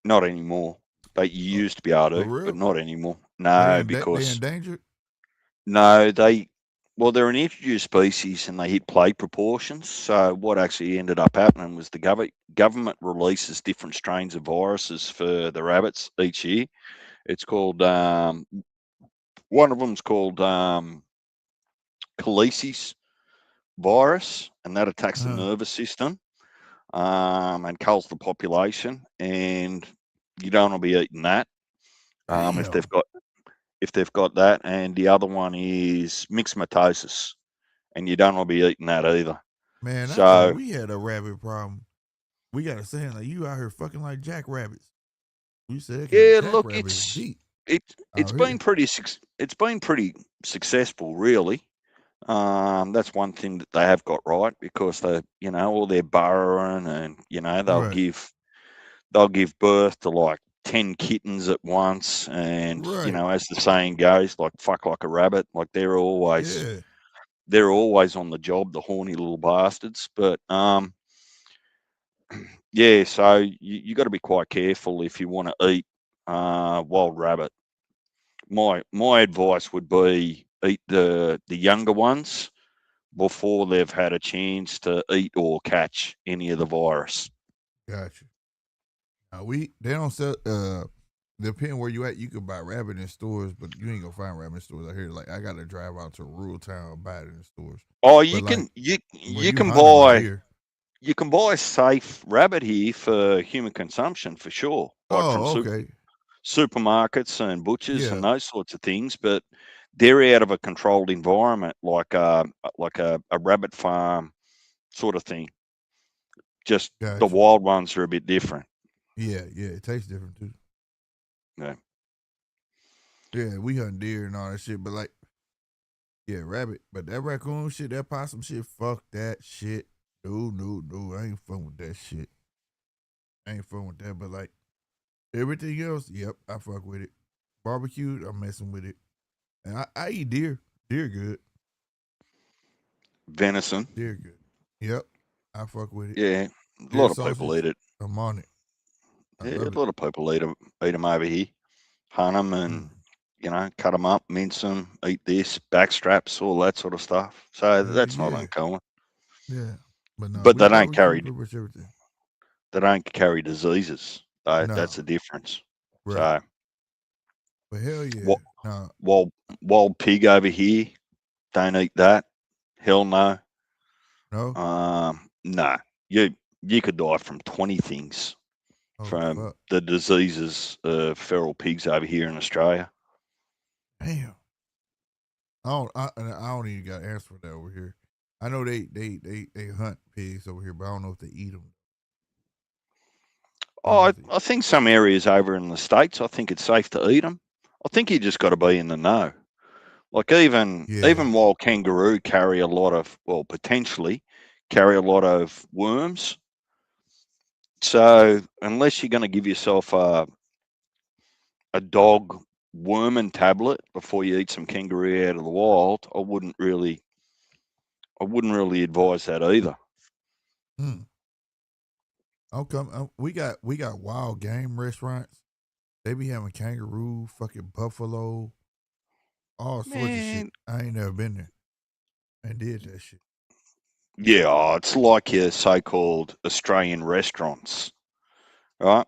Not anymore. They you Uh, used to be able for to, but real? not anymore. They No, they because endangered? no, they're an introduced species and they hit plague proportions. So what actually ended up happening was the government releases different strains of viruses for the rabbits each year. It's called one of them's called Colesis virus, and that attacks the Uh, nervous system and culls the population. And you don't want to be eating that if damn. they've got that. And the other one is myxomatosis, and you don't want to be eating that either. Man, I thought So we had a rabbit problem. We got to saying like you out here fucking like jackrabbits. You said because yeah, look, jackrabbit is deep it it's out been here. pretty successful, really. That's one thing that they have got right because all their burrowing and Right, they'll give birth to like 10 kittens at once, and right. as the saying goes, like fuck like a rabbit. Like Yeah, they're always on the job, the horny little bastards. But yeah, so you got to be quite careful if you want to eat wild rabbit. My advice would be eat the younger ones before they've had a chance to eat or catch any of the virus. Gotcha. Now they don't sell. Depending where you at, you could buy rabbit in stores, but you ain't gonna find rabbit in stores out here. Like I gotta drive out to a rural town and buy it in the stores. Oh, But like when you you can hunt them buy here. safe rabbit here for human consumption for sure, like from Oh, okay. supermarkets and butchers Yeah, and those sorts of things. But they're out of a controlled environment, like a rabbit farm sort of thing. Just the gotcha. wild ones are a bit different. Yeah, yeah. It tastes different too. Yeah. Yeah, we hunt deer and all that shit, but like, yeah, rabbit. But that raccoon shit, that possum shit, fuck that shit. No, no, no. I ain't fun with that shit. I ain't fun with that. But like everything else, yep, I fuck with it. Barbecued, I'm messing with it. And I eat deer. Deer good. Venison. Deer good. Yep. I fuck with it. Yeah. A Deer lot of people sausage, eat it. I'm on it. I Yeah, love a it. lot of people eat them over here, hunt them and, Mm. cut them up, mince them, eat this, back straps, all that sort of stuff. So Hell that's not yeah. uncommon. Yeah. But no, But we barbecue pretty much everything. they don't carry diseases. That's No. the difference. Right. So But hell what yeah. No. wild pig over here, don't eat that. Hell no. No? No. You could die from 20 things Oh from fuck. the diseases of feral pigs over here in Australia. Damn. I don't even got an answer for that over here. I know they hunt pigs over here, but I don't know if they eat them. I don't Oh, know I, if they. I think some areas over in the States, I think it's safe to eat them. I think you just got to be in the know. Like Yeah. even while kangaroo carry a lot of, well, potentially carry a lot of worms. So unless you're going to give yourself a dog worming tablet before you eat some kangaroo out of the wild, I wouldn't really advise that either. Hmm. Okay. We got wild game restaurants. They be having kangaroo, fucking buffalo, all sorts of shit. Man, I ain't never been there and did that shit. yeah, it's like your so-called Australian restaurants, right?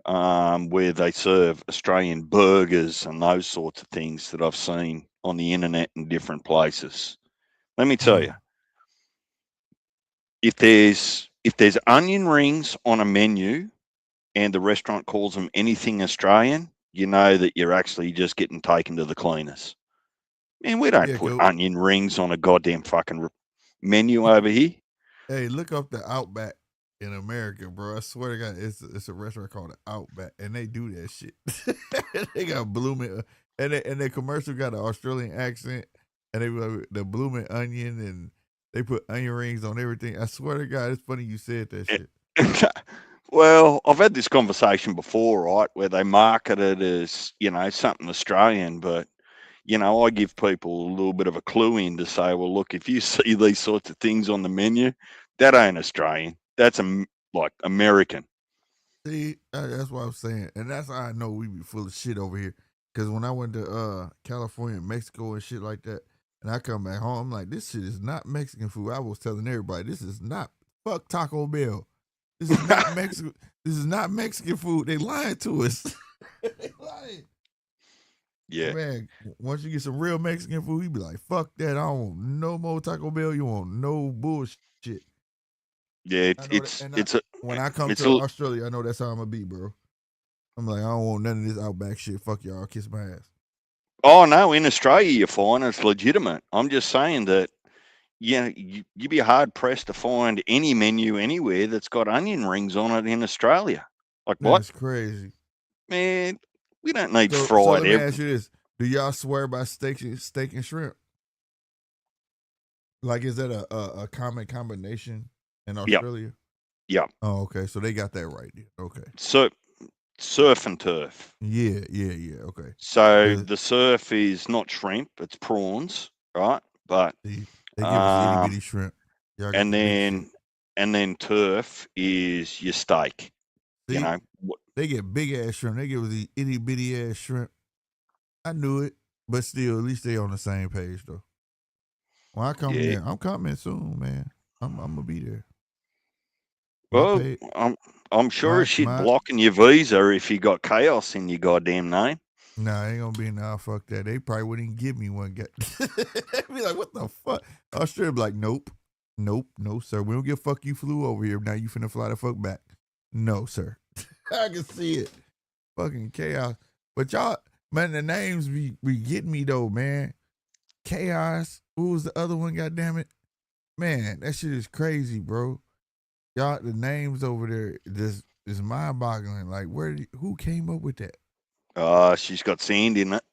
Where they serve Australian burgers and those sorts of things that I've seen on the internet in different places. Let me tell you, Hmm. if there's onion rings on a menu and the restaurant calls them anything Australian, you know that you're actually just getting taken to the cleaners. Man, we don't Yeah, put go. onion rings on a goddamn fucking menu over here. Hey, look up the Outback in America, bro. I swear to God, it's a restaurant called the Outback, and they do that shit. They got blooming, and their commercial got an Australian accent, and they the blooming onion, and they put onion rings on everything. I swear to God, it's funny you said that shit. Well, I've had this conversation before, right, where they market it as, something Australian, but, I give people a little bit of a clue in to say, well, look, if you see these sorts of things on the menu, that ain't Australian. That's like American. See, that's what I'm saying, and that's how I know we be full of shit over here. Because when I went to California, and Mexico, and shit like that, and I come back home, I'm like, this shit is not Mexican food. I was telling everybody, this is not fuck Taco Bell. This is not Mexican. This is not Mexican food. They lying to us. They lying. Yeah. Man, once you get some real Mexican food, you be like, fuck that. I don't want no more Taco Bell. You want no bullshit. Yeah, I know that. When I come it's to a, Australia, I know that's how I'm gonna be, bro. I'm like, I don't want none of this Outback shit. Fuck y'all. Kiss my ass. oh no, in Australia you're fine. It's legitimate. I'm just saying that, you'd be hard pressed to find any menu anywhere that's got onion rings on it in Australia. Like what? That's crazy. Man, we don't need So fried let me ask everything. you this: do y'all swear by steak and shrimp? Like, is that a common combination in Yep, Australia? yep. Oh, okay. So they got that right. Then. Okay. So surf and turf. Yeah, yeah, yeah. Okay. So Because the surf is not shrimp, it's prawns, right? But they give us itty um, bitty shrimp. Y'all got and the big shit. then turf is your steak. You See, know, they get big ass shrimp. They give us the itty bitty ass shrimp. I knew it, but still, at least they on the same page though. When I come Yeah. there, I'm coming soon, man. I'm gonna be there. My Well, pay, I'm sure my she'd my. blocking your visa if you got chaos in your goddamn name. Nah, ain't gonna be nah. Fuck that. They probably wouldn't even give me one. Get be like, what the fuck? Australia be like, nope, no, sir. We don't give a fuck. You flew over here. Now you finna fly the fuck back. No, sir. I can see it. Fucking chaos. But y'all, man, the names be getting me though, man. Chaos. Who was the other one? God damn it, man. That shit is crazy, bro. Y'all, the names over there just is mind boggling. Like, who came up with that? She's got sand in it.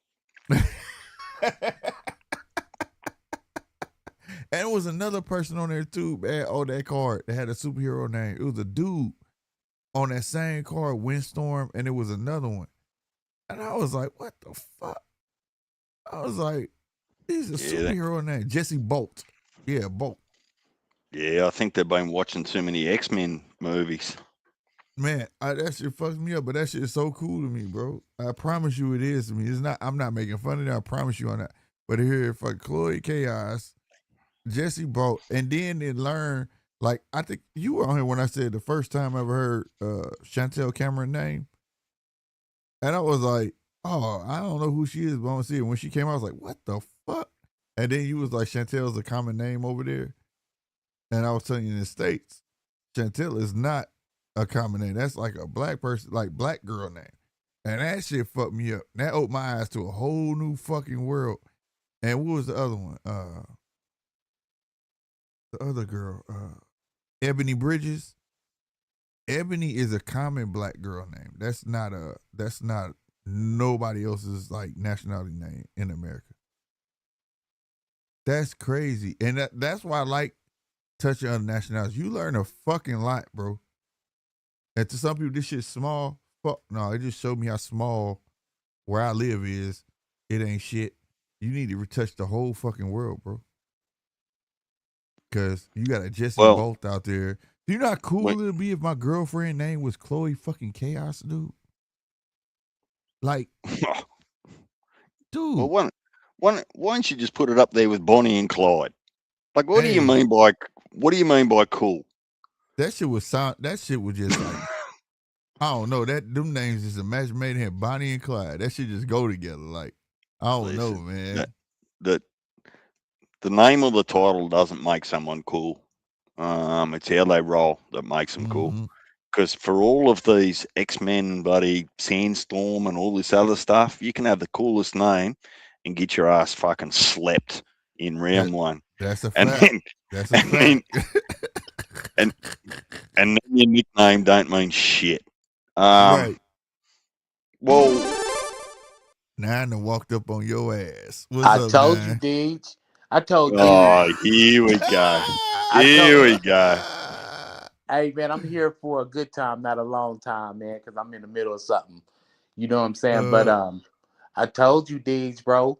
And it was another person on there too, man, on that card that had a superhero name. It was a dude on that same card, Windstorm, and it was another one. And I was like, what the fuck? I was like, he's a superhero name. Jesse Bolt. Yeah, Bolt. Yeah, I think they've been watching too many X-Men movies. Man, that shit fucks me up, but that shit is so cool to me, bro. I promise you it is to me. It's not, I'm not making fun of that. I promise you on that. But here, for Chloe Chaos, Jesse Bolt, and then they learn, like, I think you were on here when I said the first time I ever heard Chantel Cameron name. And I was like, oh, I don't know who she is, but I want to see it. When she came out, I was like, what the fuck? And then you was like, Chantel's a common name over there. And I was telling you in the States, Chantel is not a common name. That's like a black person, like black girl name. And that shit fucked me up. That opened my eyes to a whole new fucking world. And what was the other one? The other girl, Ebony Bridges. Ebony is a common black girl name. That's not nobody else's like nationality name in America. That's crazy. And that's why I like touching other nationalities. You learn a fucking lot, bro. And to some people, this shit's small. Fuck no, it just showed me how small where I live is. It ain't shit. You need to retouch the whole fucking world, bro. Cause you got a Jesse Bolt out there. You know how cool it'd be if my girlfriend name was Chloe fucking Chaos, dude? Like, dude. Well, why don't you just put it up there with Bonnie and Clyde? Like, what do you mean by cool? That shit was just like, I don't know. Them names just imagine made him Bonnie and Clyde. That shit just go together. Like, I don't know, man. The name of the title doesn't make someone cool. It's how they roll that makes them cool. Because for all of these X-Men, buddy, Sandstorm and all this other stuff, you can have the coolest name and get your ass fucking slept in round one. That's a fact. That's a fact. And then your nickname don't mean shit. Right. Well, now I done walked up on your ass. I told you, Deej. I told you. Oh, here we go. Here we go. Hey, man, I'm here for a good time, not a long time, man, because I'm in the middle of something. You know what I'm saying? But I told you, Deej, bro.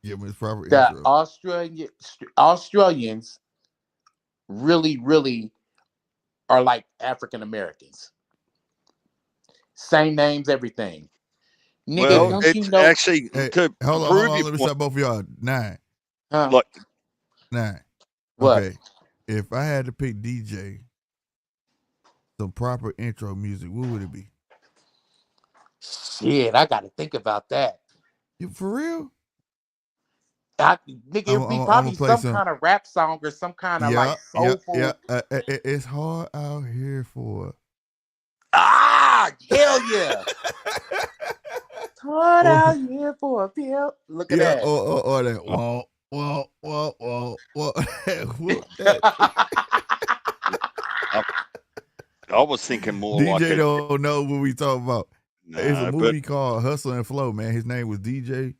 Give me his proper the intro. Australians really, really are like African Americans. Same names, everything. Nigga, well, don't it's you know? actually to hold on. prove Let me stop both of y'all. 9. Huh? Like 9. What? Okay. If I had to pick DJ some proper intro music, what would it be? Shit, I got to think about that. You for real? Nigga, it'd be probably some kind of rap song or some kind of like soulful. Yeah. It's hard out here for. Ah, hell yeah! Hard out here for a pill. Look at that. Or that. Whoa. I was thinking more DJ like DJ don't know what we talking about. No, it's a movie called Hustle and Flow, man. His name was DJ.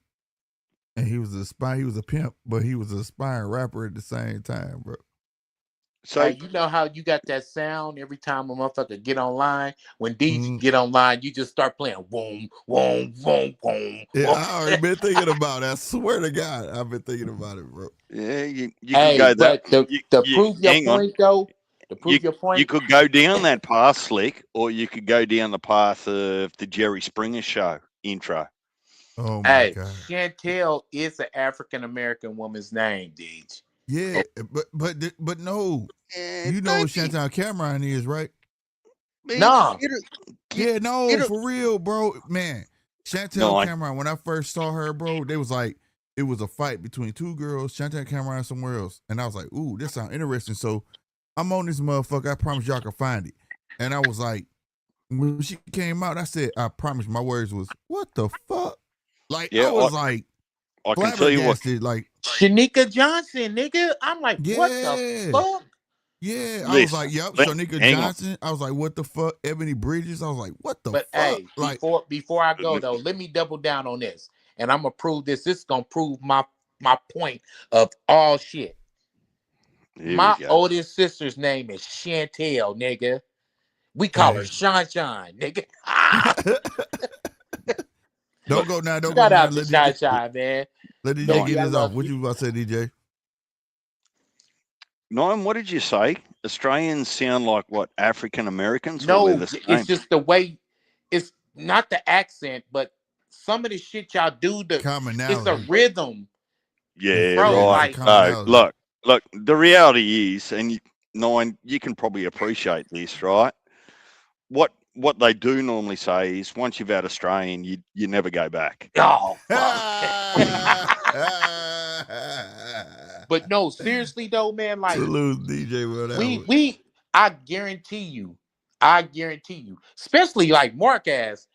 And he was a pimp, but he was an aspiring rapper at the same time, bro. So hey, you know how you got that sound every time a motherfucker get online? When DJ get online, you just start playing boom, boom, boom, boom. Yeah, I already been thinking about it. I swear to God, I've been thinking about it, bro. Yeah, you can go that. To prove your point, though, to prove your point, you could go down that path, Slick, or you could go down the path of the Jerry Springer Show intro. Oh my Hey, God. Chantel is an African American woman's name, Deej. Yeah, but no. You know what Chantel Cameron is, right? Man, No. Yeah, no, for real, bro. Man, Chantel Cameron, when I first saw her, bro, they was like, it was a fight between two girls, Chantel Cameron and somewhere else. And I was like, ooh, this sounds interesting. So I'm on this motherfucker. I promise y'all can find it. And I was like, when she came out, I said, I promise, my words was, what the fuck? Like, Yeah, I was like, I can tell you what. like, Shanika Johnson, nigga. I'm like, what the fuck? Yeah, I was like, yep, Shanika Johnson. On. I was like, what the fuck? Ebony Bridges. I was like, what the fuck? Hey, like, before I go though, let me double down on this. And I'm gonna prove this. This is gonna prove my point of all shit. My oldest sister's name is Chantel, nigga. We call her Shine, nigga. Don't go now. Don't Shout go now. out to Shine, man. Let DJ get this off. What you about to say, DJ? Noam, what did you say? Australians sound like what? African Americans? No, it's just the way. It's not the accent, but some of the shit y'all do. It's a rhythm. Yeah, bro, right. Like, look. The reality is, and Noam, you can probably appreciate this, right? What they do normally say is, once you've had Australian, you never go back. Oh, fuck. But no, seriously though, man, like DJ, I guarantee you, especially like Mark ass,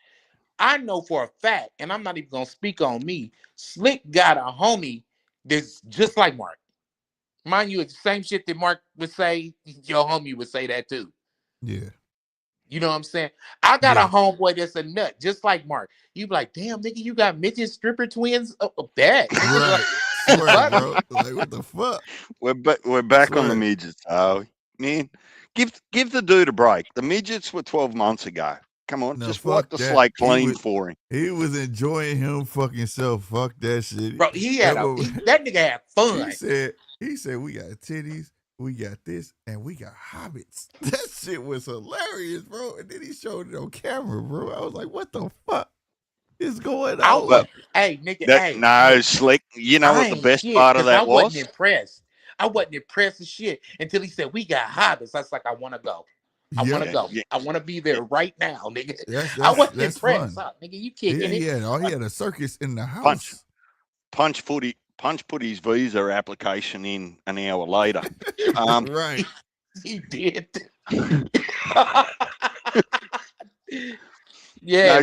I know for a fact, and I'm not even gonna speak on me. Slick got a homie that's just like Mark. Mind you, it's the same shit that Mark would say, your homie would say that too. Yeah. You know what I'm saying? I got a homeboy that's a nut, just like Mark. You be like, damn, nigga, you got midget stripper twins? That. Right, bro. Like, what the fuck? We're back on the midgets, man. Give the dude a break. The midgets were 12 months ago. Come on, just wipe the slate clean for him. He was enjoying him fucking self. Fuck that shit. Bro, that nigga had fun. He said we got titties, we got this, and we got hobbits. That shit was hilarious, bro. And then he showed it on camera, bro. I was like, what the fuck is going on? Hey, nigga, no, Slick. You know what the best part of that was? I wasn't impressed. I wasn't impressed with shit until he said, we got hobbits. I was like, I want to go. I want to go. I want to be there right now, nigga. I wasn't impressed. Nigga, you kicking it. Yeah, he had a circus in the house. Punch put his visa application in an hour later. Right. He did. Yeah,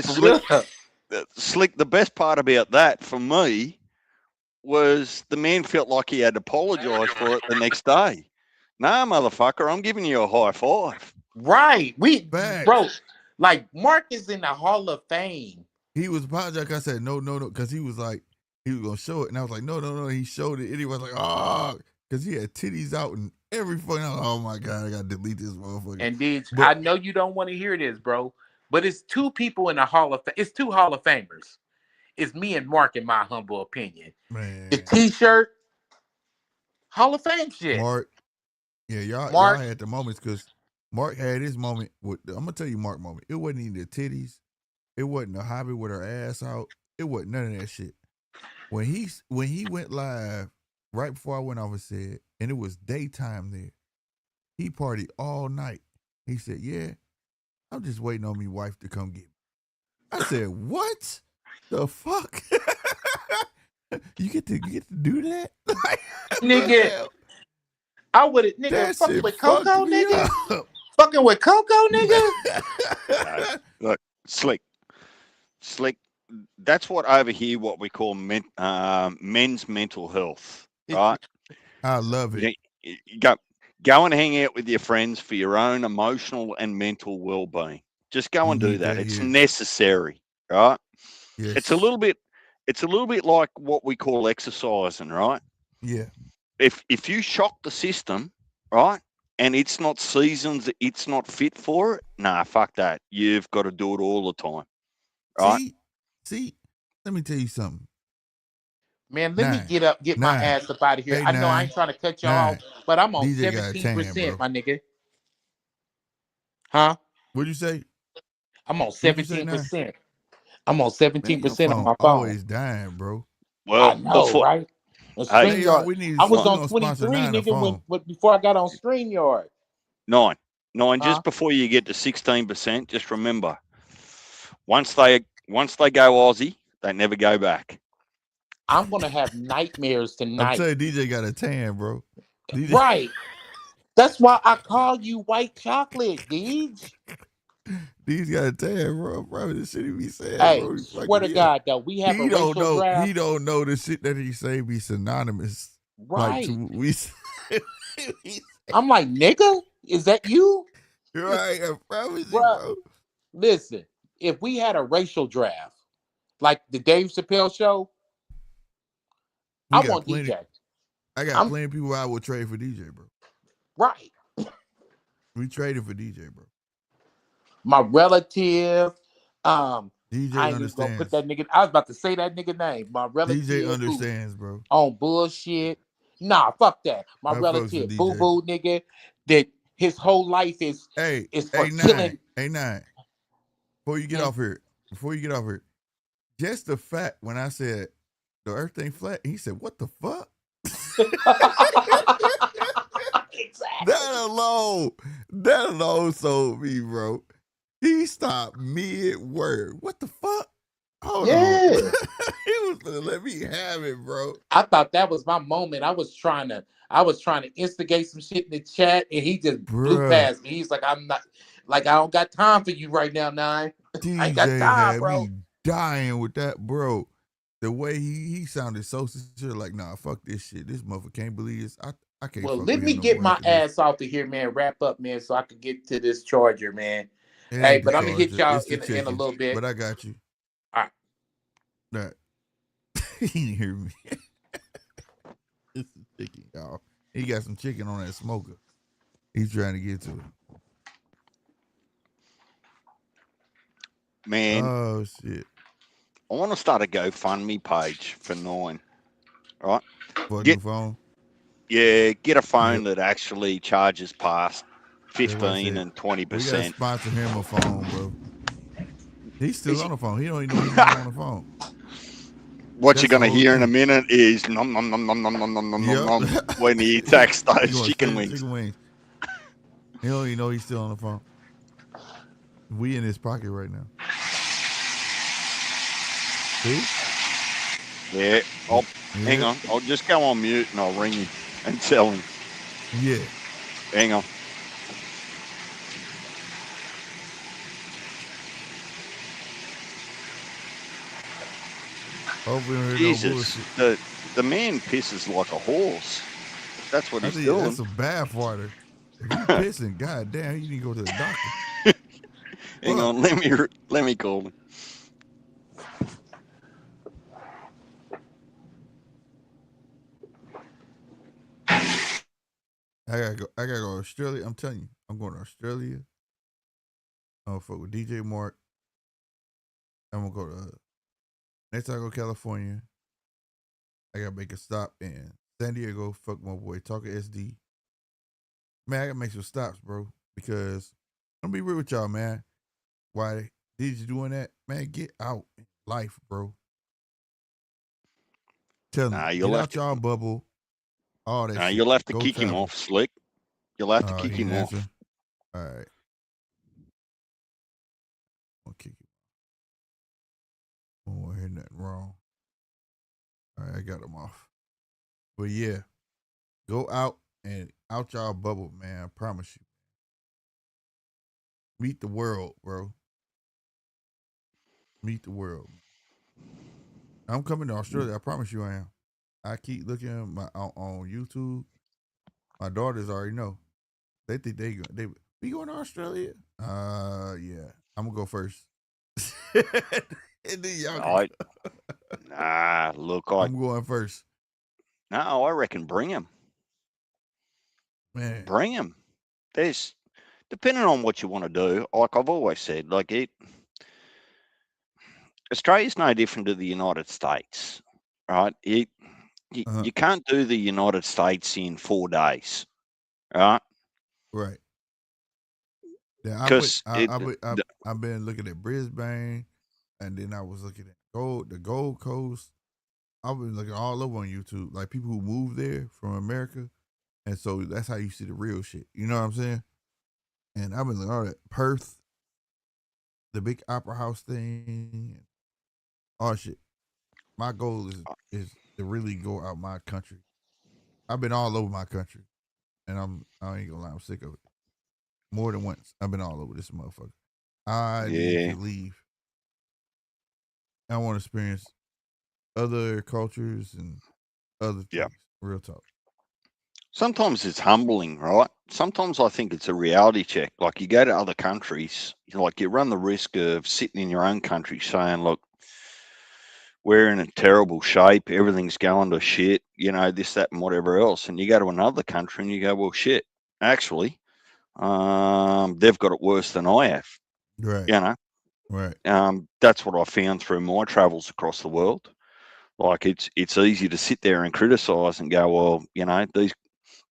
no, Slick, the best part about that for me was the man felt like he had to apologize for it the next day. Nah, motherfucker, I'm giving you a high five. Right. Bro, like Mark is in the Hall of Fame. He was apologizing. I said, no, because he was like, he was going to show it. And I was like, no. He showed it. And he was like, because he had titties out and everything. Oh my God, I got to delete this motherfucker. And I know you don't want to hear this, bro, but it's two people in the Hall of Fame. It's two Hall of Famers. It's me and Mark, in my humble opinion. Man. The T-shirt, Hall of Fame shit. Mark. Yeah, y'all had the moments because Mark had his moment. I'm going to tell you Mark moment. It wasn't even the titties. It wasn't a hobby with her ass out. It wasn't none of that shit. When he went live, right before I went off and said, and it was daytime there, he partied all night. He said, yeah, I'm just waiting on me wife to come get me. I said, what the fuck? You get to do that? Nigga, I would have, nigga, fucking with Coco, nigga. Fucking with Coco, nigga. Look, Slick, that's what over here, what we call men's mental health, right? I love it. You go and hang out with your friends for your own emotional and mental well-being. Just go and do that. It's necessary, right? Yes. It's a little bit like what we call exercising, right? Yeah. If you shock the system, right, and it's not seasoned, it's not fit for it, nah, fuck that. You've got to do it all the time. Right? See, let me tell you something. Man, let me get my ass up out of here. Hey, I know I ain't trying to cut y'all off, but I'm on 17%, my nigga. Huh? What'd you say? I'm on 17%. I'm on 17% on my phone. Always dying, bro. Well, I know, right? And StreamYard, we need I was on gonna sponsor 23, Nine a phone. nigga, before I got on StreamYard. Nine. Just before you get to 16%, just remember, once they go Aussie, they never go back. I'm gonna have nightmares tonight. I'm telling you, DJ got a tan, bro. DJ... Right. That's why I call you white chocolate, Deej. Deej got a tan, bro. Bro, this shit he be saying, Hey, bro. swear to God, though, we have a racial draft. He don't know the shit that he say be synonymous. Right. Like, I'm like, nigga, is that you? Right, I promise you, bro. Listen, if we had a racial draft, like the Dave Chappelle show, I want DJ. I got plenty of people I would trade for DJ, bro. Right. We traded for DJ, bro. My relative, DJ I ain't understands. Gonna put that nigga. I was about to say that nigga name. My relative DJ understands, bro. On bullshit. Nah, fuck that. My relative, boo boo nigga, that his whole life is for killing. A9. Before you get off here, just the fact when I said the earth ain't flat, he said, "What the fuck?" Exactly. That alone sold me, bro. He stopped mid-word. What the fuck? Hold on. He was gonna let me have it, bro. I thought that was my moment. I was trying to instigate some shit in the chat, and he just blew past me. He's like, I'm not, like, I don't got time for you right now, Nine. I ain't got time, had bro. Me dying with that, bro. The way he sounded so sincere, like, nah, fuck this shit. This motherfucker can't believe this. I can't. Well, let me get my ass off of here, man. Wrap up, man, so I can get to this charger, man. Hey, but I'm gonna hit y'all in a little bit. But I got you. All right. That he didn't hear me. This is chicken, y'all. He got some chicken on that smoker. He's trying to get to it. Man. Oh shit. I want to start a GoFundMe page for Nine. Right? For a new phone? Yeah, get a phone that actually charges past 15 and 20%. We gotta sponsor him a phone, bro. He's still on the phone. He don't even know he's not on the phone. What you're gonna hear in a minute is nom nom nom nom nom nom nom nom nom when he attacks those chicken wings. Chicken wings. He don't even know he's still on the phone. We in his pocket right now. See? Yeah. Hang on. I'll just go on mute and I'll ring him and tell him. Yeah. Hang on. Jesus, the man pisses like a horse. That's what he's doing. That's a bad farter. If you pissing, goddamn, you need to go to the doctor. Hang on, let me call him. I gotta go to Australia. I'm telling you, I'm going to Australia. I'm gonna fuck with DJ Mark. I'm gonna go to next time I go to California. I gotta make a stop in San Diego. Fuck my boy Talker SD. Man, I gotta make some stops, bro. Because I'm gonna be real with y'all, man. Why did you doing that? Man, get out in life, bro. Tell me, get out y'all bubble. All that shit. You'll have to kick him off, Slick. You'll have to kick him off. All right. I'll kick him. I don't want to hear nothing wrong. All right, I got him off. But yeah, go out and out y'all bubble, man. I promise you. Meet the world, bro. Meet the world. I'm coming to Australia. I promise you I am. I keep looking on YouTube. My daughters already know. They think they we going to Australia? Yeah. I'm gonna go first. And then y'all Nah, look, I'm going first. No, I reckon bring him. Man. Bring him. There's depending on what you want to do, like I've always said, Australia's no different to the United States, right? You can't do the United States in 4 days, right? Right. Yeah, I've been looking at Brisbane. And then I was looking at the Gold Coast. I've been looking all over on YouTube, like people who moved there from America, and so that's how you see the real shit. You know what I'm saying? And I've been looking all that Perth, the big opera house thing, and all that shit. My goal is to really go out my country. I've been all over my country, and I ain't gonna lie, I'm sick of it. More than once, I've been all over this motherfucker. I need Yeah. to leave. I want to experience other cultures and other Yeah. things. Real talk. Sometimes it's humbling, right? Sometimes I think it's a reality check. Like you go to other countries, you run the risk of sitting in your own country saying, look, we're in a terrible shape, everything's going to shit, this, that, and whatever else. And you go to another country and you go, well, shit, actually, they've got it worse than I have. Right. You know, Right. that's what I found through my travels across the world. Like it's easy to sit there and criticise and go, well, these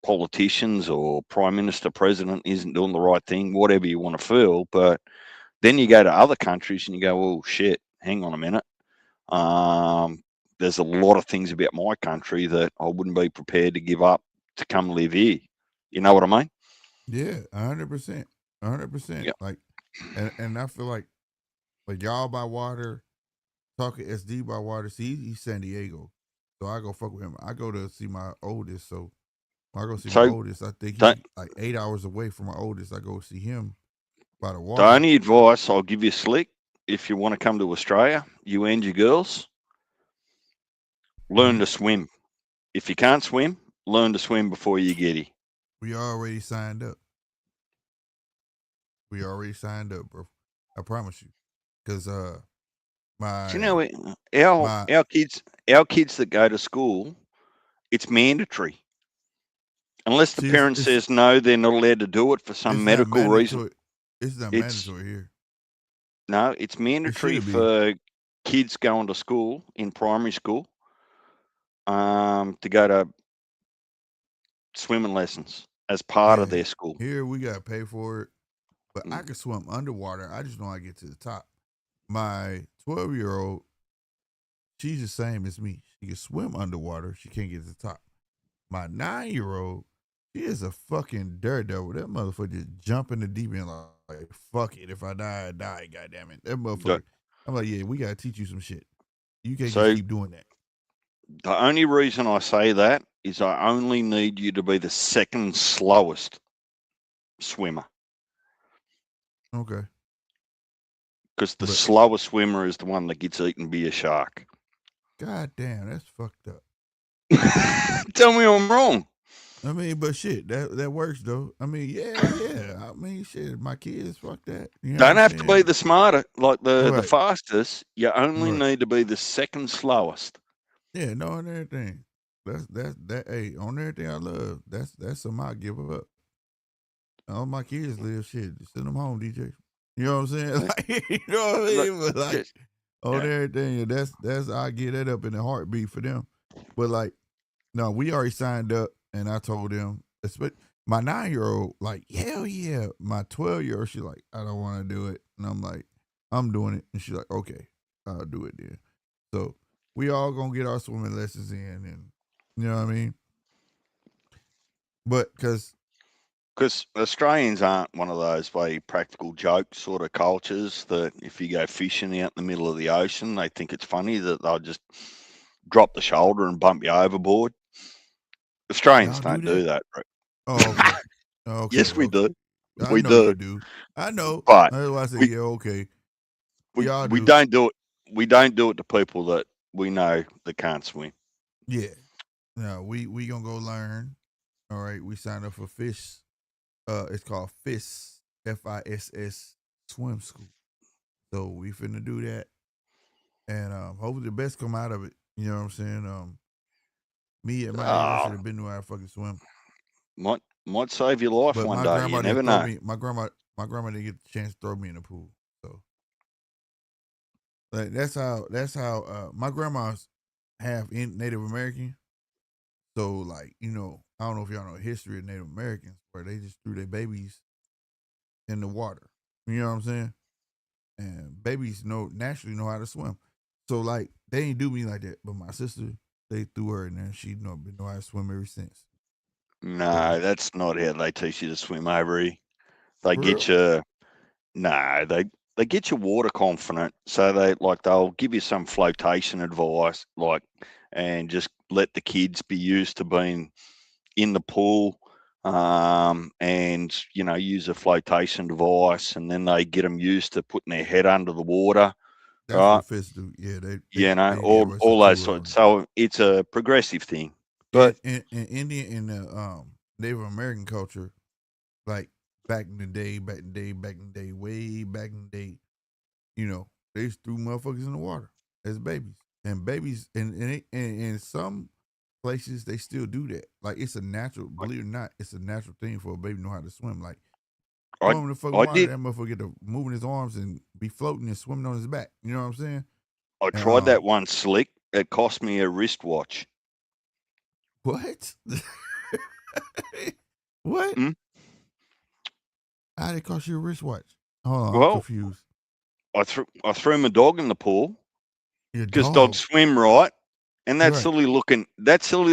politicians or prime minister, president isn't doing the right thing, whatever you want to feel. But then you go to other countries and you go, well, shit, hang on a minute. There's a lot of things about my country that I wouldn't be prepared to give up to come live here. You know what I mean? Yeah, 100%. 100%. Yeah. Like, and I feel like y'all by water, talking SD by water. See, he's San Diego, so I go fuck with him. I go to see my oldest, so when I go see my So oldest, I think the, he like 8 hours away from my oldest. I go see him by the the water. only advice I'll give you, Slick, if you want to come to Australia, you and your girls, learn Mm-hmm. to swim. If you can't swim, learn to swim before you get here. We already signed up. We already signed up, bro. I promise you, because Do you my know our my our kids that go to school, it's mandatory. Unless the see parent says no, they're not allowed to do it for some it's not medical reason. mandatory. It's not It's mandatory here. no, it's It mandatory should be. for kids going to school in primary school to go to swimming lessons as part of Yeah, their school. here we got to pay for it, but I Mm. can swim underwater. I just know I get to the top. My 12-year-old, she's the same as me. She can swim underwater. She can't get to the top. My 9-year-old, she is a fucking daredevil. That motherfucker just jump in the deep end like fuck it. If I die, I die. Goddamn it. That The- motherfucker. I'm like, yeah, we gotta teach you some shit. You can't just So keep doing that. the only reason I say that is I only need you to be the second slowest swimmer Okay, because the but slowest swimmer is the one that gets eaten by a shark. goddamn, that's fucked up. Tell me I'm wrong. I mean, but shit, that works though. I mean, yeah. I mean, shit, my kids, fuck that. You know what Don't I'm have to be saying? the smarter, like the Right, fastest. You only right. need to be the second slowest. Yeah, no, on everything. That. Hey, on everything I love. That's something I give up. All my kids live shit. Send them home, DJ. You know what I'm saying? Uh, Like, you know what I Look, mean? But like just on yeah. everything, that's I get that up in a heartbeat for them. But like, no, we already signed up, and I told them. My 9-year-old, like, hell yeah. My 12-year-old, she like, I don't want to do it, and I'm like, I'm doing it, and she's like, okay, I'll do it then. So we all gonna get our swimming lessons in, and you know what I mean. But because Because Australians aren't one of those very practical joke sort of cultures that if you go fishing out in the middle of the ocean, they think it's funny that they'll just drop the shoulder and bump you overboard. Australians y'all do don't that. do that. Right? Oh, okay. Okay, Yes, we okay. do. I We know you do. do. I know. But That's why I say, we, yeah, okay. we, Y'all we do. don't do it. We don't do it to people that we know that can't swim. Yeah. No, we gonna go learn. All right. We signed up for FISS. It's called FISS, FISS swim school. So we finna do that. And hopefully the best come out of it. You know what I'm saying? Me at my age, I should Oh, have been knew how to fucking swim. might save your life But one my day. You grandma never didn't throw know. me. My grandma didn't get the chance to throw me in the pool. So like that's how my grandma's half Native American. So like, I don't know if y'all know the history of Native Americans where they just threw their babies in the water. You know what I'm saying? And babies naturally know how to swim. So like they ain't do me like that. But my sister, they threw her in there and she been know how to swim ever since. No, that's not how they teach you to swim, Avery. They For get real? you no, they get you water confident. So they'll give you some flotation advice, like and just let the kids be used to being in the pool and use a flotation device, and then they get them used to putting their head under the water, That's right? what fish do. Yeah, they give all us a all those tour on sorts. it. So it's a progressive thing. In, But in, in Indian in the Native American culture, like back in the day, way back in the day, they just threw motherfuckers in the water as babies. And babies and in some places they still do that. Like it's a natural, believe it or not, it's a natural thing for a baby to know how to swim. Like I throw him in the fucking I water, did that motherfucker get to moving his arms and be floating and swimming on his back. You know what I'm saying? I And tried that one slick. It cost me a wristwatch. what? What? Mm? How did it cost you a wristwatch? Hold on, I'm Well, confused. I threw my dog in the pool Your because dog dog. swim right, and that Right. silly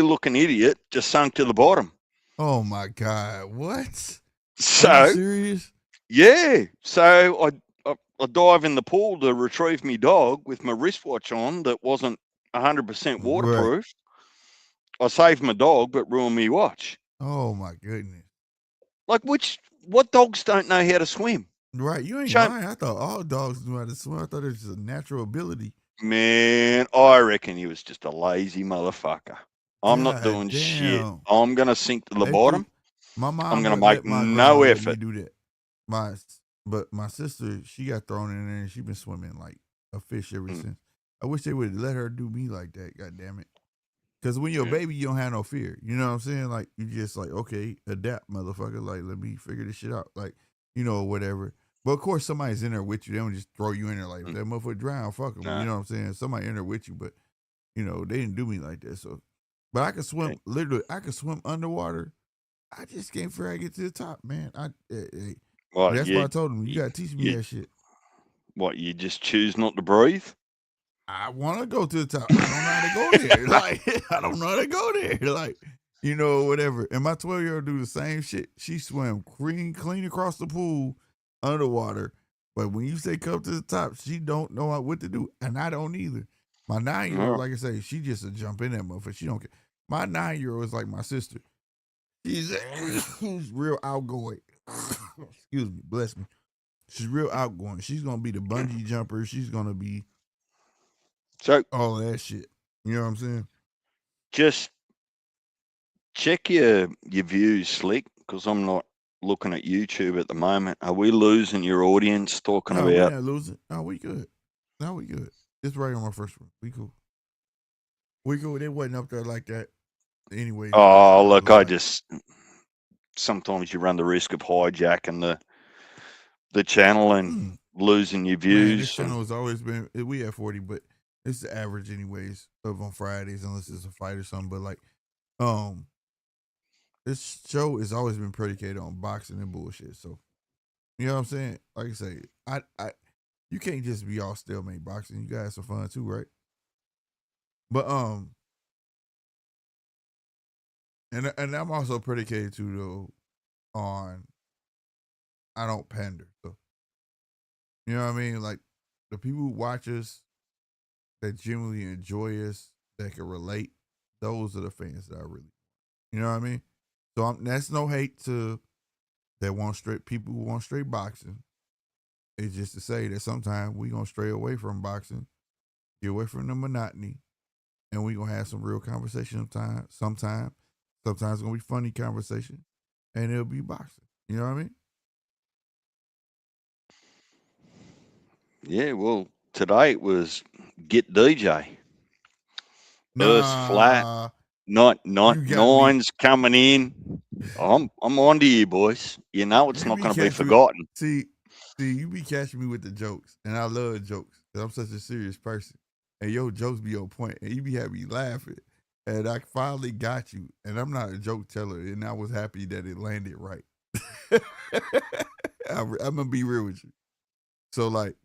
looking idiot just sunk to the bottom. Oh my God. What? Are you So serious? yeah, so I dive in the pool to retrieve my dog with my wristwatch on that wasn't 100% Right. waterproof. I saved my dog, but ruined me watch. Oh my goodness. Like what dogs don't know how to swim? Right. You ain't Show, lying. I thought all dogs knew how to swim. I thought it was a natural ability. man, I reckon he was just a lazy motherfucker. I'm not God doing shit. damn. I'm gonna sink to the They threw bottom. my I'm mom gonna wouldn't make let my grandma no let me effort. do that. But my sister, she got thrown in there and she been swimming like a fish ever Mm, since. I wish they would let her do me like that. God damn it. Because when you're a yeah. baby, you don't have no fear. You know what I'm saying? Like, you just like, okay, adapt, motherfucker. Like, let me figure this shit out. Like, whatever. But of course, somebody's in there with you. They don't just throw you in there like, if Mm, that motherfucker drown, fuck them. You no, know what I'm saying? Somebody in there with you, but, they didn't do me like that. So, but I could okay. swim, literally, I could swim underwater. I just can't figure I get to the top, man. Well, That's why I told him, you you, got to teach me you that shit. what? You just choose not to breathe? I want to go to the top. I don't know how to go there. Like, I don't know how to go there. Like, whatever. And my 12-year-old do the same shit. She swam clean across the pool underwater. But when you say come to the top, she don't know what to do. And I don't either. My 9-year-old, No. like I say, she just a jump in that motherfucker. She don't care. My 9-year-old is like my sister. She's real outgoing. Excuse me. Bless me. She's real outgoing. She's going to be the bungee jumper. She's going to be So all of that shit. You know what I'm saying? just check your views, Slick, because I'm not looking at YouTube at the moment. Are we losing your audience talking No, we about? not losing. No, we good. No, we good. It's right on my first one. We cool. We cool. They wasn't up there like that anyways, but Oh, it look, looked I like just sometimes you run the risk of hijacking the channel and it. losing your Man, this views. And channel has always been, we at 40, but it's the average anyways of on Fridays, unless it's a fight or something. But like, um, this show has always been predicated on boxing and bullshit. So, you know what I'm saying? Like I say, you can't just be all stalemate boxing. You gotta have some fun too, right? But and I'm also predicated too though on I don't pander. So you know what I mean? Like the people who watch us that genuinely enjoy us, that can relate, those are the fans that I really, you know what I mean? So that's no hate to that want straight people who want straight boxing. It's just to say that sometimes we gonna stray away from boxing, get away from the monotony, and we gonna have some real conversation Sometimes it's gonna be funny conversation, and it'll be boxing. You know what I mean? yeah, well, today it was get DJ. Earth's flat. Nah, Not you got me. nines coming in. I'm on to you, boys. You know it's You not be going to be catching me. forgotten. See, you be catching me with the jokes, and I love jokes. 'Cause I'm such a serious person, and your jokes be on point, and you be having me laughing. And I finally got you, and I'm not a joke teller, and I was happy that it landed right. I'm gonna be real with you. So like,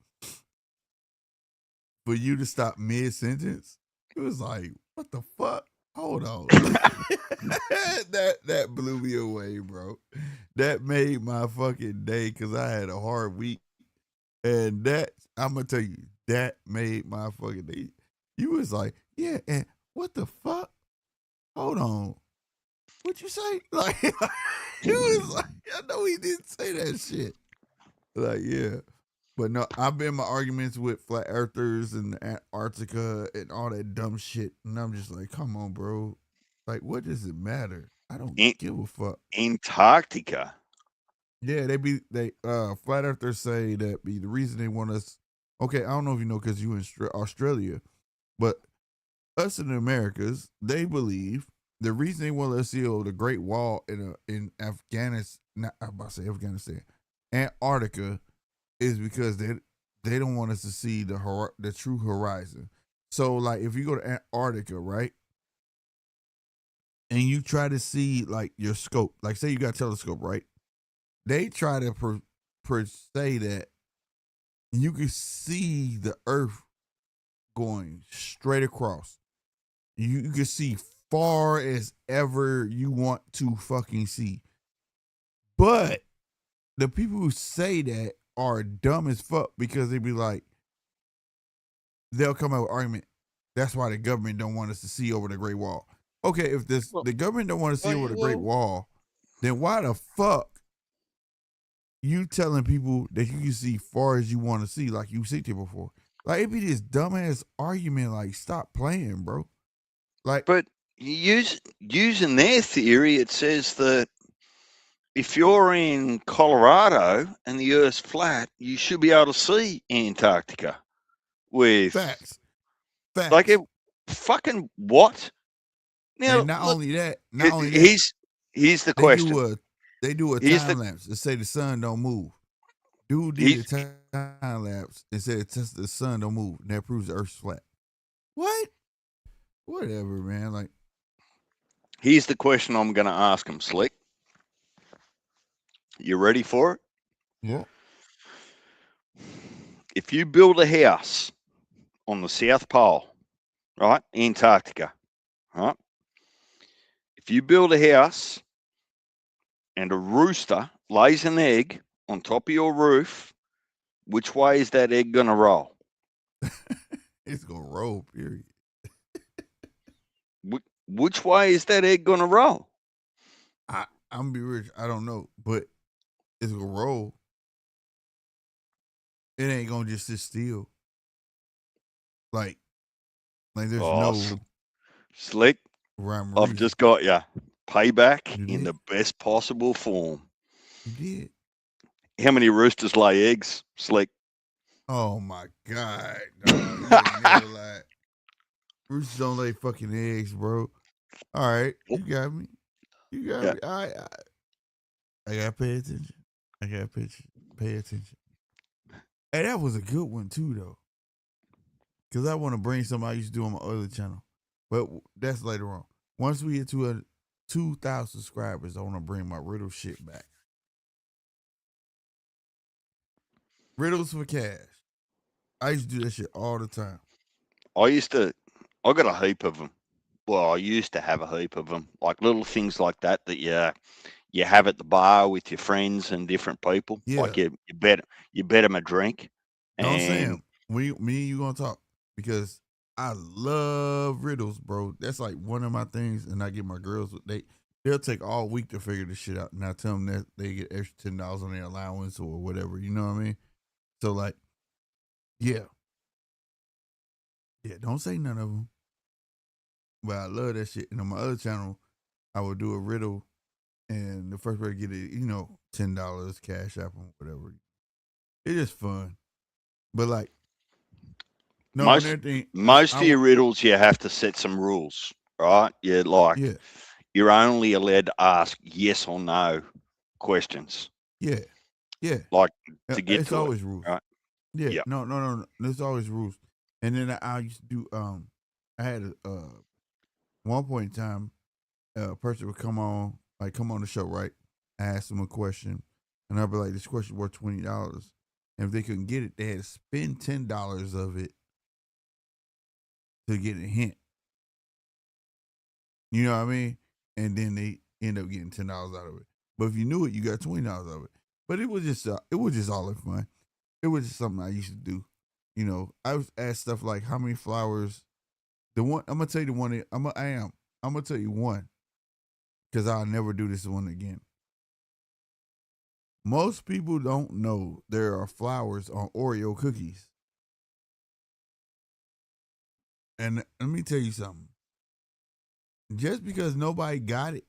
for you to stop mid sentence, it was like, what the fuck? Hold on. that blew me away, bro. That made my fucking day because I had a hard week. And that, I'm going to tell you, that made my fucking day. You was like, yeah, and what the fuck? Hold on. What'd you say? Like, he was like, I know he didn't say that shit. Like, yeah. But no, I've been in my arguments with flat earthers and Antarctica and all that dumb shit. And I'm just like, come on, bro. Like, what does it matter? I don't give a fuck. Antarctica. Yeah, they flat earthers say that the reason they want us. Okay, I don't know if you know because you in Australia, but us in the Americas, they believe the reason they want us to see the Great Wall in Afghanistan. Not, I'm about to say Afghanistan, Antarctica, is because they don't want us to see the true horizon. So like if you go to Antarctica, right, and you try to see like your scope, like say you got a telescope, right? They try to say that you can see the Earth going straight across. You can see far as ever you want to fucking see. But the people who say that are dumb as fuck because they be like, they'll come out with argument. That's why the government don't want us to see over the Great Wall. Okay, if the government don't want to see over the Great Wall, then why the fuck you telling people that you can see far as you want to see, like you seen it before? Like it be this dumbass argument. Like stop playing, bro. Like, but using their theory, it says that if you're in Colorado and the Earth's flat, you should be able to see Antarctica with facts. Like it, fucking what? Now, and not look, only that, here's the question. They do a time lapse and say the sun don't move. Dude did a time lapse and said the sun don't move, and that proves the Earth's flat. What? Whatever, man. Like, here's the question I'm going to ask him, Slick. You ready for it? Yeah. If you build a house on the South Pole, right, Antarctica, right? If you build a house and a rooster lays an egg on top of your roof, which way is that egg going to roll? It's going to roll, period. Which way is that egg going to roll? I'm going to be rich. I don't know, but it's going to roll. It ain't going to just sit still. Like there's no Slick. rhyme. I've just got you. Payback in the best possible form. You did. How many roosters lay eggs, Slick? Oh my God. No, you never lied. Roosters don't lay fucking eggs, bro. All right. You got me. You got me. I gotta pay attention. I gotta pay attention. Hey, that was a good one too, though. Cause I want to bring something I used to do on my other channel, but that's later on. Once we get to 2,000 subscribers, I want to bring my riddle shit back. Riddles for cash. I used to do that shit all the time. I got a heap of them. Well, I used to have a heap of them, like little things like that you have at the bar with your friends and different people. Yeah. Like you bet them a drink. No, Sam, me and you gonna talk because I love riddles, bro. That's like one of my things, and I get my girls they'll take all week to figure this shit out, and I tell them that they get extra $10 on their allowance or whatever. You know what I mean? So like, yeah, don't say none of them. But I love that shit. And on my other channel, I would do a riddle, and the first way to get it, $10, Cash App, or whatever. It's just fun. But like, no, most of your riddles, you have to set some rules, right? You're only allowed to ask yes or no questions. Yeah. Like to get it's to always it, rules. right? Yeah. No. There's always rules. And then I used to do. I had one point in time, a person would come on the show, right? I asked them a question, and I'd be like, "This question worth $20." And if they couldn't get it, they had to spend $10 of it to get a hint. You know what I mean? And then they end up getting $10 out of it. But if you knew it, you got $20 out of it. But it was just all in fun. It was just something I used to do. You know, I was asked stuff like how many flowers. The one I'm gonna tell you the one I'm gonna tell you one because I'll never do this one again. Most people don't know there are flowers on Oreo cookies. And let me tell you something. Just because nobody got it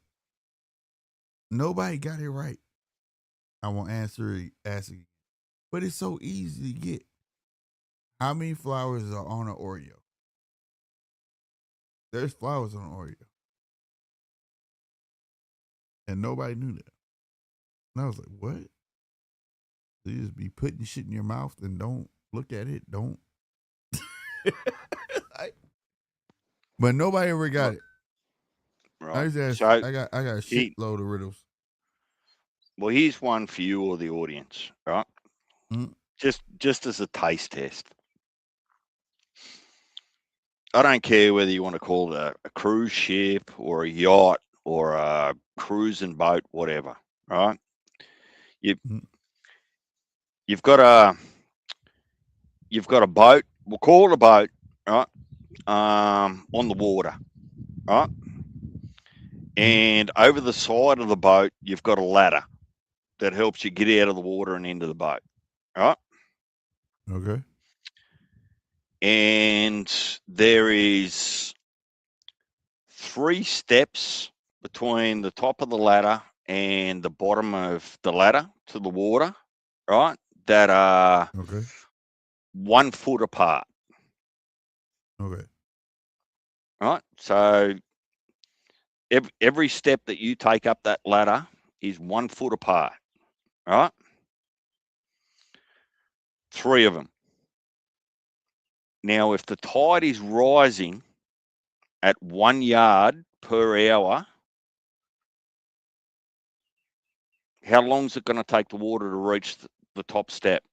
right. I won't ask it. But it's so easy to get. How many flowers are on an Oreo? There's flowers on an Oreo. And nobody knew that. And I was like, what? So you just be putting shit in your mouth and don't look at it. Don't. But nobody ever got it. Right. I got a shitload of riddles. Well, here's one for you or the audience, right? Mm. Just as a taste test. I don't care whether you want to call it a cruise ship or a yacht or a cruising boat, whatever, right? You've got a boat. We'll call it a boat, right? On the water, right? And over the side of the boat, you've got a ladder that helps you get out of the water and into the boat, right? Okay. And there is 3 steps between the top of the ladder and the bottom of the ladder to the water, right? That are 1 foot apart. Okay. Right. So every step that you take up that ladder is 1 foot apart. Right. 3 of them. Now, if the tide is rising at 1 yard per hour, how long is it going to take the water to reach the top step?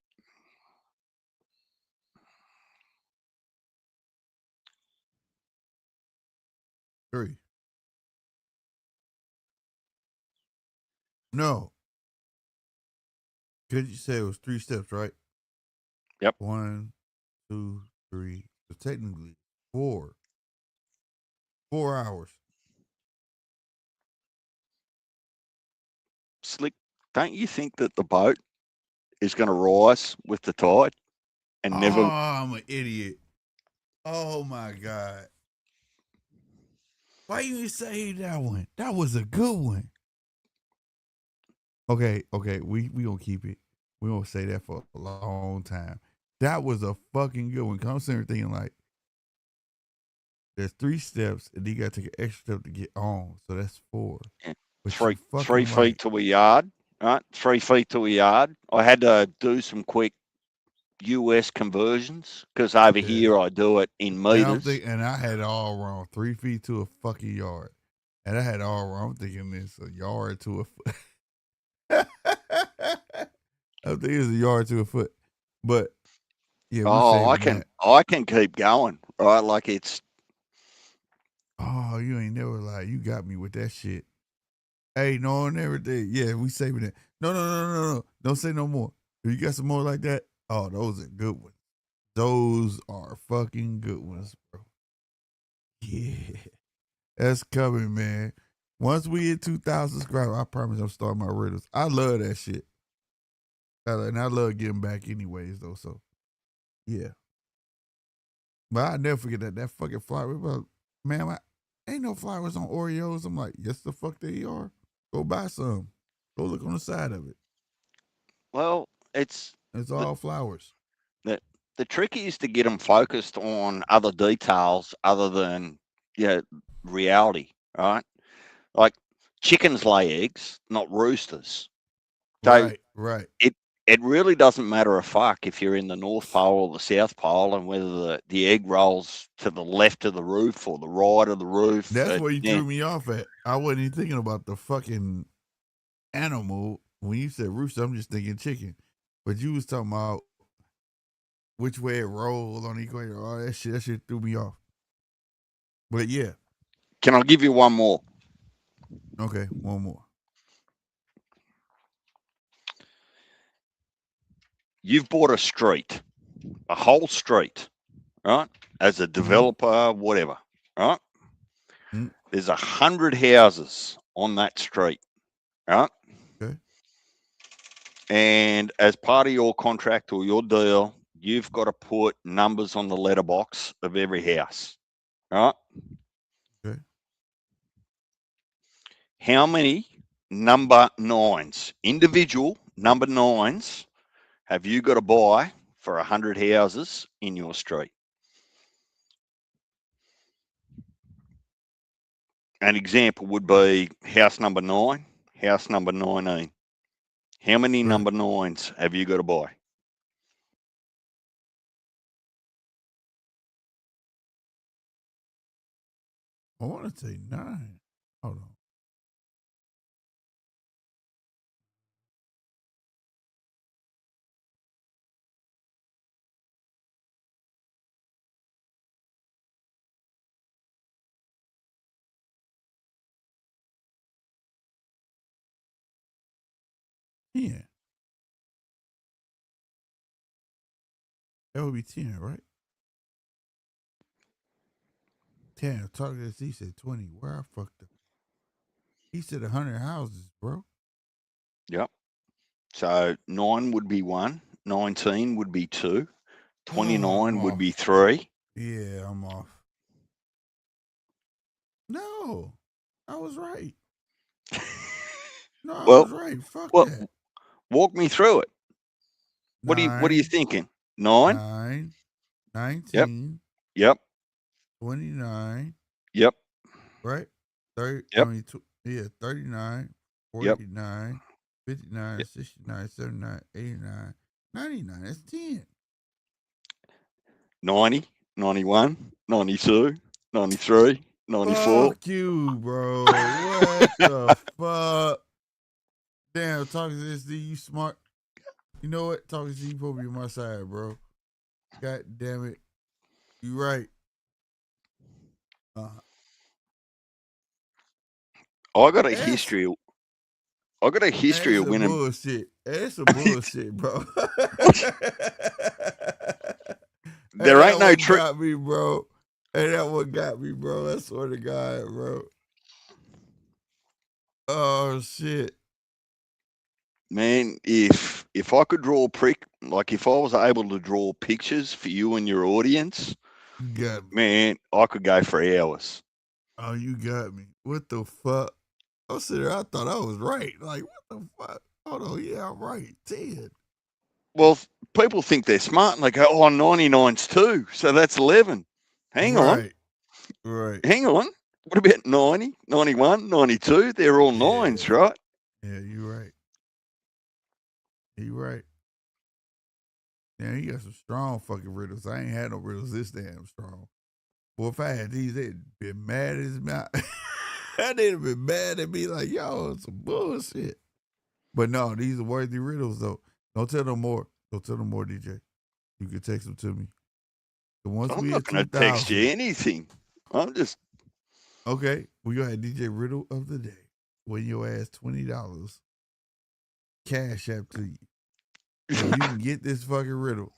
Three. No. Because you said it was 3 steps, right? Yep. 1, 2, 3. So technically 4. 4 hours. Slick, don't you think that the boat is going to rise with the tide and never? Oh, I'm an idiot. Oh my God. Why you say that one? That was a good one. Okay, we gonna keep it. We gonna say that for a long time. That was a fucking good one. I'm sitting thinking like, there's 3 steps, and you gotta take an extra step to get on, so that's 4. But 3 feet to a yard, right? 3 feet to a yard. I had to do some quick US conversions because over here I do it in meters. And I had it all wrong. 3 feet to a fucking yard. And I had it all wrong. I'm thinking it's a yard to a foot. I'm thinking it's a yard to a foot. But yeah, I can keep going, right? Like it's. Oh, you ain't never lied. You got me with that shit. Hey, no and everything. Yeah, we saving it. No. Don't say no more. If you got some more like that, oh, those are good ones. Those are fucking good ones, bro. Yeah. That's coming, man. Once we hit 2,000 subscribers, I promise I'm starting my riddles. I love that shit. And I love getting back anyways, though. So, yeah. But I never forget that fucking flower. Man, ain't no flowers on Oreos. I'm like, yes, the fuck they are. Go buy some. Go look on the side of it. Well, it's all flowers. The trick is to get them focused on other details other than reality, right? Like chickens lay eggs, not roosters. So right. It really doesn't matter a fuck if you're in the North Pole or the South Pole and whether the egg rolls to the left of the roof or the right of the roof. That's where you threw me off at. I wasn't even thinking about the fucking animal. When you said rooster, I'm just thinking chicken. But you was talking about which way it rolled on the equator, all that shit. That shit threw me off. But yeah. Can I give you one more? Okay, one more. You've bought a street, a whole street, right? As a developer, whatever, right? Mm. There's 100 houses on that street, right? Okay. And as part of your contract or your deal, you've got to put numbers on the letterbox of every house, right? Okay. How many number nines, individual number nines, have you got to buy for 100 houses in your street? An example would be house number 9, house number 19. How many Right. number nines have you got to buy? I want to say 9. Hold on. Yeah. That would be 10, right? 10. Talk to this. He said 20. Where I fucked up. He said 100 houses, bro. Yep. So 9 would be 1, 19 would be 2, Oh, I'm 29 would off. be 3. Yeah, I'm off. No, I was right. No, I Well, was right. Fuck well, that. walk me through it. What are you 9, thinking? 9? 9, Yep. 19, Yep. 29, Yep. right? 30, Yep. 39, Yep. 49, 59, Yep. 69, 79, 89, 99. That's 10. 90, 91, 92, 93, 94. Fuck you, bro. What the fuck? Damn, talking to this D, you smart. You know what? Talking to you supposed to be on my side, bro. God damn it. You right. Uh, I got a that's history. I got a history that's of some winning. bullshit. That's some bullshit, bro. Hey, There that ain't no what trick, got me, bro. Hey, that what got me, bro. I swear to God, bro. Oh shit. man. If I could draw like if I was able to draw pictures for you and your audience, You got me. man, I could go for hours. Oh, you got me. What the fuck? I was sitting there, I thought I was right. Like, what the fuck? Hold on, yeah, I'm right. 10. Well, people think they're smart and they go, "Oh, 99's 2, so that's 11." Hang on, Right. Right. hang on. What about 90, 91, 92? They're all Yeah. nines, right? Yeah, you right. You right. Yeah, you got some strong fucking riddles. I ain't had no riddles this damn strong. Boy, if I had these, they'd been mad as mouth. They'd have been mad at me like, yo, it's some bullshit. But no, these are worthy riddles though. Don't tell no more. Don't tell no more, DJ. You can text them to me. So once I'm we not hit going to text you 2,000, anything. I'm just okay, we gonna have DJ Riddle of the day. Win your ass $20. Cash app to you. And you can get this fucking riddle.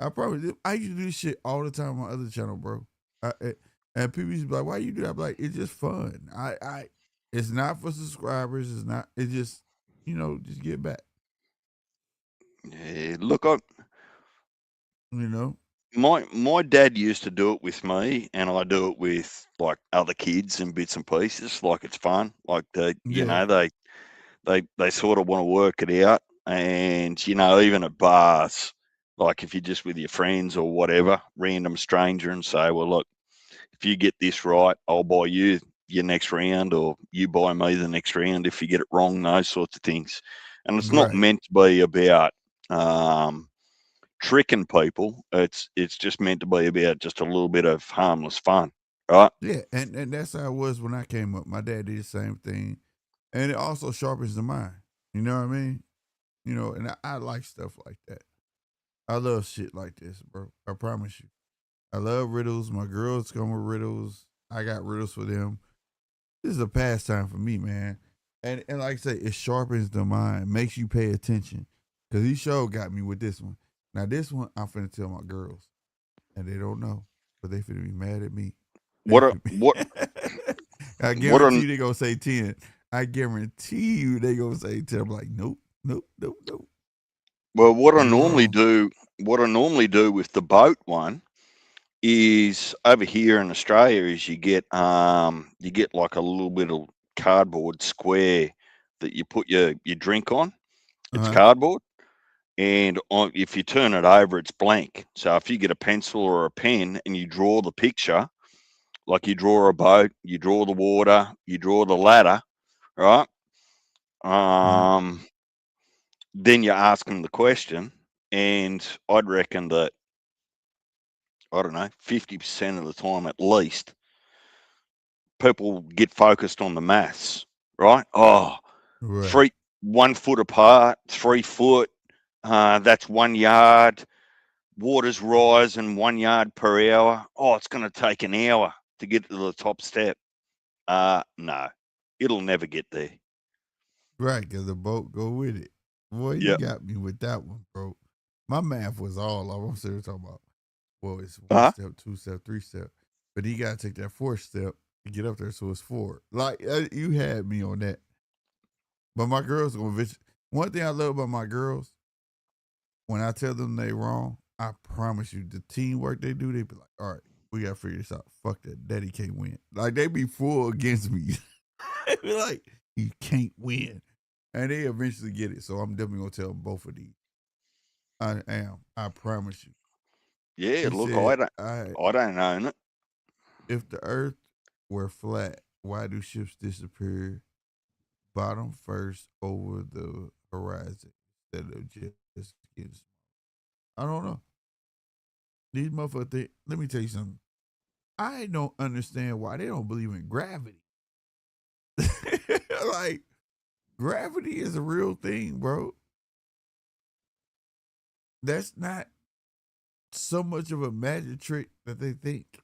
I used to do this shit all the time on my other channel, bro. And people used to be like, "Why you do that?" I'm like, it's just fun. It's not for subscribers. It's not. It's just, just get back. yeah, look. I You know. my dad used to do it with me, and I do it with like other kids and bits and pieces. Like it's fun. Like Yeah. they sort of want to work it out, and even at bars, like if you're just with your friends or whatever, random stranger, and say, well, look, if you get this right, I'll buy you your next round, or you buy me the next round if you get it wrong. Those sorts of things, and it's not Right. meant to be about tricking people. It's just meant to be about just a little bit of harmless fun, right? Yeah. And that's how it was when I came up. My dad did the same thing, and it also sharpens the mind. You know what I mean? And I like stuff like that. I love shit like this, bro. I promise you. I love riddles. My girls come with riddles. I got riddles for them. This is a pastime for me, man. And like I say, it sharpens the mind, makes you pay attention. Cause he sure got me with this one. Now this one I'm finna tell my girls, and they don't know, but they finna be mad at me. They What a finna be what I what guarantee a they gonna say 10. I guarantee you they gonna say 10. I'm like, nope, nope, nope, nope. well what I You normally wrong. do with the boat one is over here in Australia is you get like a little bit of cardboard square that you put your drink on. It's Uh-huh. cardboard, and if you turn it over, it's blank. So if you get a pencil or a pen and you draw the picture, like you draw a boat, you draw the water, you draw the ladder, right? Uh-huh. Um, then you ask them the question, and I'd reckon that I don't know, 50% of the time at least, people get focused on the maths, right? Oh, Right. three, 1 foot apart, 3 foot, that's 1 yard. Water's rising 1 yard per hour. Oh, it's going to take an hour to get to the top step. No, it'll never get there. Right, because the boat go with it. Boy, you Yep. got me with that one, bro. My math was all off. I'm serious talking about. Well, it's one Uh-huh. step, 2 step, 3 step. But he got to take that 4th step to get up there, so it's 4. Like, you had me on that. But my girls going to one thing I love about my girls, when I tell them they wrong, I promise you, the teamwork they do, they be like, all right, we got to figure this out. Fuck that. Daddy can't win. Like, they be full against me. They be like, you can't win. And they eventually get it. So I'm definitely going to tell both of these. I am. I promise you. Yeah, He look, said, I don't own it. if the earth were flat, why do ships disappear bottom first over the horizon instead of just getting small? I don't know. These motherfuckers think, let me tell you something. I don't understand why they don't believe in gravity. Like, gravity is a real thing, bro. That's not so much of a magic trick that they think.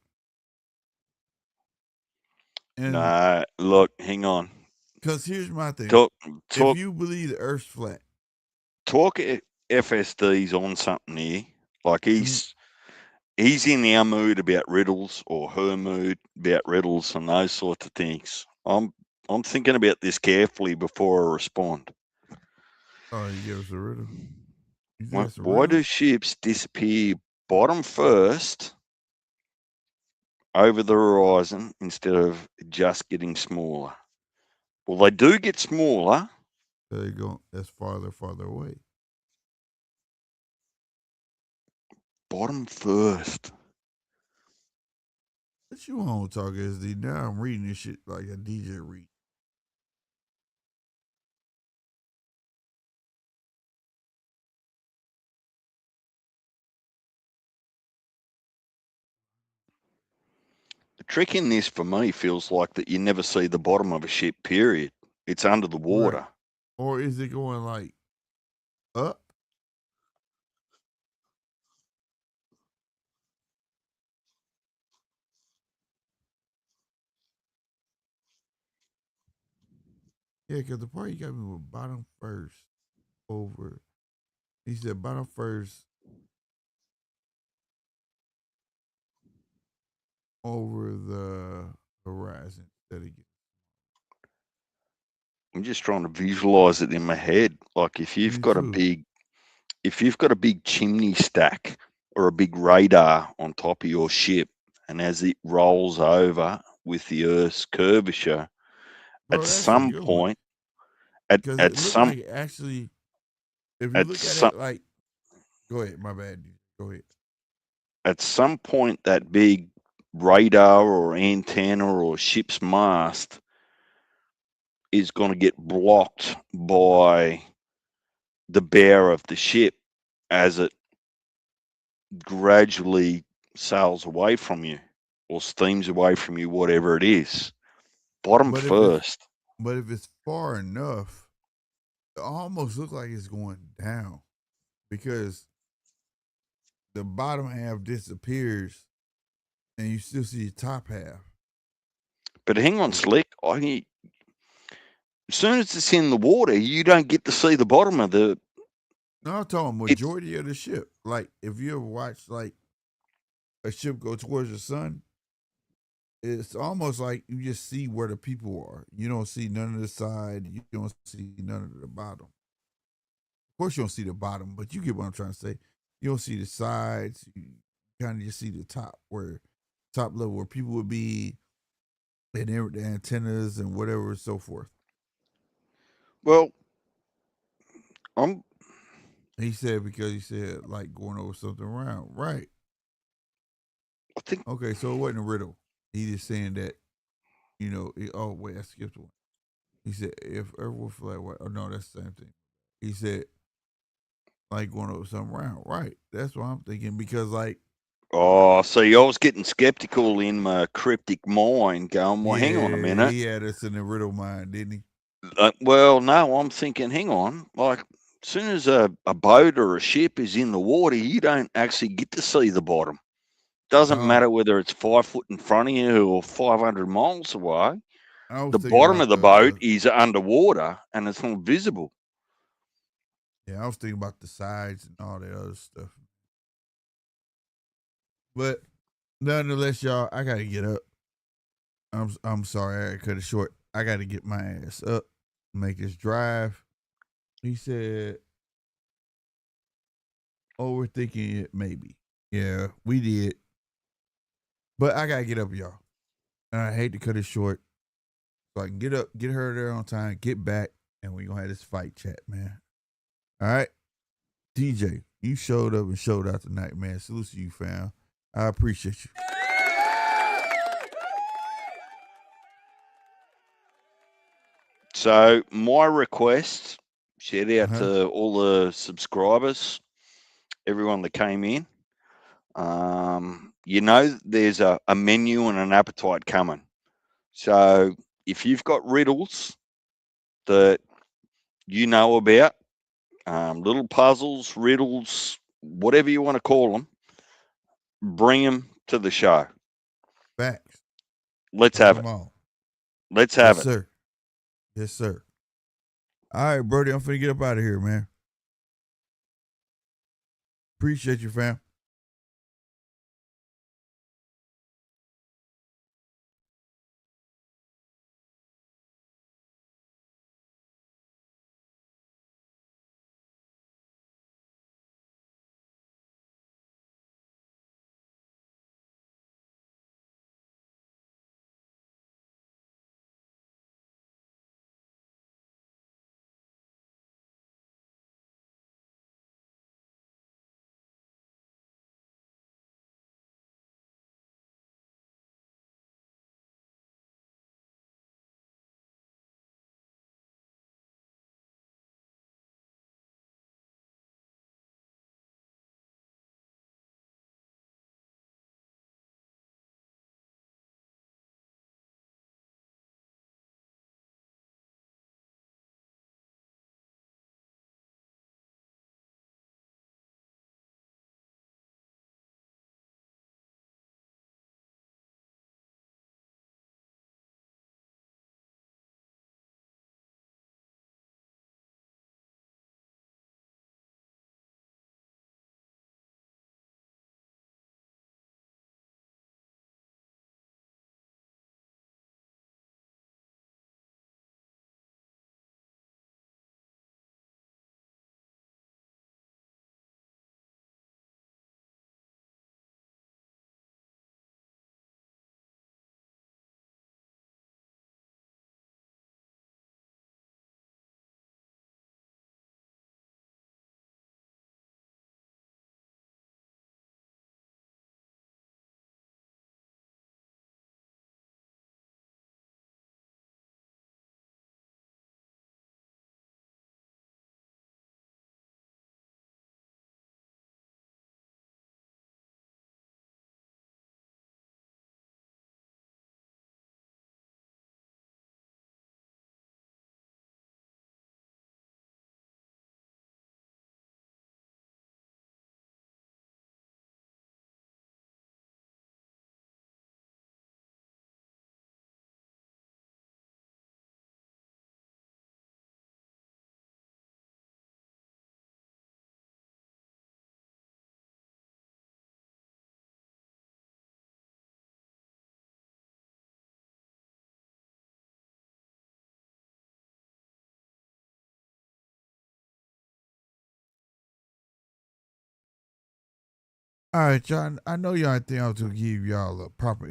And No, look, hang on. because here's my thing. Talk, If talk, you believe the earth's flat, talk. FSD's on something here. Like mm, he's in our mood about riddles or her mood about riddles and those sorts of things. I'm thinking about this carefully before I respond. oh, you give us a riddle. You think it's a Why riddle? do ships disappear bottom first over the horizon instead of just getting smaller? Well, they do get smaller. They go that's farther away. Bottom first. What you want to talk SD? Now I'm reading this shit like a DJ read. The trick in this for me feels like that you never see the bottom of a ship, period. It's under the Right. water. Or is it going like up? Yeah, because the part you got me with bottom first over. He said bottom first over the horizon. That he I'm just trying to visualize it in my head. Like Me too. if you've got a big chimney stack or a big radar on top of your ship, and as it rolls over with the Earth's curvature, at Bro, that's a some good one. point, Because it looked like actually, if you at look at some it like, go ahead, my bad. Go ahead. at some point that big radar or antenna or ship's mast is going to get blocked by the bow of the ship as it gradually sails away from you or steams away from you, whatever it is. Bottom But if it's first. but if it's far enough, it almost looks like it's going down because the bottom half disappears and you still see the top half. But hang on, Slick. As soon as it's in the water, you don't get to see the bottom of the. No, I'm talking majority of the ship. Like if you ever watch like a ship go towards the sun, it's almost like you just see where the people are. You don't see none of the side. You don't see none of the bottom. Of course, you don't see the bottom, but you get what I'm trying to say. You don't see the sides. You kind of just see the top level where people would be, and the antennas and whatever and so forth. Well, He said because he said like going over something around, right? I think. Okay, so it wasn't a riddle. He just saying that, oh wait, I skipped one. He said if Earth were flat, what? Oh no, that's the same thing. He said like going over something around, right? That's what I'm thinking because like. Oh, see, I was getting skeptical in my cryptic mind, going, well, hang on a minute. He had us in the riddle mind, didn't he? Well, no, I'm thinking, hang on. Like, as soon as a boat or a ship is in the water, you don't actually get to see the bottom. Doesn't matter whether it's 5 foot in front of you or 500 miles away. The bottom of the boat is underwater and it's not visible. Yeah, I was thinking about the sides and all that other stuff. But nonetheless, y'all, I gotta get up. I'm sorry, I cut it short. I gotta get my ass up, make this drive. He said, overthinking it, maybe. Yeah, we did. But I gotta get up, y'all. And I hate to cut it short. So I can get up, get her there on time, get back, and we gonna have this fight chat, man. All right. DJ, you showed up and showed out tonight, man. Salute to you, fam. I appreciate you. So my request, shout out to all the subscribers, everyone that came in. There's a menu and an appetite coming. So if you've got riddles that you know about, little puzzles, riddles, whatever you want to call them, bring them to the show. Facts. Let's have it. Let's have it. Sir. Yes, sir. All right, Brody, I'm finna get up out of here, man. Appreciate you, fam. All right, y'all. I know y'all think I was gonna give y'all a proper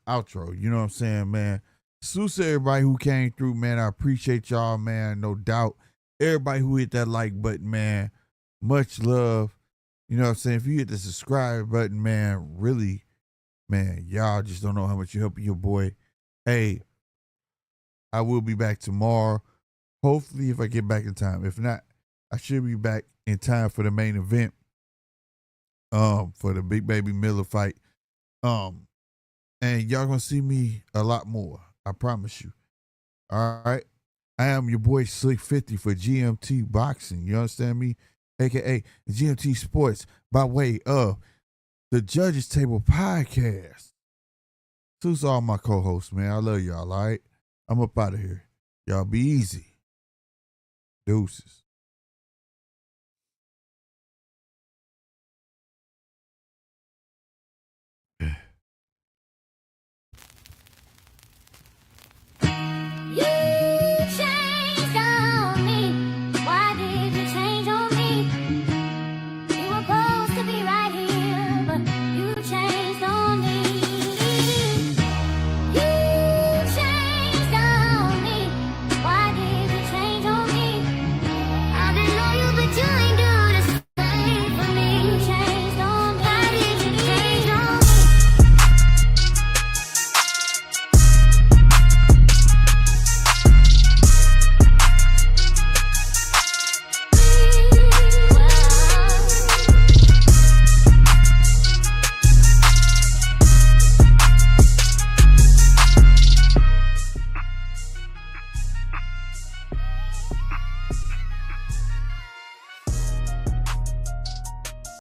outro. You know what I'm saying, man? Salute to everybody who came through, man. I appreciate y'all, man. No doubt. Everybody who hit that like button, man. Much love. You know what I'm saying? If you hit the subscribe button, man, really, man, y'all just don't know how much you helping your boy. Hey, I will be back tomorrow. Hopefully, if I get back in time. If not, I should be back in time for the main event. For the Big Baby Miller fight. And y'all gonna see me a lot more. I promise you. All right. I am your boy Slick 50 for GMT Boxing. You understand me? AKA GMT Sports by way of the Judges Table Podcast. To all my co-hosts, man. I love y'all, all right? I'm up out of here. Y'all be easy. Deuces.